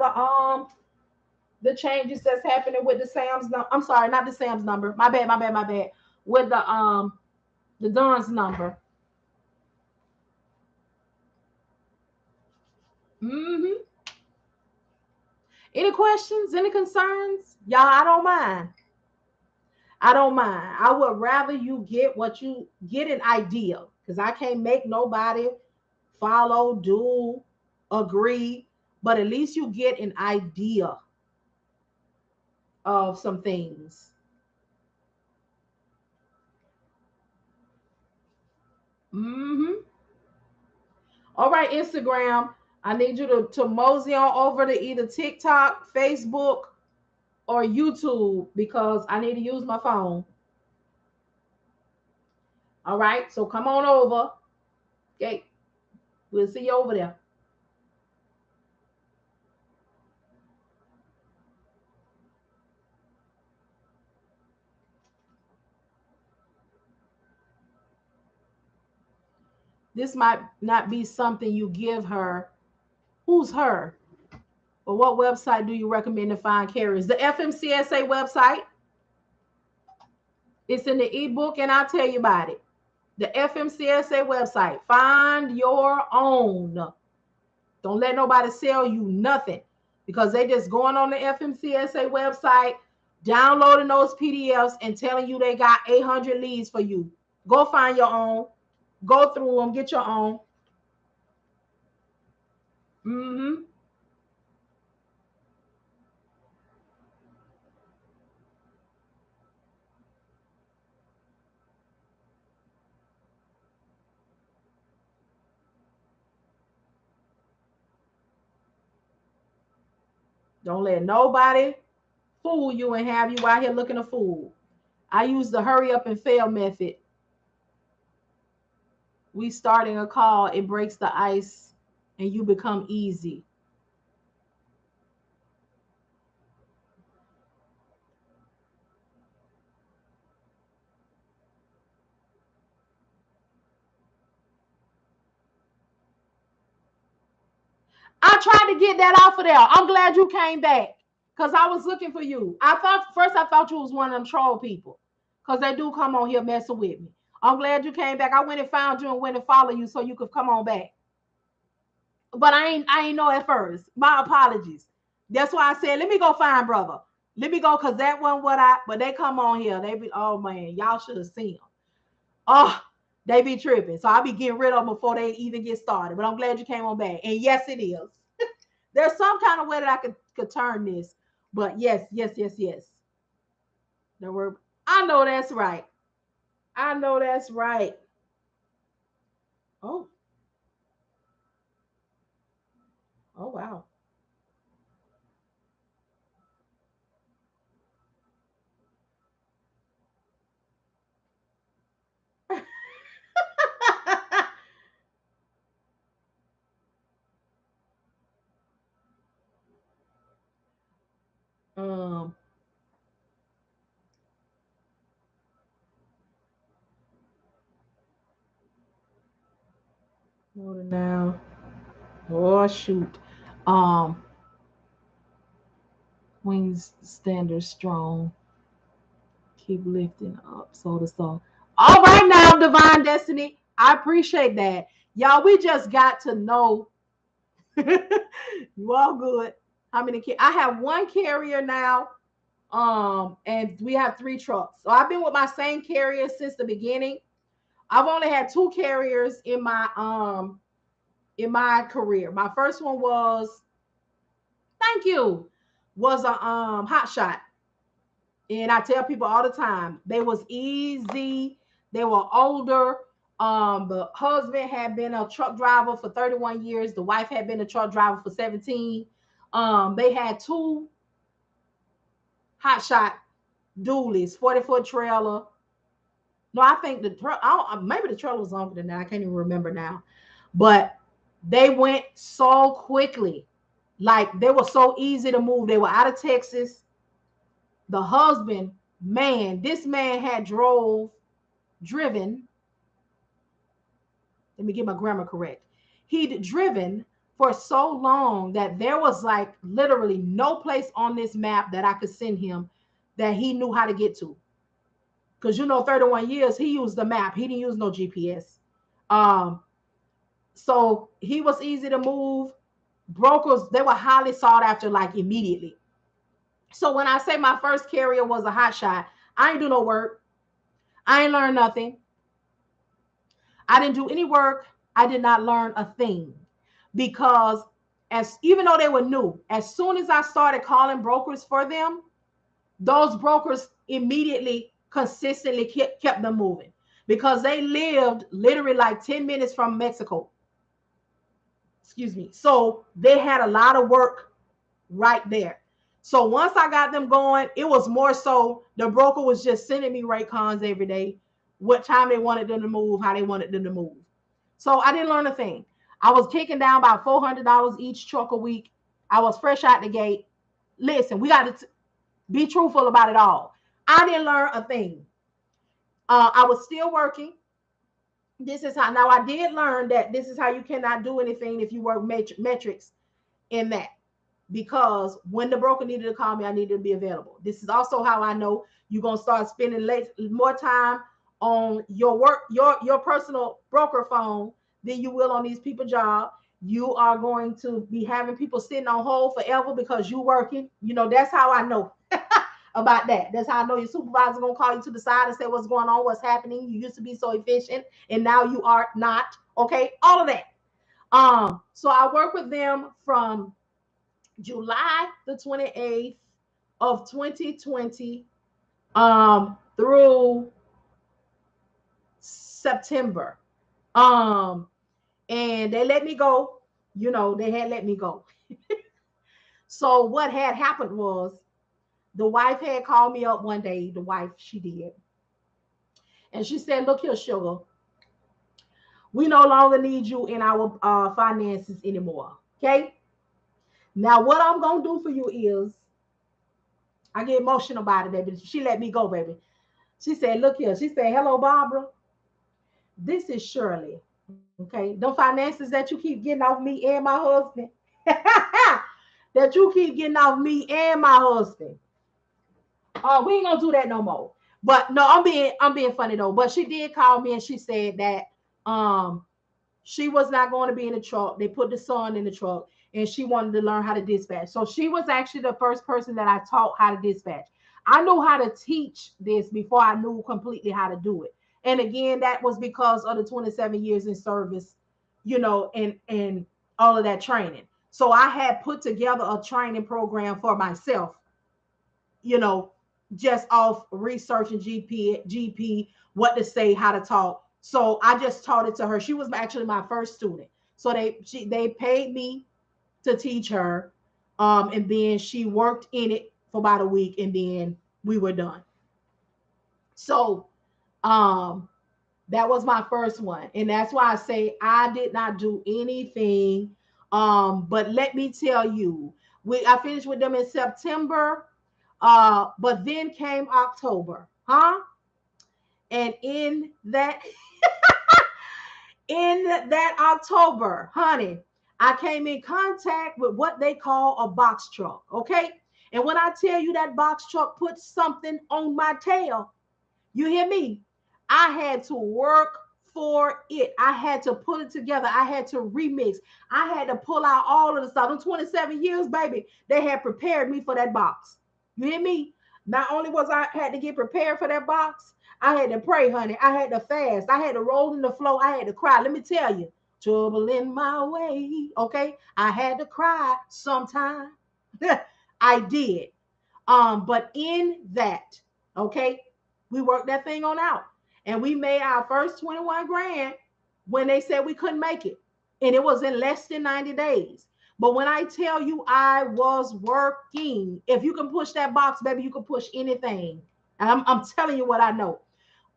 the changes that's happening with the Sam's number. I'm sorry, not the Sam's number. My bad. With the Don's number. Mm-hmm. Any questions? Any concerns? Y'all, I don't mind. I don't mind. I would rather you get what you get, an idea, because I can't make nobody follow, do, agree, but at least you get an idea of some things. Mm-hmm. All right, Instagram. I need you to mosey on over to either TikTok, Facebook, or YouTube, because I need to use my phone. All right, so come on over. Okay, we'll see you over there. This might not be something you give her. Who's her? Or what website do you recommend to find carriers? The Fmcsa website. It's in the ebook, and I'll tell you about it. The Fmcsa website. Find your own. Don't let nobody sell you nothing, because they just going on the Fmcsa website, downloading those PDFs and telling you they got 800 leads for you. Go find your own. Go through them. Get your own. Mm-hmm. Don't let nobody fool you and have you out here looking a fool. I use the hurry up and fail method. We starting a call, it breaks the ice and you become easy. I tried to get that off of there. I'm glad you came back, because I was looking for you. I thought you was one of them troll people, because they do come on here messing with me. I'm glad you came back. I went and found you and went and followed you so you could come on back. But I ain't know at first. My apologies. That's why I said, let me go find brother. Let me go, cause that one what I. But they come on here. They be, oh man, y'all should have seen them. Oh, they be tripping. So I'll be getting rid of them before they even get started. But I'm glad you came on back. And yes, it is. There's some kind of way that I could turn this. But yes, yes, yes, yes. There were. I know that's right. I know that's right. Oh, oh wow. um, Hold it now. Oh shoot. Um, Wings standard strong. Keep lifting up. So the song. All right now, Divine Destiny. I appreciate that. Y'all, we just got to know you all good. How many I have one carrier now. And we have three trucks. So I've been with my same carrier since the beginning. I've only had two carriers in my career. My first one was, thank you, was a hot shot. And I tell people all the time, they was easy. They were older. The husband had been a truck driver for 31 years. The wife had been a truck driver for 17. They had two hot shot dualies, 40-foot trailer. No, I think maybe the trailer was longer than that. I can't even remember now. But they went so quickly. Like they were so easy to move. They were out of Texas. The husband, man, this man had driven, let me get my grammar correct. He'd driven for so long that there was like literally no place on this map that I could send him that he knew how to get to. Because 31 years, he used the map. He didn't use no GPS. Um, so he was easy to move. Brokers, they were highly sought after, like immediately. So when I say my first carrier was a hot shot, I ain't do no work. I ain't learned nothing. I didn't do any work. I did not learn a thing because as even though they were new, as soon as I started calling brokers for them, those brokers immediately consistently kept them moving because they lived literally like 10 minutes from Mexico. Excuse me. So they had a lot of work right there. So once I got them going, it was more so the broker was just sending me rate cons every day, what time they wanted them to move, how they wanted them to move. So I didn't learn a thing. I was kicking down about $400 each truck a week. I was fresh out the gate. Listen, we got to be truthful about it all. I didn't learn a thing. I was still working. This is how, now I did learn that this is how you cannot do anything if you work metrics in that. Because when the broker needed to call me, I needed to be available. This is also how I know you're gonna start spending more time on your work, your personal broker phone than you will on these people job. You are going to be having people sitting on hold forever because you're working. That's how I know about that. That's how I know your supervisor gonna call you to the side and say what's going on, what's happening. You used to be so efficient, and now you are not. Okay, all of that. So I work with them from July the 28th of 2020 through September. And they let me go. They had let me go. So what had happened was the wife had called me up one day. The wife, she did. And she said, look here, sugar, we no longer need you in our finances anymore. Okay. Now, what I'm going to do for you is, I get emotional about it, baby. She let me go, baby. She said, look here. She said, hello, Barbara. This is Shirley. Okay. The finances that you keep getting off me and my husband. That you keep getting off me and my husband. We ain't gonna do that no more. But no, I'm being funny though. But she did call me and she said that um she was not going to be in the truck. They put the son in the truck and she wanted to learn how to dispatch. So she was actually the first person that I taught how to dispatch. I knew how to teach this before I knew completely how to do it. And again, that was because of the 27 years in service, and all of that training. So I had put together a training program for myself, you know, just off researching GP, what to say, how to talk. So I just taught it to her. She was actually my first student. So they paid me to teach her. And then she worked in it for about a week and then we were done. So um that was my first one. And that's why I say I did not do anything. But let me tell you, I finished with them in September. But then came October, huh? And in that October, honey, I came in contact with what they call a box truck. Okay. And when I tell you that box truck put something on my tail, you hear me? I had to work for it. I had to put it together. I had to remix. I had to pull out all of the stuff. In 27 years, baby, they had prepared me for that box. You hear me? Not only was I had to get prepared for that box, I had to pray, honey. I had to fast. I had to roll in the floor. I had to cry. Let me tell you, trouble in my way. Okay, I had to cry sometime. I did. But in that, okay, we worked that thing on out. And we made our first 21 grand when they said we couldn't make it. And it was in less than 90 days. But when I tell you I was working, if you can push that box, baby, you can push anything. And I'm telling you what I know.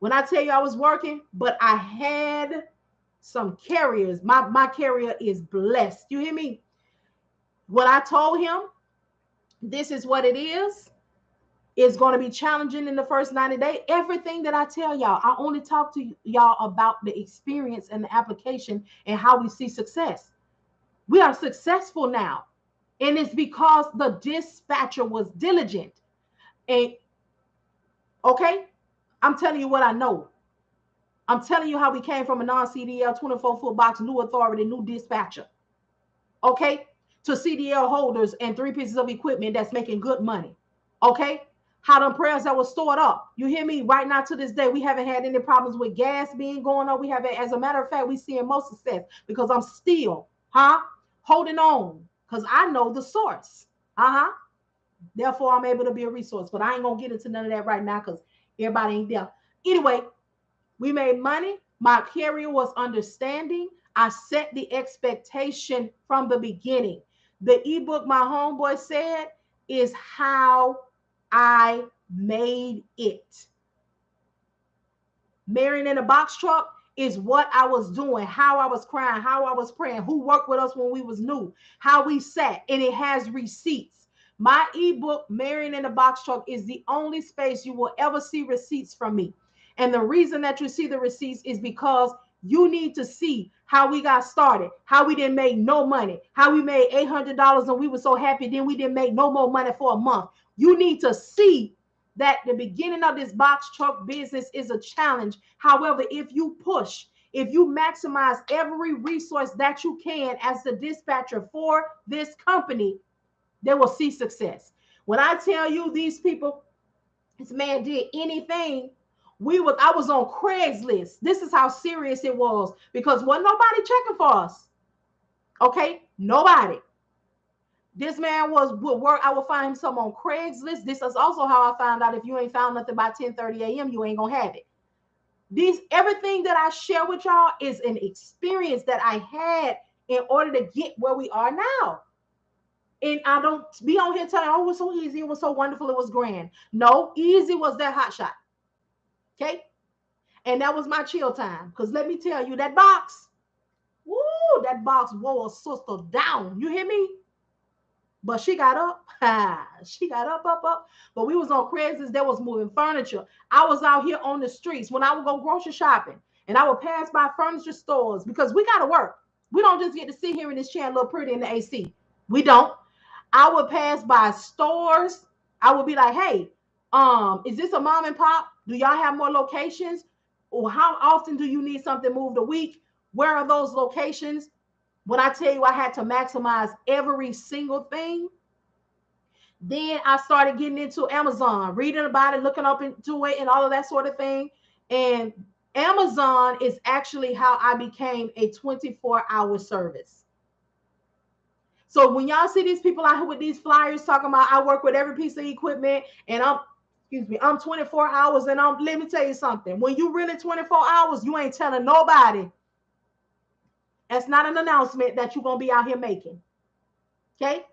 When I tell you I was working, but I had some carriers. My carrier is blessed. You hear me? What I told him, this is what it is. It's going to be challenging in the first 90 days. Everything that I tell y'all, I only talk to y'all about the experience and the application and how we see success. We are successful now. And it's because the dispatcher was diligent. And okay, I'm telling you what I know. I'm telling you how we came from a non-CDL 24-foot box, new authority, new dispatcher. Okay, to CDL holders and 3 pieces of equipment that's making good money. Okay, how them prayers that were stored up. You hear me? Right now to this day, we haven't had any problems with gas being going up. We haven't, as a matter of fact, we seeing most success because I'm still, holding on because I know the source. Therefore, I'm able to be a resource. But I ain't gonna get into none of that right now because everybody ain't there. Anyway, we made money. My carrier was understanding. I set the expectation from the beginning. The ebook my homeboy said is how I made it. Marian in a box truck is what I was doing, how I was crying, how I was praying, who worked with us when we was new, how we sat, and it has receipts. My ebook, Marian in a box truck, is the only space you will ever see receipts from me. And the reason that you see the receipts is because you need to see how we got started, how we didn't make no money, how we made $800 and we were so happy, then we didn't make no more money for a month. You need to see that the beginning of this box truck business is a challenge. However, if you push, if you maximize every resource that you can as the dispatcher for this company, they will see success. When I tell you these people, this man did anything. I was on Craigslist. This is how serious it was because wasn't nobody checking for us. Okay, nobody. This man would work. I would find him some on Craigslist. This is also how I found out if you ain't found nothing by 10:30 a.m., you ain't gonna have it. Everything that I share with y'all is an experience that I had in order to get where we are now. And I don't be on here telling, oh, it was so easy, it was so wonderful, it was grand. No, easy was that hot shot. Okay. And that was my chill time. Because let me tell you, that box wore a sister down. You hear me? But she got up. She got up. But we was on Craigslist. That was moving furniture. I was out here on the streets when I would go grocery shopping. And I would pass by furniture stores because we got to work. We don't just get to sit here in this chair look pretty in the AC. We don't. I would pass by stores. I would be like, hey, is this a mom and pop? Do y'all have more locations? Or how often do you need something moved a week? Where are those locations? When I tell you I had to maximize every single thing, then I started getting into Amazon, reading about it, looking up into it, and all of that sort of thing. And Amazon is actually how I became a 24-hour service. So when y'all see these people out here with these flyers talking about I work with every piece of equipment and I'm 24 hours and let me tell you something. When you really 24 hours, you ain't telling nobody. That's not an announcement that you're going to be out here making. Okay?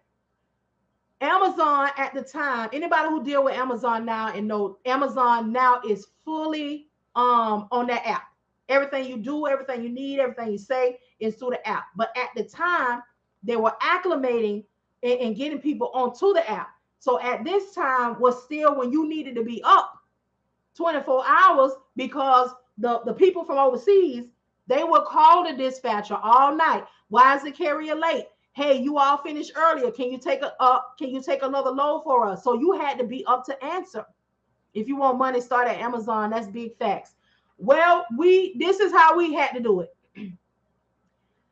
Amazon at the time, anybody who deal with Amazon now and know Amazon now is fully on that app. Everything you do, everything you need, everything you say is through the app. But at the time, they were acclimating and getting people onto the app. So at this time was still when you needed to be up 24 hours because the people from overseas, they would call the dispatcher all night. Why is the carrier late? Hey, you all finished earlier. Can you take another load for us? So you had to be up to answer. If you want money, start at Amazon. That's big facts. Well, this is how we had to do it.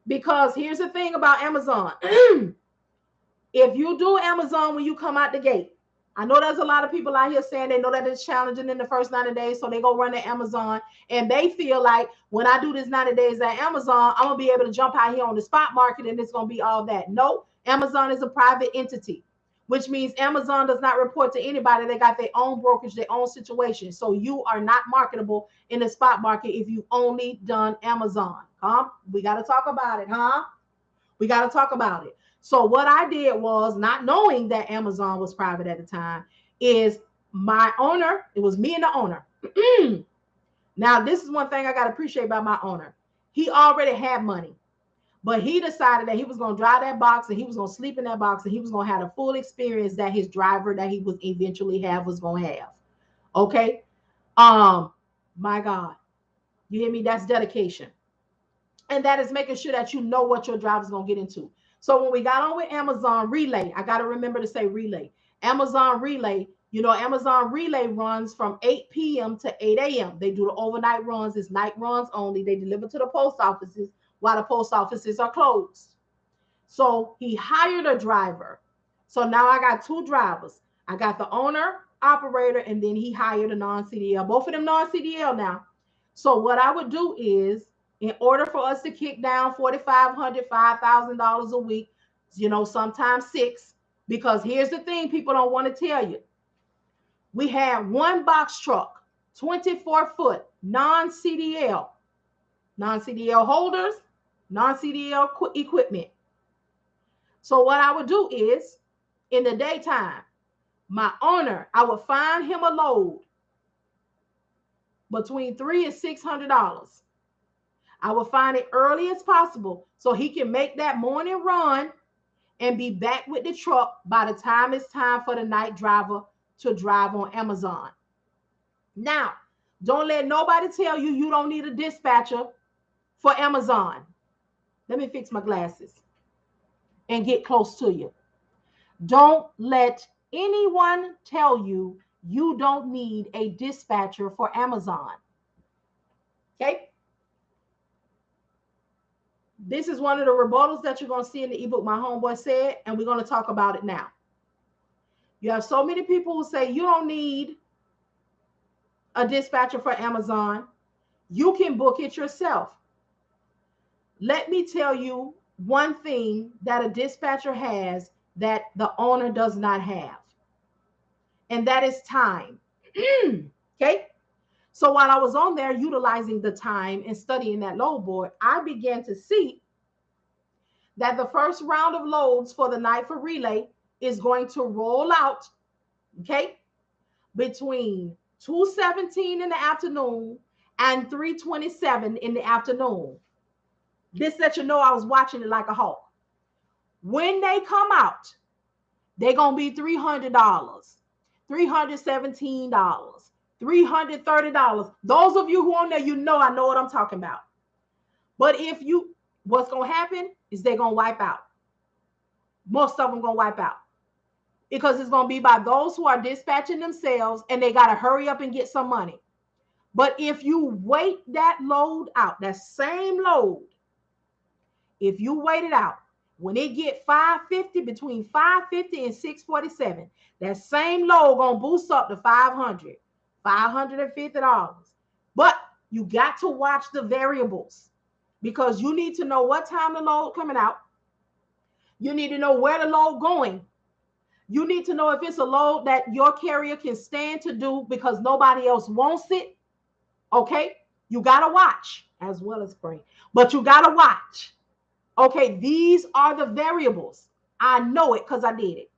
Because here's the thing about Amazon. If you do Amazon when you come out the gate, I know there's a lot of people out here saying they know that it's challenging in the first 90 days, so they go run to Amazon, and they feel like when I do this 90 days at Amazon, I'm going to be able to jump out here on the spot market and it's going to be all that. No, Amazon is a private entity, which means Amazon does not report to anybody. They got their own brokerage, their own situation. So you are not marketable in the spot market if you only done Amazon. We got to talk about it, We got to talk about it. So what I did was, not knowing that Amazon was private at the time, is my owner, it was me and the owner. Now, this is one thing I got to appreciate about my owner. He already had money, but he decided that he was going to drive that box and he was going to sleep in that box and he was going to have the full experience that his driver that he was eventually was going to have. Okay. My God, you hear me? That's dedication. And that is making sure that you know what your driver's going to get into. So when we got on with Amazon Relay, I got to remember to say Relay. Amazon Relay, Amazon Relay runs from 8 p.m. to 8 a.m. They do the overnight runs. It's night runs only. They deliver to the post offices while the post offices are closed. So he hired a driver. So now I got two drivers. I got the owner, operator, and then he hired a non-CDL. Both of them non-CDL now. So what I would do is, in order for us to kick down $4,500, $5,000 a week, sometimes $6,000, because here's the thing people don't want to tell you. We had one box truck, 24-foot, non-CDL holders, non-CDL equipment. So what I would do is, in the daytime, my owner, I would find him a load between $300 and $600. I will find it early as possible so he can make that morning run and be back with the truck by the time it's time for the night driver to drive on Amazon. Now, don't let nobody tell you you don't need a dispatcher for Amazon. Let me fix my glasses and get close to you. Don't let anyone tell you you don't need a dispatcher for Amazon. Okay? This is one of the rebuttals that you're going to see in the ebook My Homeboy Said, and we're going to talk about it now. You have so many people who say you don't need a dispatcher for Amazon. You can book it yourself. Let me tell you one thing that a dispatcher has that the owner does not have, and that is time. Okay? So while I was on there utilizing the time and studying that load board, I began to see that the first round of loads for the night for Relay is going to roll out, okay, between 2:17 in the afternoon and 3:27 in the afternoon. This lets you know I was watching it like a hawk. When they come out, they're going to be $300, $317, $330. Those of you who are on there, I know what I'm talking about. But what's going to happen is they're going to wipe out. Most of them going to wipe out. Because it's going to be by those who are dispatching themselves and they got to hurry up and get some money. But if you wait that load out, that same load, if you wait it out, when it get 550, between 550 and 647, that same load gonna boost up to 500, $550. But you got to watch the variables because you need to know what time the load coming out. You need to know where the load going. You need to know if it's a load that your carrier can stand to do because nobody else wants it. Okay, you gotta watch as well as pray, but you gotta watch. Okay, these are the variables. I know it because I did it.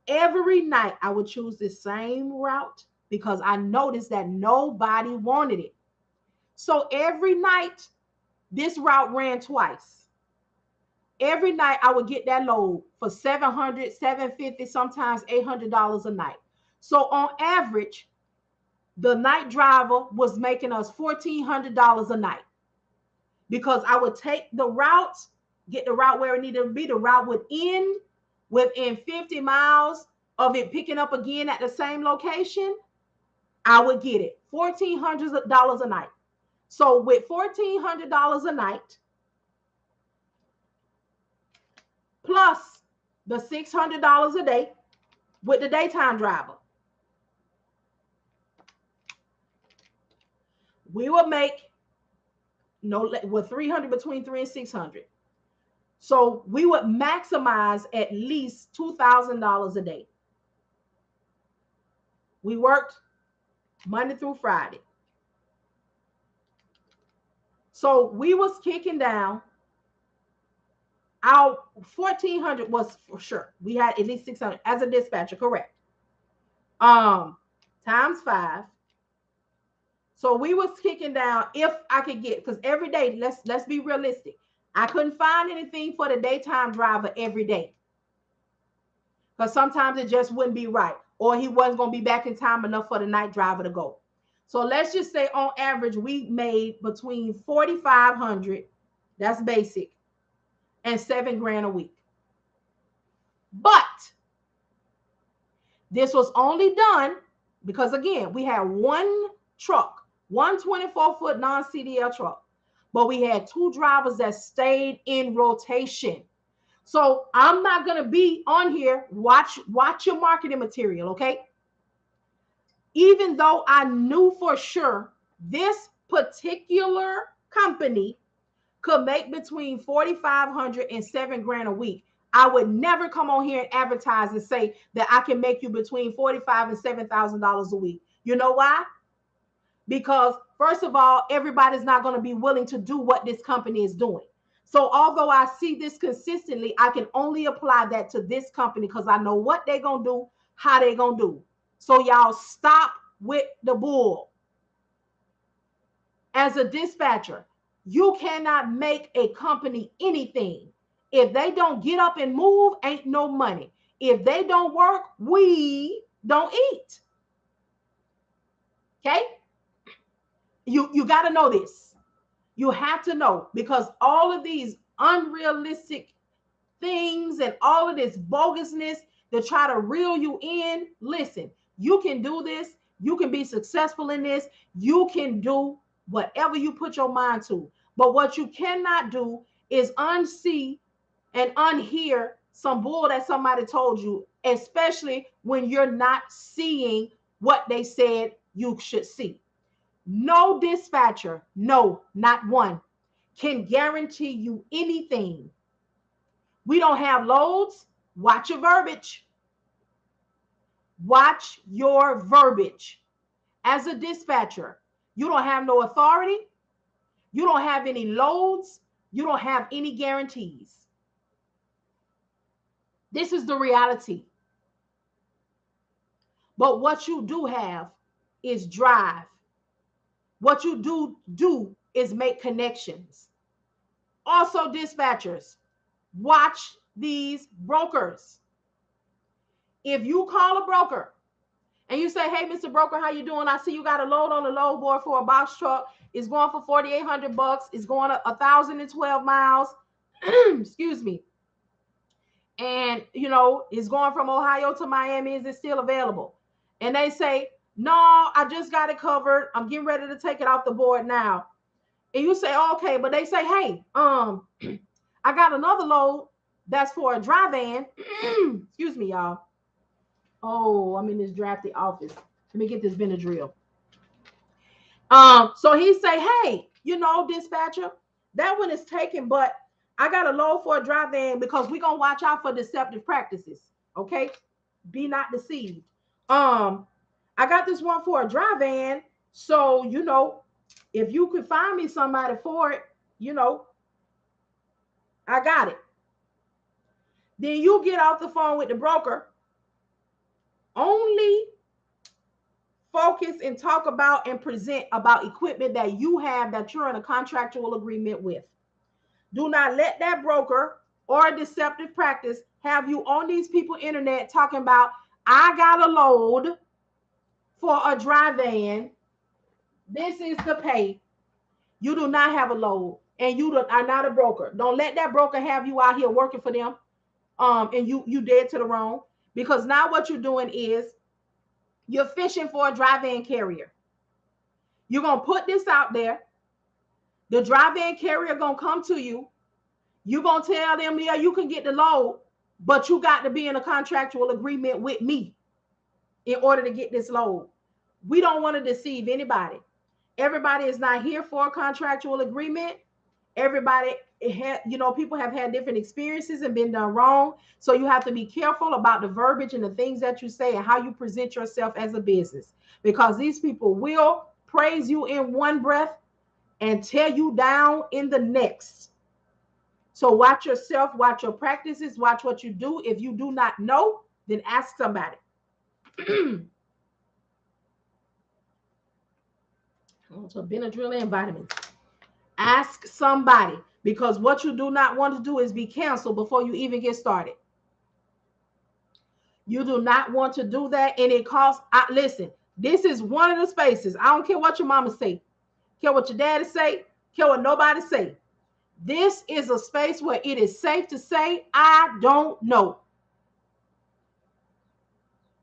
Every night I would choose the same route because I noticed that nobody wanted it. So every night, this route ran twice. Every night I would get that load for 700, 750, sometimes $800 a night. So on average, the night driver was making us $1,400 a night because I would take the route, get the route where it needed to be, the route within 50 miles of it picking up again at the same location. I would get it $1,400 a night. So with $1,400 a night, plus the $600 a day with the daytime driver, we would make with 300, between 3 and 600. So we would maximize at least $2,000 a day. We worked Monday through Friday. So we was kicking down. Our 1,400 was for sure. We had at least 600 as a dispatcher, correct? Times 5. So we was kicking down if I could get, because every day, let's be realistic. I couldn't find anything for the daytime driver every day. Because sometimes it just wouldn't be right. Or he wasn't going to be back in time enough for the night driver to go. So let's just say on average, we made between 4,500, that's basic, and $7,000 a week. But this was only done because, again, we had one truck, one 24-foot non-CDL truck, but we had 2 drivers that stayed in rotation. So I'm not going to be on here. Watch your marketing material, okay? Even though I knew for sure this particular company could make between 4,500 and $7,000 a week, I would never come on here and advertise and say that I can make you between $45,000 and $7,000 a week. You know why? Because first of all, everybody's not going to be willing to do what this company is doing. So although I see this consistently, I can only apply that to this company because I know what they're going to do, how they're going to do. So y'all stop with the bull. As a dispatcher, you cannot make a company anything. If they don't get up and move, ain't no money. If they don't work, we don't eat. Okay? You got to know this. You have to know, because all of these unrealistic things and all of this bogusness to try to reel you in, listen, you can do this. You can be successful in this. You can do whatever you put your mind to. But what you cannot do is unsee and unhear some bull that somebody told you, especially when you're not seeing what they said you should see. No dispatcher, no, not one, can guarantee you anything. We don't have loads. Watch your verbiage. Watch your verbiage. As a dispatcher, you don't have no authority. You don't have any loads. You don't have any guarantees. This is the reality. But what you do have is drive. What you do is make connections. Also, dispatchers, watch these brokers. If you call a broker and you say, hey, Mr. Broker, how you doing? I see you got a load on the load board for a box truck. It's going for $4,800. It's going 1,012 miles. Excuse me. And, it's going from Ohio to Miami. Is it still available? And they say, No, I just got it covered. I'm getting ready to take it off the board now. And you say, okay, but they say, hey, I got another load that's for a dry van. Excuse me, y'all. Oh, I'm in this drafty office. Let me get this Benadryl. So he say, hey, dispatcher, that one is taken, but I got a load for a dry van because we're gonna watch out for deceptive practices. Okay, be not deceived. I got this one for a dry van, so if you could find me somebody for it, I got it. Then you get off the phone with the broker, only focus and talk about and present about equipment that you have that you're in a contractual agreement with. Do not let that broker or a deceptive practice have you on these people internet talking about, I got a load for a dry van. This is the pay. You do not have a load and you are not a broker. Don't let that broker have you out here working for them. And you dead to the wrong, because now what you're doing is you're fishing for a dry van carrier. You're going to put this out there. The dry van carrier going to come to you. You're going to tell them, yeah, you can get the load, but you got to be in a contractual agreement with me in order to get this load. We don't want to deceive anybody. Everybody is not here for a contractual agreement. Everybody people have had different experiences and been done wrong. So you have to be careful about the verbiage and the things that you say and how you present yourself as a business, because these people will praise you in one breath and tear you down in the next. So watch yourself, watch your practices, watch what you do. If you do not know, then ask somebody. So Benadryl and vitamins. Ask somebody, because what you do not want to do is be canceled before you even get started. You do not want to do that, and it costs. Listen, this is one of the spaces. I don't care what your mama say, care what your daddy say, care what nobody say. This is a space where it is safe to say, I don't know.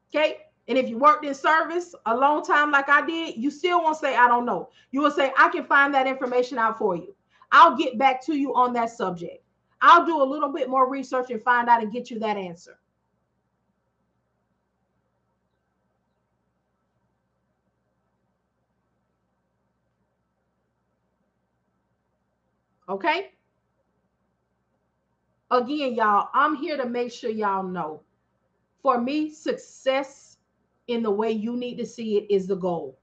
Okay? And if you worked in service a long time like I did, you still won't say, I don't know. You will say, I can find that information out for you. I'll get back to you on that subject. I'll do a little bit more research and find out and get you that answer. Okay? Again, y'all, I'm here to make sure y'all know. For me, success in the way you need to see it is the goal.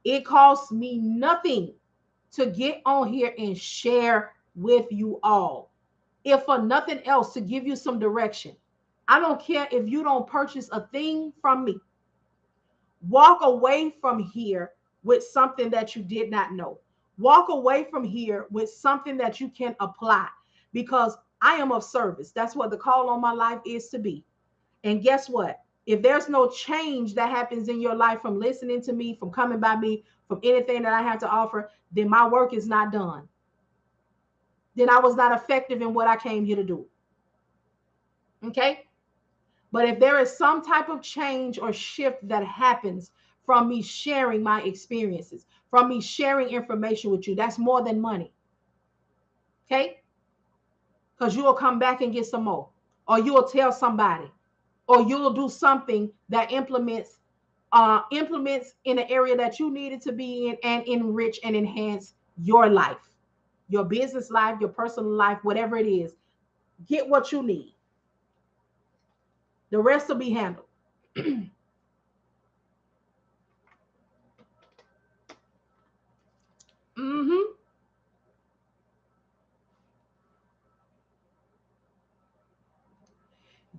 It costs me nothing to get on here and share with you all. If for nothing else, to give you some direction. I don't care if you don't purchase a thing from me. Walk away from here with something that you did not know. Walk away from here with something that you can apply, because I am of service. That's what the call on my life is to be. And guess what? If there's no change that happens in your life from listening to me, from coming by me, from anything that I have to offer, then my work is not done. Then I was not effective in what I came here to do. Okay? But if there is some type of change or shift that happens from me sharing my experiences, from me sharing information with you, that's more than money. Okay? Because you will come back and get some more, or you will tell somebody, or you will do something that implements in the area that you needed to be in, and enrich and enhance your life, your business life, your personal life, whatever it is. Get what you need. The rest will be handled. Mm-hmm.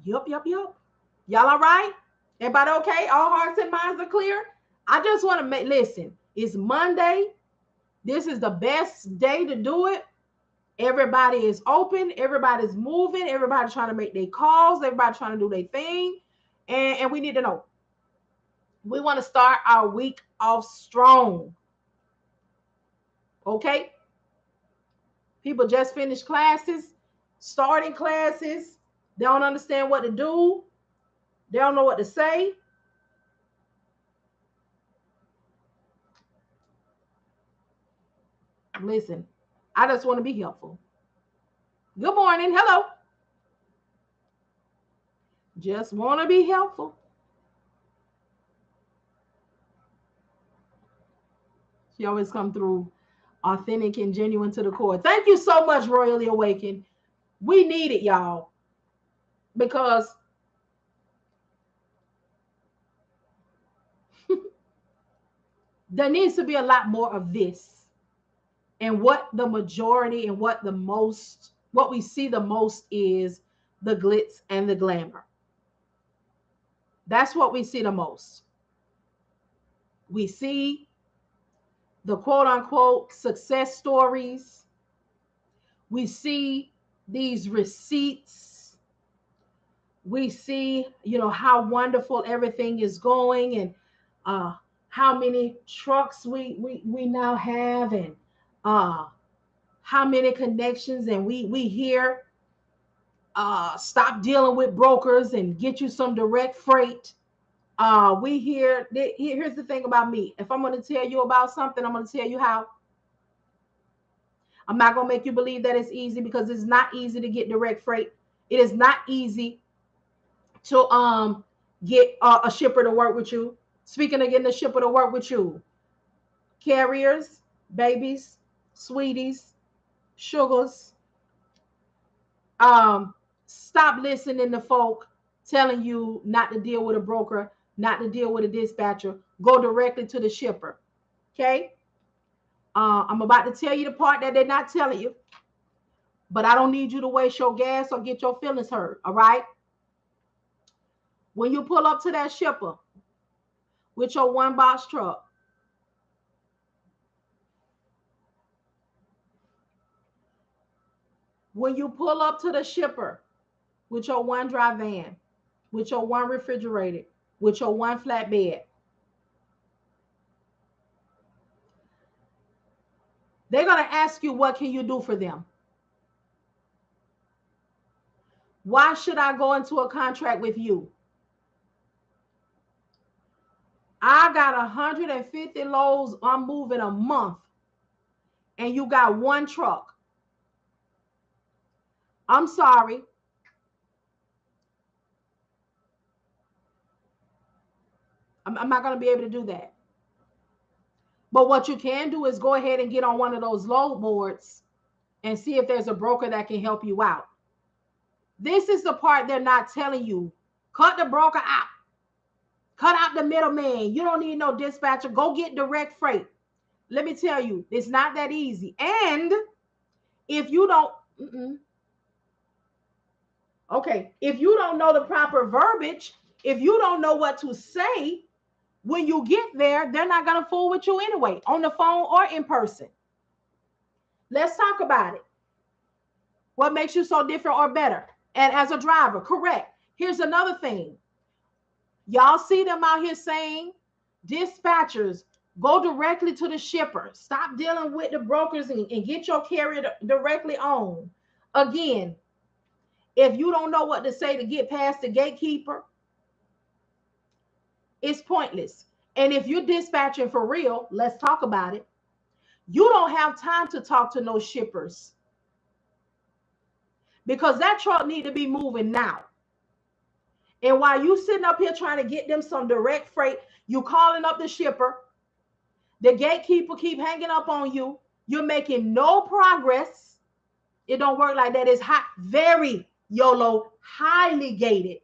Yup, yup, yup. Y'all all right? Everybody okay? All hearts and minds are clear? I just want to listen. It's Monday. This is the best day to do it. Everybody is open. Everybody's moving. Everybody's trying to make their calls. Everybody's trying to do their thing. And we need to know. We want to start our week off strong. Okay? People just finished classes, starting classes. They don't understand what to do. They don't know what to say. Listen, I just want to be helpful. Good morning. Hello. Just want to be helpful. She always come through authentic and genuine to the core. Thank you so much, Royally Awakened. We need it, y'all, because there needs to be a lot more of this. And what the majority and what we see the most is the glitz and the glamour. That's what we see the most. We see the quote unquote success stories. We see these receipts. We see, how wonderful everything is going, and how many trucks we now have, and how many connections, and we hear stop dealing with brokers and get you some direct freight. We hear here's the thing about me. If I'm going to tell you about something, I'm going to tell you how. I'm not going to make you believe that it's easy, because it's not easy to get direct freight. It is not easy to get a shipper to work with you. Speaking of getting a shipper to work with you, carriers, babies, sweeties, sugars, stop listening to folk telling you not to deal with a broker, not to deal with a dispatcher. Go directly to the shipper. Okay? I'm about to tell you the part that they're not telling you, but I don't need you to waste your gas or get your feelings hurt. All right? When you pull up to that shipper with your one box truck, when you pull up to the shipper with your one dry van, with your one refrigerator, with your one flatbed, they're going to ask you, what can you do for them? Why should I go into a contract with you? I got 150 loads I'm moving a month, and you got one truck. I'm sorry. I'm not going to be able to do that. But what you can do is go ahead and get on one of those load boards and see if there's a broker that can help you out. This is the part they're not telling you. Cut the broker out. Cut out the middleman. You don't need no dispatcher. Go get direct freight. Let me tell you, it's not that easy. And if you don't, okay, if you don't know the proper verbiage, if you don't know what to say, when you get there, they're not going to fool with you anyway, on the phone or in person. Let's talk about it. What makes you so different or better? And as a driver, correct. Here's another thing. Y'all see them out here saying, dispatchers, go directly to the shipper. Stop dealing with the brokers and get your carrier directly on. Again, if you don't know what to say to get past the gatekeeper, it's pointless. And if you're dispatching for real, let's talk about it. You don't have time to talk to no shippers, because that truck need to be moving now. And while you sitting up here trying to get them some direct freight, you calling up the shipper, the gatekeeper keep hanging up on you. You're making no progress. It don't work like that. It's very YOLO, highly gated.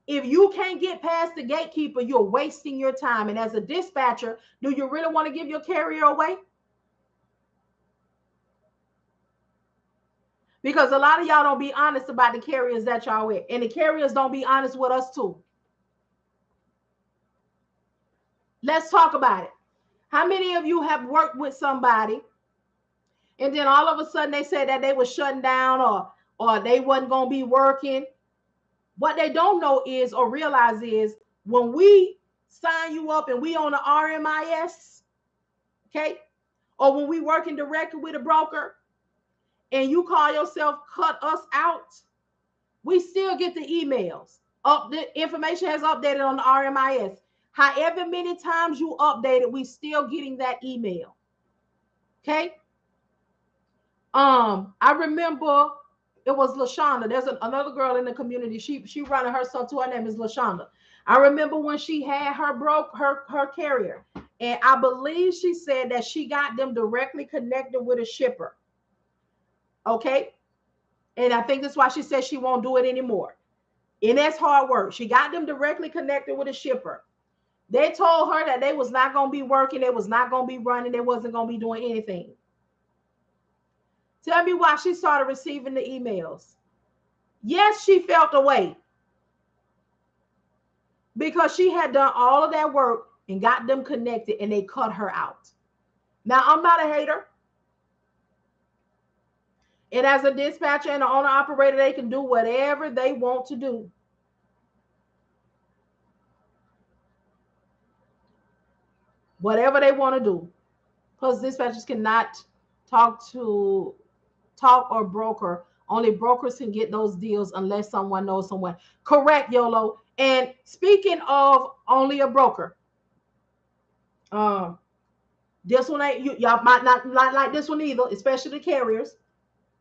If you can't get past the gatekeeper, you're wasting your time. And as a dispatcher, do you really want to give your carrier away? Because a lot of y'all don't be honest about the carriers that y'all with. And the carriers don't be honest with us too. Let's talk about it. How many of you have worked with somebody and then all of a sudden they said that they were shutting down, or they wasn't going to be working? What they don't know is, or realize is, when we sign you up and we on the RMIS, okay, or when we working directly with a broker and you call yourself cut us out, we still get the emails. The information has updated on the RMIS. However many times you update it, we still getting that email. Okay. I remember it was LaShonda. There's another girl in the community. She running herself too. Her name is LaShonda. I remember when she had her carrier, and I believe she said that she got them directly connected with a shipper. Okay, and I think that's why she said she won't do it anymore. And that's hard work. She got them directly connected with a shipper. They told her that they was not going to be working, they was not going to be running, they wasn't going to be doing anything. Tell me why she started receiving the emails. Yes, she felt away because she had done all of that work and got them connected and they cut her out. Now, I'm not a hater. And as a dispatcher and an owner operator, they can do whatever they want to do. Whatever they want to do. Because dispatchers cannot talk or broker. Only brokers can get those deals unless someone knows someone. Correct, YOLO. And speaking of only a broker, this one ain't y'all might not like this one either, especially the carriers.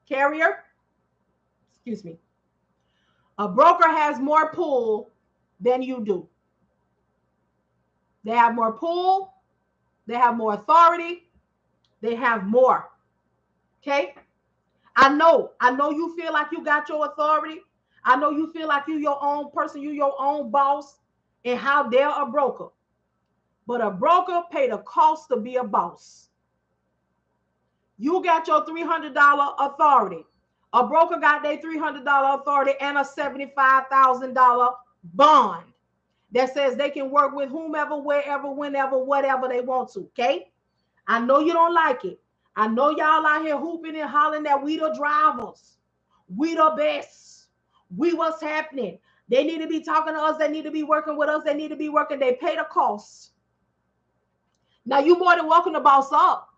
Carrier, excuse me. A broker has more pull than you do. They have more pull, they have more authority, they have more. Okay? I know you feel like you got your authority. I know you feel like you your own person, you your own boss, and how dare a broker. But a broker paid a cost to be a boss. You got your $300 authority. A broker got their $300 authority and a $75,000 bond that says they can work with whomever, wherever, whenever, whatever they want to. Okay? I know you don't like it. I know y'all out here hooping and hollering that we the drivers. We the best. We what's happening. They need to be talking to us. They need to be working with us. They need to be working. They pay the cost. Now you more than welcome to boss up.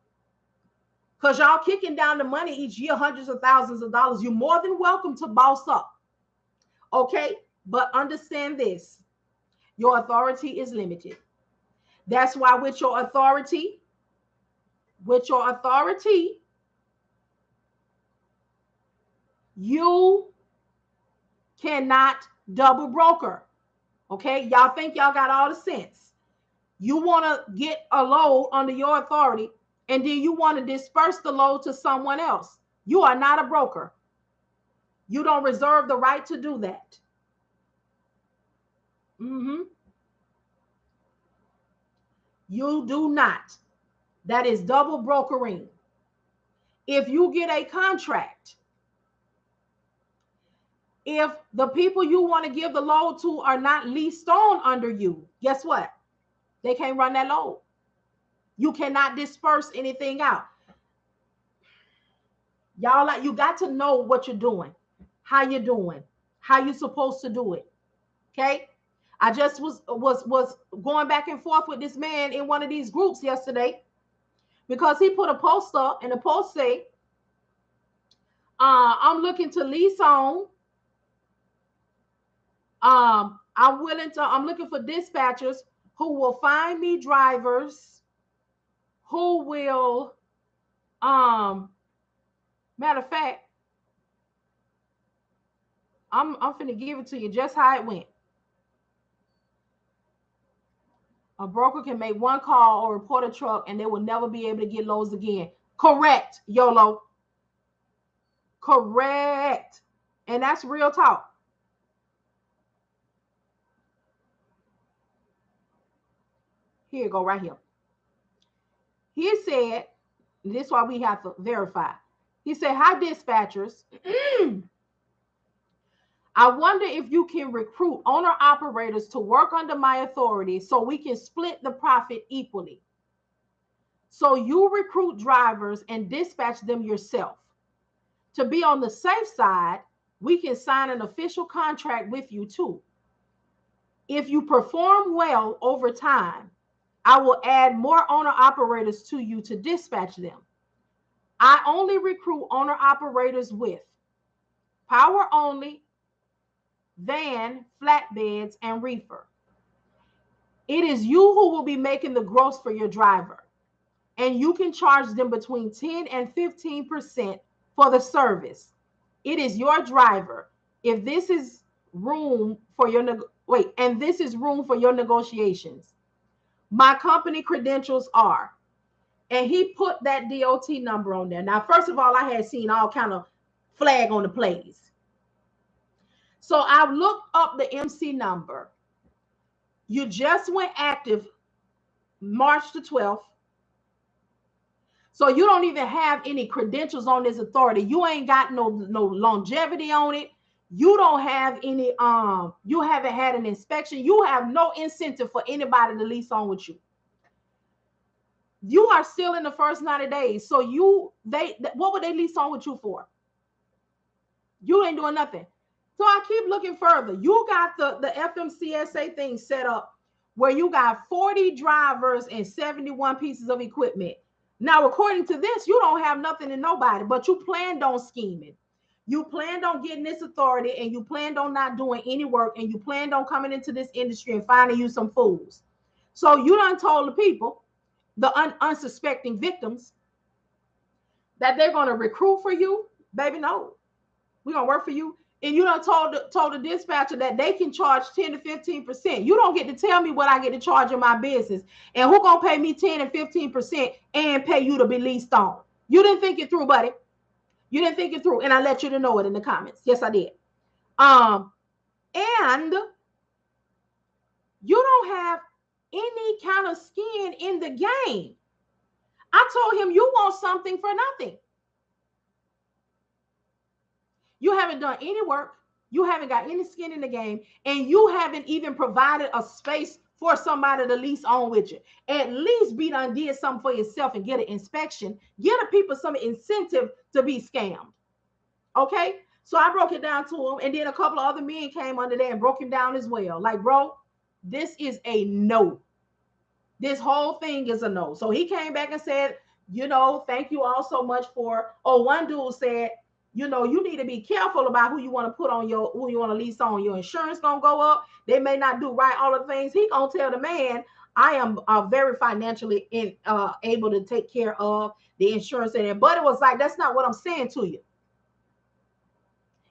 Because y'all kicking down the money each year, hundreds of thousands of dollars. You're more than welcome to boss up. Okay? But understand this. Your authority is limited. That's why with your authority, you cannot double broker. Okay? Y'all think y'all got all the sense. You want to get a load under your authority, and then you want to disperse the load to someone else. You are not a broker. You don't reserve the right to do that. You do not. That is double brokering. If you get a contract, if the people you want to give the load to are not leased on under you, guess what? They can't run that load. You cannot disperse anything out. Y'all, like, you got to know what you're doing, how you're doing, how you're supposed to do it. Okay? I just was going back and forth with this man in one of these groups yesterday because he put a post up, and the post say, I'm looking to lease on. I'm looking for dispatchers who will find me drivers who will, matter of fact, I'm finna give it to you just how it went. A broker can make one call or report a truck and they will never be able to get loads again. Correct, YOLO. Correct. And that's real talk. Here you go, right here. He said, this is why we have to verify. He said, hi, dispatchers. I wonder if you can recruit owner-operators to work under my authority so we can split the profit equally. So you recruit drivers and dispatch them yourself. To be on the safe side, we can sign an official contract with you too. If you perform well over time, I will add more owner-operators to you to dispatch them. I only recruit owner-operators with power only, van, flatbeds, and reefer. It is you who will be making the gross for your driver. and you can charge them between 10 and 15% for the service. It is your driver. If this is room for your and this is room for your negotiations. My company credentials are, and he put that DOT number on there. Now, first of all, I had seen all kind of flag on the plays. So I looked up the MC number. You just went active March the 12th. So you don't even have any credentials on this authority. You ain't got no longevity on it. You don't have any, you haven't had an inspection. You have no incentive for anybody to lease on with you. You are still in the first 90 days. So what would they lease on with you for? You ain't doing nothing. So I keep looking further. You got the Fmcsa thing set up where you got 40 drivers and 71 pieces of equipment. Now, according to this, you don't have nothing and nobody, but you planned on scheming. You planned on getting this authority, and you planned on not doing any work, and you planned on coming into this industry and finding you some fools. So you done told the people, the unsuspecting victims, that they're going to recruit for you. Baby, no. We're going to work for you. And you done told the dispatcher that they can charge 10 to 15%. You don't get to tell me what I get to charge in my business. And who going to pay me 10 and 15% and pay you to be leased on? You didn't think it through, buddy. You didn't think it through. And I let you to know it in the comments. Yes, I did. And you don't have any kind of skin in the game. I told him, you want something for nothing. You haven't done any work. You haven't got any skin in the game. And you haven't even provided a space for somebody to lease on with you. At least be done did something for yourself and get an inspection. Give the people some incentive to be scammed. Okay? So I broke it down to him. And then a couple of other men came under there and broke him down as well. Like, bro, this is a no. This whole thing is a no. So he came back and said, thank you all so much for, one dude said, you need to be careful about who you want to put on who you want to lease on. Your insurance going to go up. They may not do right all the things. He going to tell the man, I am very financially able to take care of the insurance in it. But it was like, that's not what I'm saying to you.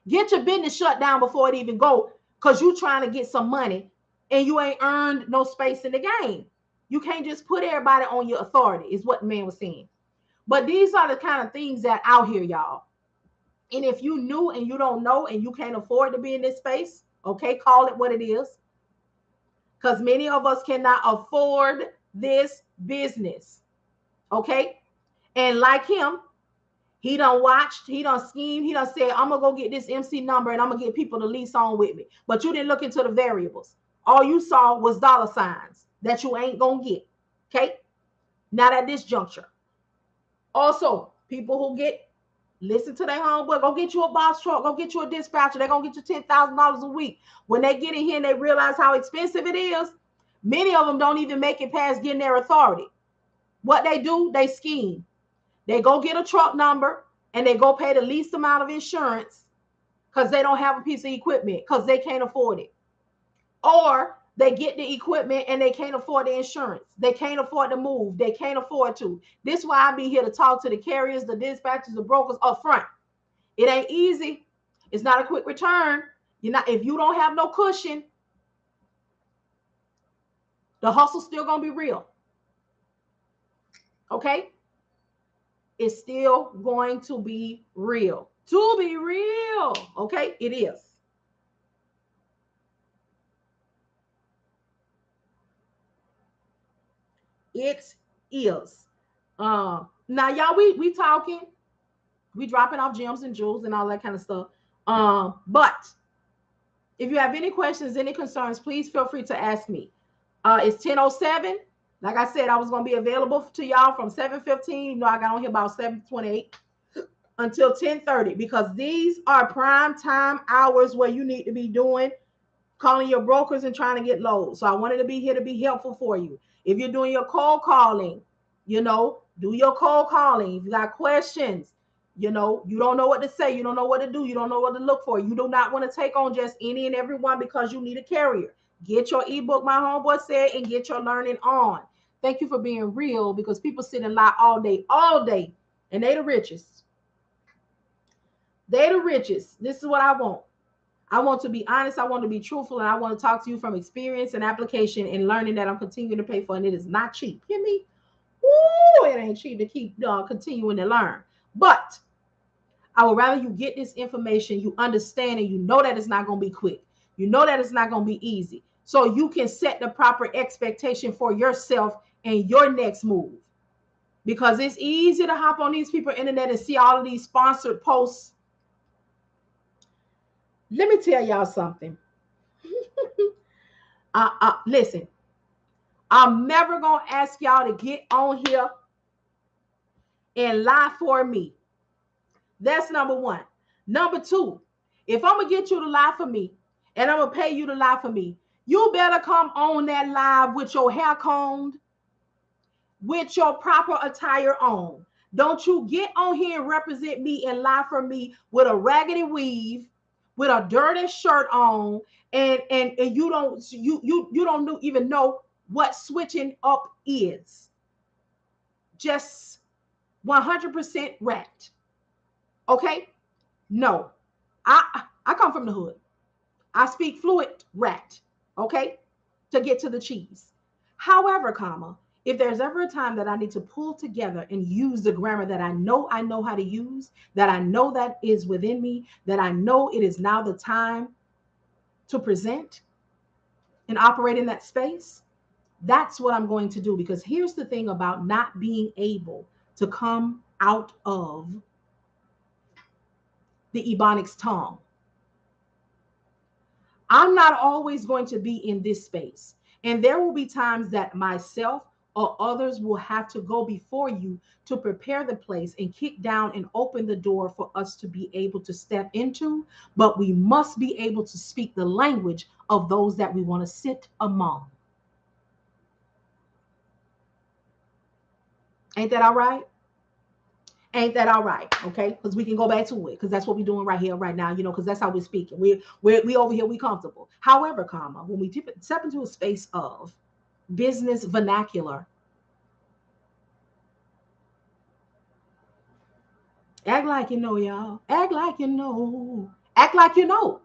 Get your business shut down before it even go, because you trying to get some money and you ain't earned no space in the game. You can't just put everybody on your authority, is what the man was saying. But these are the kind of things that out here, y'all. And if you knew and you don't know and you can't afford to be in this space, okay, call it what it is. Because many of us cannot afford this business. Okay? And like him, he done watched, he done schemed, he done said, I'm going to go get this MC number and I'm going to get people to lease on with me. But you didn't look into the variables. All you saw was dollar signs that you ain't going to get. Okay? Not at this juncture. Also, people who listen to their homeboy, go get you a box truck, go get you a dispatcher, they're going to get you $10,000 a week. When they get in here and they realize how expensive it is, many of them don't even make it past getting their authority. What they do, they scheme. They go get a truck number and they go pay the least amount of insurance because they don't have a piece of equipment because they can't afford it. Or they get the equipment and they can't afford the insurance. They can't afford to move. They can't afford to. This is why I be here to talk to the carriers, the dispatchers, the brokers up front. It ain't easy. It's not a quick return. If you don't have no cushion, the hustle's still gonna be real. Okay? It's still going to be real. To be real. Okay? It is. It is. Now, y'all, we talking, we dropping off gems and jewels and all that kind of stuff. But if you have any questions, any concerns, please feel free to ask me. It's 10:07. Like I said, I was going to be available to y'all from 7:15. I got on here about 7:28 until 10:30 because these are prime time hours where you need to be calling your brokers and trying to get loads. So I wanted to be here to be helpful for you. If you're doing your cold calling, do your cold calling. If you got questions, you don't know what to say. You don't know what to do. You don't know what to look for. You do not want to take on just any and every one because you need a carrier. Get your ebook, My Homeboy Said, and get your learning on. Thank you for being real, because people sit and lie all day, and they the richest. They the richest. This is what I want. I want to be honest. I want to be truthful, and I want to talk to you from experience and application and learning that I'm continuing to pay for, and it is not cheap. Hear me? Ooh, it ain't cheap to keep continuing to learn. But I would rather you get this information, you understand, and you know that it's not going to be quick. You know that it's not going to be easy. So you can set the proper expectation for yourself and your next move. Because it's easy to hop on these people's internet and see all of these sponsored posts. Let me tell y'all something. Listen, I'm never going to ask y'all to get on here and lie for me. That's number one. Number two, if I'm going to get you to lie for me and I'm going to pay you to lie for me, you better come on that live with your hair combed, with your proper attire on. Don't you get on here and represent me and lie for me with a raggedy weave, with a dirty shirt on, and you don't even know what switching up is. Just 100% rat. Okay? No. I come from the hood. I speak fluent rat. Okay? To get to the cheese. However, comma, if there's ever a time that I need to pull together and use the grammar that I know how to use, that I know that is within me, that I know it is now the time to present and operate in that space, that's what I'm going to do. Because here's the thing about not being able to come out of the Ebonics tongue. I'm not always going to be in this space. And there will be times that myself or others will have to go before you to prepare the place and kick down and open the door for us to be able to step into. But we must be able to speak the language of those that we want to sit among. Ain't that all right? Ain't that all right? Okay, because we can go back to it, because that's what we're doing right here, right now. Because that's how we're speaking. We over here, we comfortable. However, comma, when we step into a space of business vernacular, act like you know, y'all. Act like you know. Act like you know,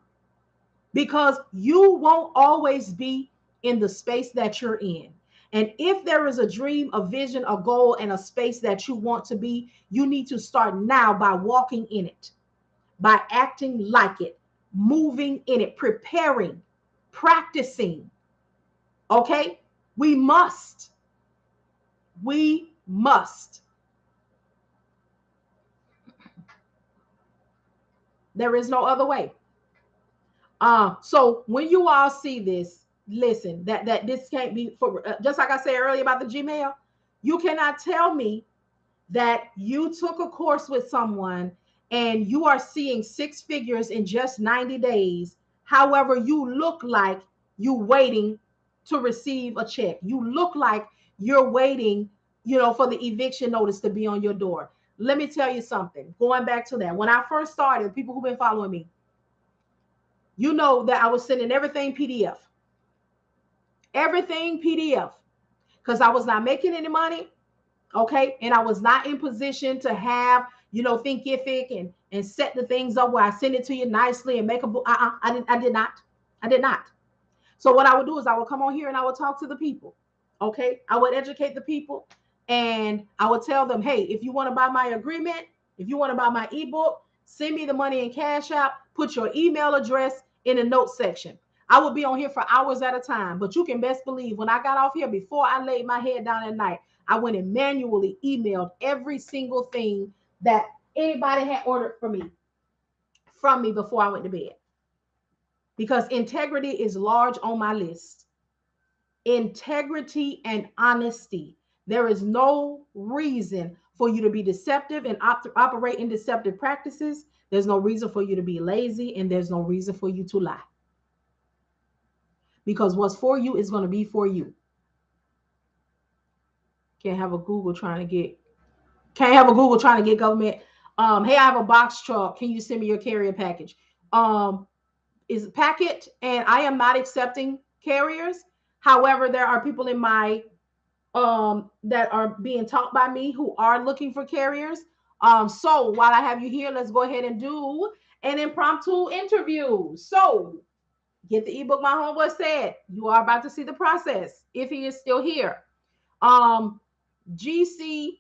because you won't always be in the space that you're in. And if there is a dream, a vision, a goal, and a space that you want to be, you need to start now by walking in it, by acting like it, moving in it, preparing, practicing. Okay? We must. We must. There is no other way. So when you all see this, listen, that this can't be for, just like I said earlier about the Gmail, you cannot tell me that you took a course with someone and you are seeing six figures in just 90 days. However, you look like you waiting to receive a check. You look like you're waiting, for the eviction notice to be on your door. Let me tell you something. Going back to that, when I first started, people who've been following me, you know that I was sending everything PDF. Everything PDF. Because I was not making any money. Okay. And I was not in position to have, thinkific and set the things up where I send it to you nicely and make a book. I did not. So what I would do is I would come on here and I would talk to the people. Okay. I would educate the people and I would tell them, hey, if you want to buy my agreement, if you want to buy my ebook, send me the money in Cash App, put your email address in the notes section. I would be on here for hours at a time, but you can best believe when I got off here, before I laid my head down at night, I went and manually emailed every single thing that anybody had ordered from me before I went to bed. Because integrity is large on my list. Integrity and honesty. There is no reason for you to be deceptive and operate in deceptive practices. There's no reason for you to be lazy, and there's no reason for you to lie. Because what's for you is going to be for you. Can't have a Google trying to get government. Hey, I have a box truck. Can you send me your carrier package? Is packet, and I am not accepting carriers. However, there are people in my that are being taught by me who are looking for carriers. So while I have you here, let's go ahead and do an impromptu interview. So get the ebook My Homeboy Said. You are about to see the process if he is still here. Um, GC,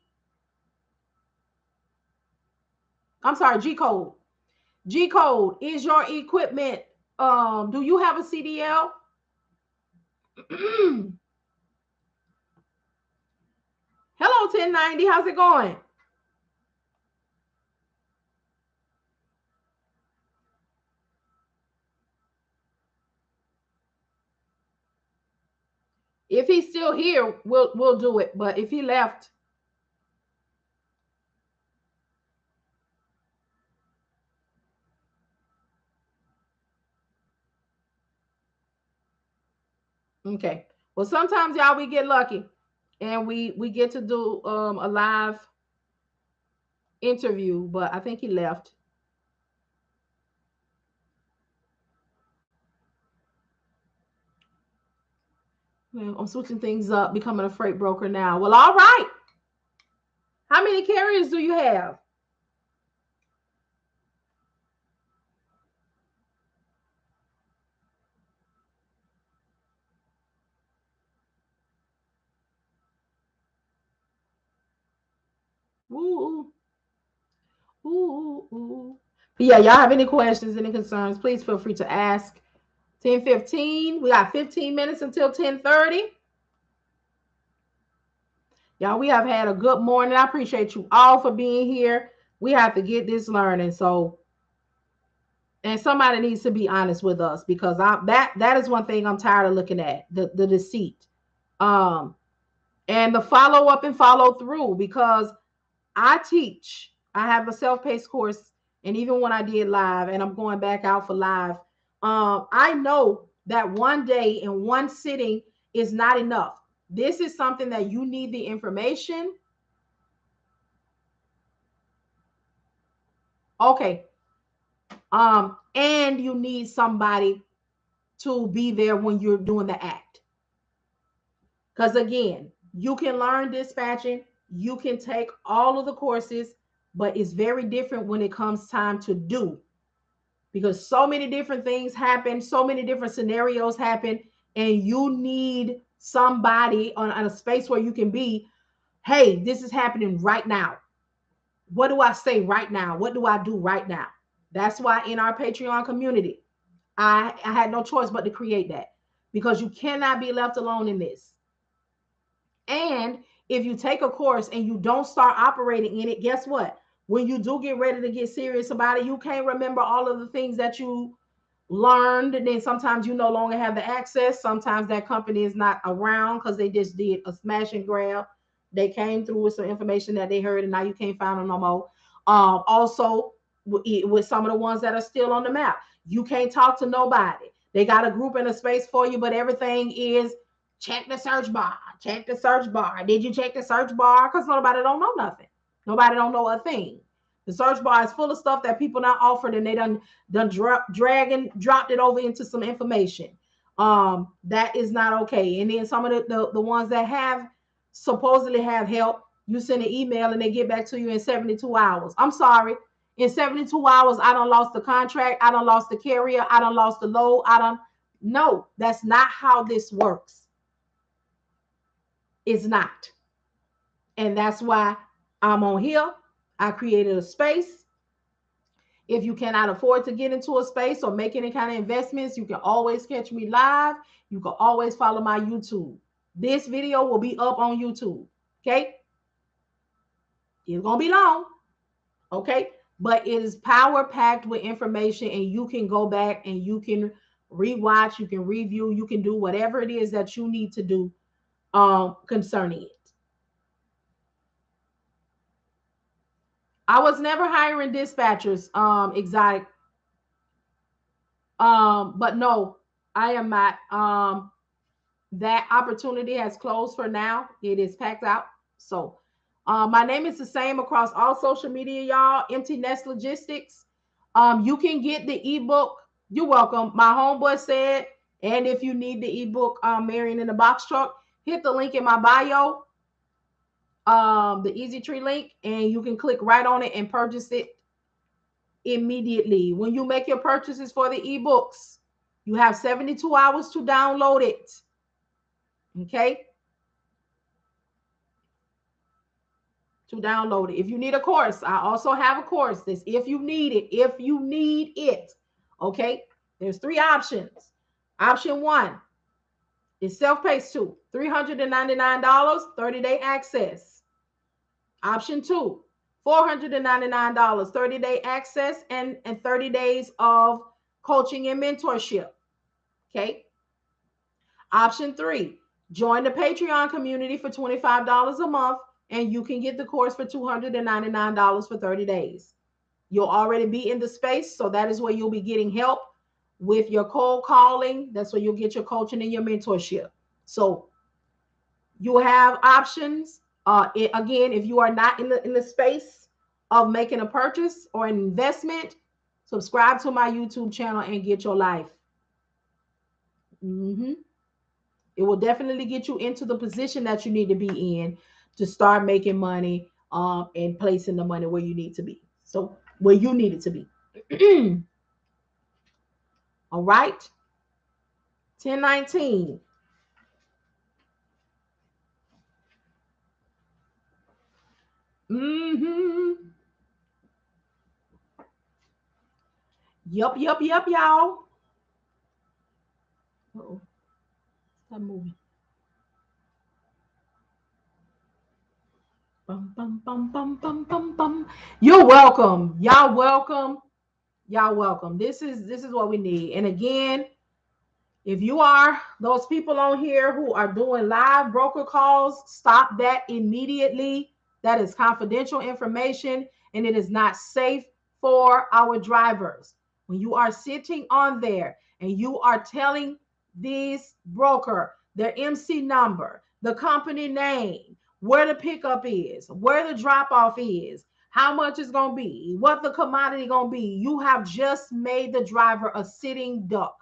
I'm sorry, G code. G code is your equipment. Do you have a CDL? Hello, 1090. How's it going? If he's still here, we'll do it. But if he left, okay. Well, sometimes y'all we get lucky, and we get to do a live interview. But I think he left. Well, I'm switching things up, becoming a freight broker now. Well, all right. How many carriers do you have? Ooh, ooh, ooh. But yeah, y'all have any questions, any concerns, please feel free to ask. 10:15. We got 15 minutes until 10:30. Y'all, we have had a good morning. I appreciate you all for being here. We have to get this learning. So, and somebody needs to be honest with us because that is one thing I'm tired of looking at, the deceit. Um, and the follow up and follow through because I teach. I have a self-paced course, and even when I did live, and I'm going back out for live, I know that one day in one sitting is not enough. This is something that you need the information. Okay. And you need somebody to be there when you're doing the act. Because again, you can learn dispatching, you can take all of the courses, but it's very different when it comes time to do because so many different things happen, so many different scenarios happen, and you need somebody on a space where you can be, hey, this is happening right now. What do I say right now? What do I do right now? That's why in our Patreon community, I had no choice but to create that because you cannot be left alone in this. And if you take a course and you don't start operating in it, guess what? When you do get ready to get serious about it, you can't remember all of the things that you learned. And then sometimes you no longer have the access. Sometimes that company is not around because they just did a smash and grab. They came through with some information that they heard, and now you can't find them no more. Also, with some of the ones that are still on the map, you can't talk to nobody. They got a group and a space for you, but everything is check the search bar. Check the search bar. Did you check the search bar? Because nobody don't know nothing. Nobody don't know a thing. The search bar is full of stuff that people not offered, and they done drag and dropped it over into some information. That is not okay. And then some of the ones that have supposedly have help, you send an email and they get back to you in 72 hours. I'm sorry. In 72 hours, I don't lost the contract. I don't lost the carrier. I don't lost the load. I don't. No, that's not how this works. It's not. And that's why I'm on here. I created a space. If you cannot afford to get into a space or make any kind of investments, you can always catch me live. You can always follow my YouTube. This video will be up on YouTube. Okay. It's going to be long. Okay. But it is power packed with information, and you can go back and you can rewatch, you can review, you can do whatever it is that you need to do concerning it. I was never hiring dispatchers, exotic. But no, I am not. That opportunity has closed for now. It is packed out. So my name is the same across all social media, y'all. Empty Nest Logistics. You can get the ebook. You're welcome. My homeboy said, and if you need the ebook, Marian in the Box Truck, hit the link in my bio, the Easy Tree link, and you can click right on it and purchase it immediately. When you make your purchases for the ebooks, you have 72 hours to download it. Okay? To download it. If you need a course, I also have a course. This, if you need it, okay? There's 3 options. Option 1 is self-paced 2, $399, 30-day access. Option 2, $499, 30-day access and 30 days of coaching and mentorship. Okay. Option 3, join the Patreon community for $25 a month, and you can get the course for $299 for 30 days. You'll already be in the space, so that is where you'll be getting help with your cold calling. That's where you'll get your coaching and your mentorship. So you have options. Again, if you are not in the space of making a purchase or an investment, subscribe to my YouTube channel and get your life. It will definitely get you into the position that you need to be in to start making money and placing the money where you need to be. So where you need it to be. All right. 1019. Yup, y'all. Uh-oh. Stop moving. Bum, bum, bum, bum, bum, bum, bum. You're welcome. Y'all welcome. Y'all welcome. This is what we need. And again, if you are those people on here who are doing live broker calls, stop that immediately. That is confidential information and it is not safe for our drivers. When you are sitting on there and you are telling this broker their MC number, the company name, where the pickup is, where the drop off is, how much it's going to be, what the commodity going to be, you have just made the driver a sitting duck.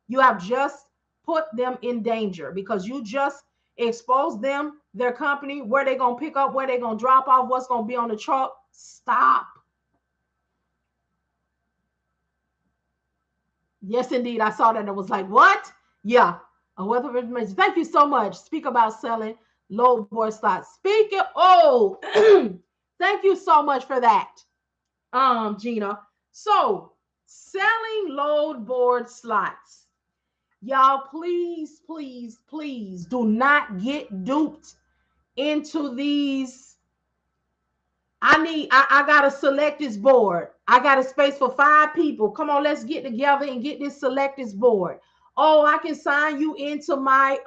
You have just put them in danger because you just exposed them, their company, where they're going to pick up, where they're going to drop off, what's going to be on the truck. Stop. Yes, indeed. I saw that and it was like, what? Yeah. A wealth of information. Thank you so much. Speak about selling load board slots. Speaking. Oh, thank you so much for that, Gina. So, selling load board slots. Y'all, please, please, please do not get duped into these. I gotta select this board. I got a space for 5 people. Come on, let's get together and get this select this board. Oh, I can sign you into my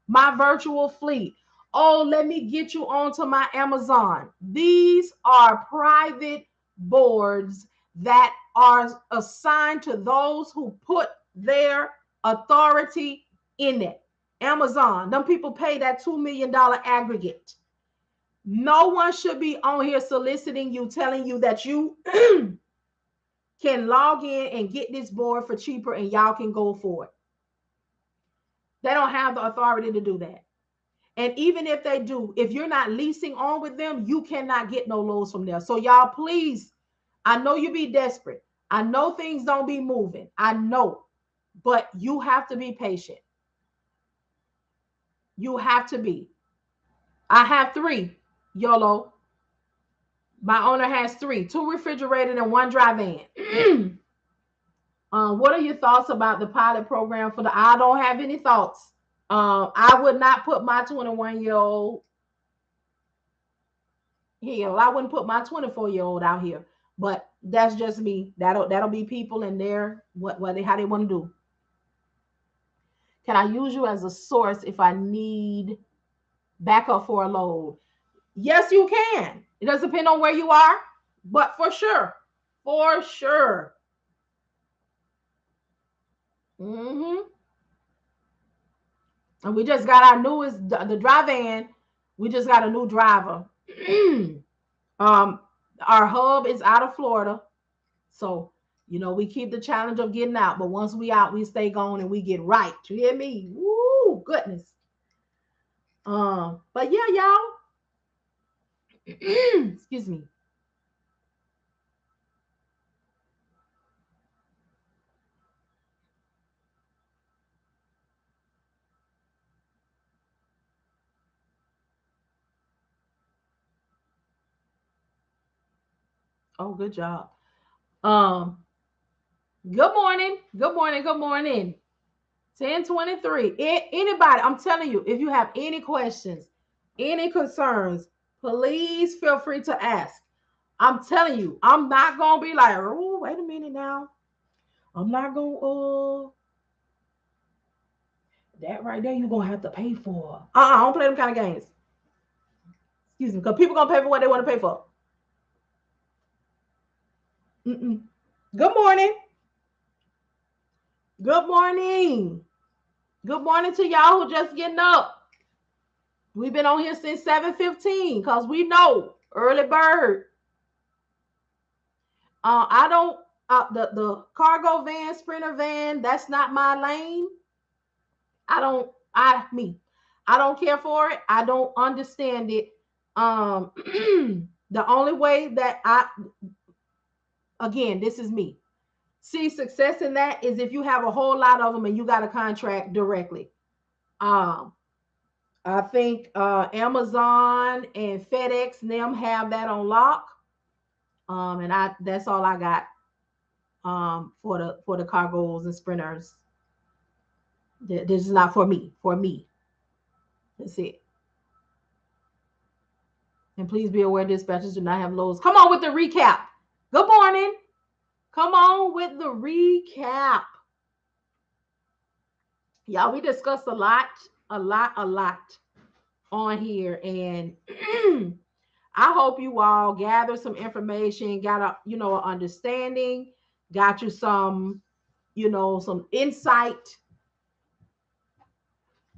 my virtual fleet. Oh, let me get you onto my Amazon. These are private boards that are assigned to those who put their authority in it. Amazon, them people pay that $2 million aggregate. No one should be on here soliciting you, telling you that you can log in and get this board for cheaper and y'all can go for it. They don't have the authority to do that. And even if they do, if you're not leasing on with them, you cannot get no loads from there. So y'all, please, I know you be desperate. I know things don't be moving. I know, but you have to be patient. You have to be. I have 3, YOLO. My owner has 3, 2 refrigerated and 1 dry van. What are your thoughts about the pilot program for the? I don't have any thoughts. I would not put my 21-year-old here. I wouldn't put my 24-year-old out here. But that's just me. That'll be people and their how they want to do. Can I use you as a source if I need backup for a load? Yes, you can. It does depend on where you are, but for sure. For sure. And we just got our newest, the dry van. We just got a new driver. Our hub is out of Florida. So, we keep the challenge of getting out. But once we out, we stay gone and we get right. You hear me? Woo, goodness. But yeah, y'all. Excuse me. Oh, good job. Um, Good morning. Good morning. Good morning. 10:23. Anybody, I'm telling you, if you have any questions, any concerns, please feel free to ask. I'm telling you, I'm not gonna be like, oh, wait a minute now. I'm not gonna that right there, you're gonna have to pay for. I don't play them kind of games. Excuse me, because people gonna pay for what they want to pay for. Mm-mm. Good morning. Good morning. Good morning to y'all who just getting up. We've been on here since 7:15 because we know early bird. I don't the cargo van, sprinter van, that's not my lane. I don't I me. I don't care for it. I don't understand it. Um the only way that I again, this is me. See success in that is if you have a whole lot of them and you got a contract directly. Um I think Amazon and FedEx and them have that on lock. And I that's all I got for the cargos and sprinters. This is not for me. For me, that's it. And please be aware, dispatchers do not have loads. Come on with the recap. Good morning. Come on with the recap. Y'all, we discussed a lot on here, and I hope you all gather some information, got a an understanding, got you some some insight,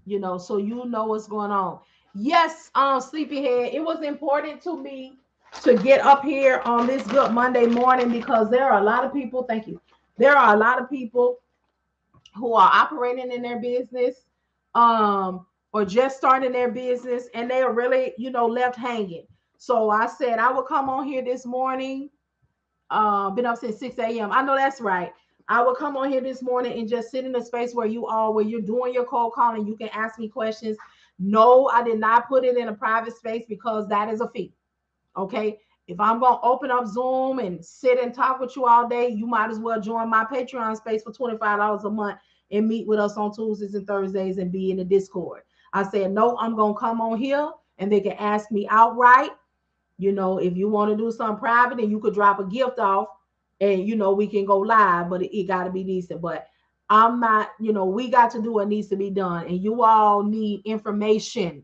so you know what's going on. Yes, sleepyhead, it was important to me to get up here on this good Monday morning because there are a lot of people, thank you. There are a lot of people who are operating in their business or just starting their business and they are really, left hanging. So I said I would come on here this morning. Been up since 6 a.m. I know that's right. I will come on here this morning and just sit in a space where you're doing your cold calling. You can ask me questions. No, I did not put it in a private space because that is a fee. Okay. If I'm going to open up Zoom and sit and talk with you all day, you might as well join my Patreon space for $25 a month and meet with us on Tuesdays and Thursdays and be in the Discord. I said, no, I'm going to come on here and they can ask me outright. If you want to do something private and you could drop a gift off and, we can go live, but it got to be decent. But I'm not, we got to do what needs to be done. And you all need information.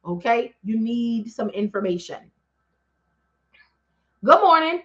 Okay. You need some information. Good morning.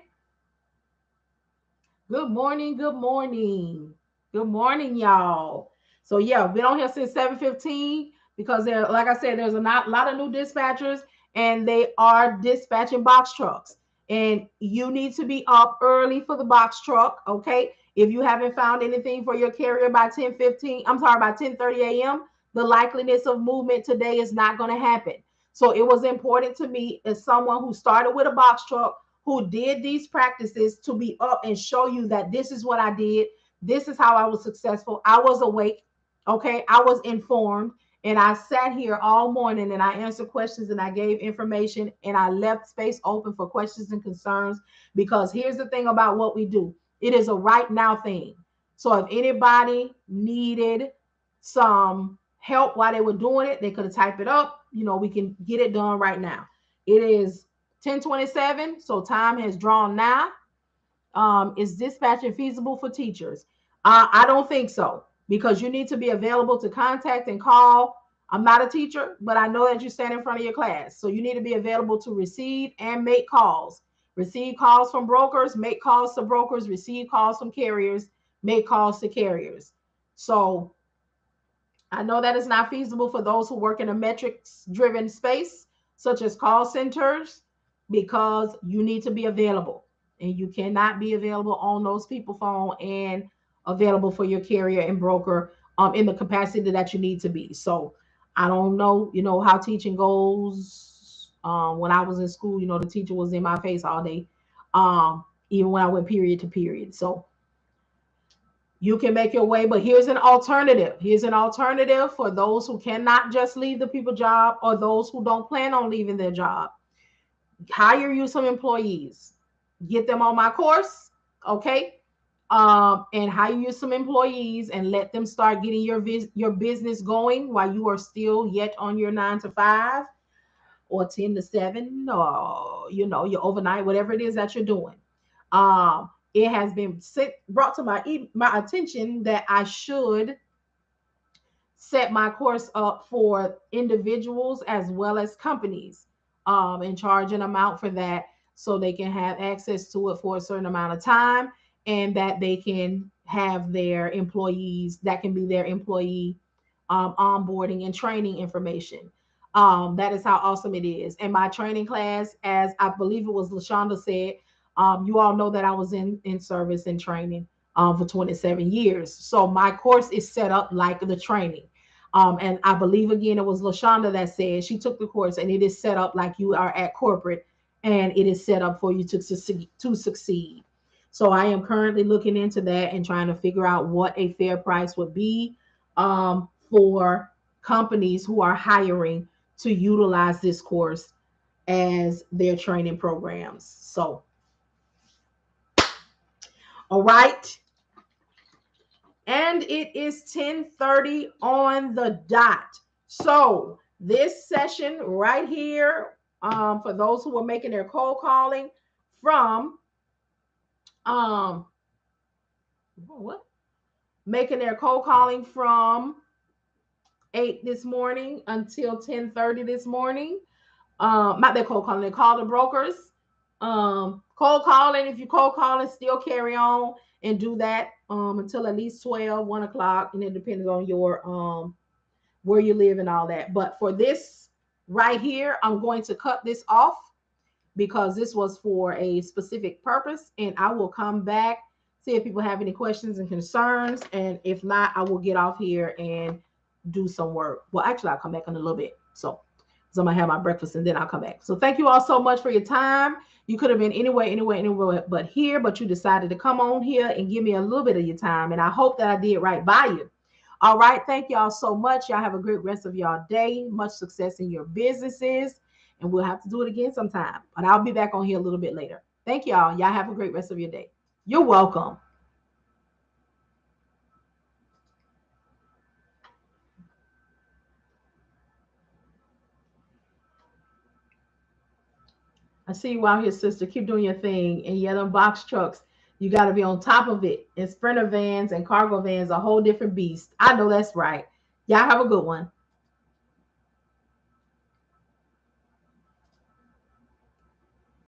Good morning. Good morning. Good morning, y'all. So yeah, been on here since 7:15 because there, like I said, there's a lot of new dispatchers and they are dispatching box trucks. And you need to be up early for the box truck. Okay. If you haven't found anything for your carrier by 10:15, I'm sorry, by 10:30 a.m., the likeliness of movement today is not going to happen. So it was important to me as someone who started with a box truck who did these practices to be up and show you that this is what I did. This is how I was successful. I was awake. Okay. I was informed. And I sat here all morning and I answered questions and I gave information and I left space open for questions and concerns because here's the thing about what we do. It is a right now thing. So if anybody needed some help while they were doing it, they could have typed it up. We can get it done right now. It is 10:27, so time has drawn nigh. Is dispatching feasible for teachers? I don't think so because you need to be available to contact and call. I'm not a teacher, but I know that you stand in front of your class. So you need to be available to receive and make calls. Receive calls from brokers, make calls to brokers, receive calls from carriers, make calls to carriers. So I know that is not feasible for those who work in a metrics driven space, such as call centers, because you need to be available and you cannot be available on those people phone and available for your carrier and broker in the capacity that you need to be. So I don't know, how teaching goes. When I was in school, the teacher was in my face all day, even when I went period to period. So you can make your way, but here's an alternative. Here's an alternative for those who cannot just leave the people job, or those who don't plan on leaving their job. Hire you some employees, get them on my course, okay? And hire you some employees and let them start getting your business going while you are still yet on your 9 to 5 or 10 to 7, or your overnight, whatever it is that you're doing. It has been brought to my attention that I should set my course up for individuals as well as companies, and charge an amount for that, so they can have access to it for a certain amount of time, and that they can have their employees, that can be their employee onboarding and training information. That is how awesome it is. And my training class, as I believe it was LaShonda said, you all know that I was in service and training for 27 years. So my course is set up like the training. And I believe, again, it was LaShonda that said she took the course, and it is set up like you are at corporate, and it is set up for you to succeed. So I am currently looking into that and trying to figure out what a fair price would be, for companies who are hiring to utilize this course as their training programs. So, all right. And it is 10:30 on the dot. So this session right here, for those who are making their cold calling from, what? Making their cold calling from 8 this morning until 10:30 this morning. Not that cold calling, they call the brokers. Cold calling, if you cold calling, still carry on and do that until at least 12, 1 o'clock, and it depends on your where you live and all that. But for this right here, I'm going to cut this off because this was for a specific purpose, and I will come back, see if people have any questions and concerns, and if not, I will get off here and do some work. Well, actually, I'll come back in a little bit. So I'm gonna have my breakfast and then I'll come back. So thank you all so much for your time. You could have been anywhere but here, but you decided to come on here and give me a little bit of your time, and I hope that I did right by you. All right, thank y'all so much. Y'all have a great rest of y'all day. Much success in your businesses, and we'll have to do it again sometime. But I'll be back on here a little bit later. Thank y'all. Y'all have a great rest of your day. You're welcome. I see you out here, sister. Keep doing your thing. And yeah, them box trucks, you got to be on top of it. And sprinter vans and cargo vans, a whole different beast. I know that's right. Y'all have a good one.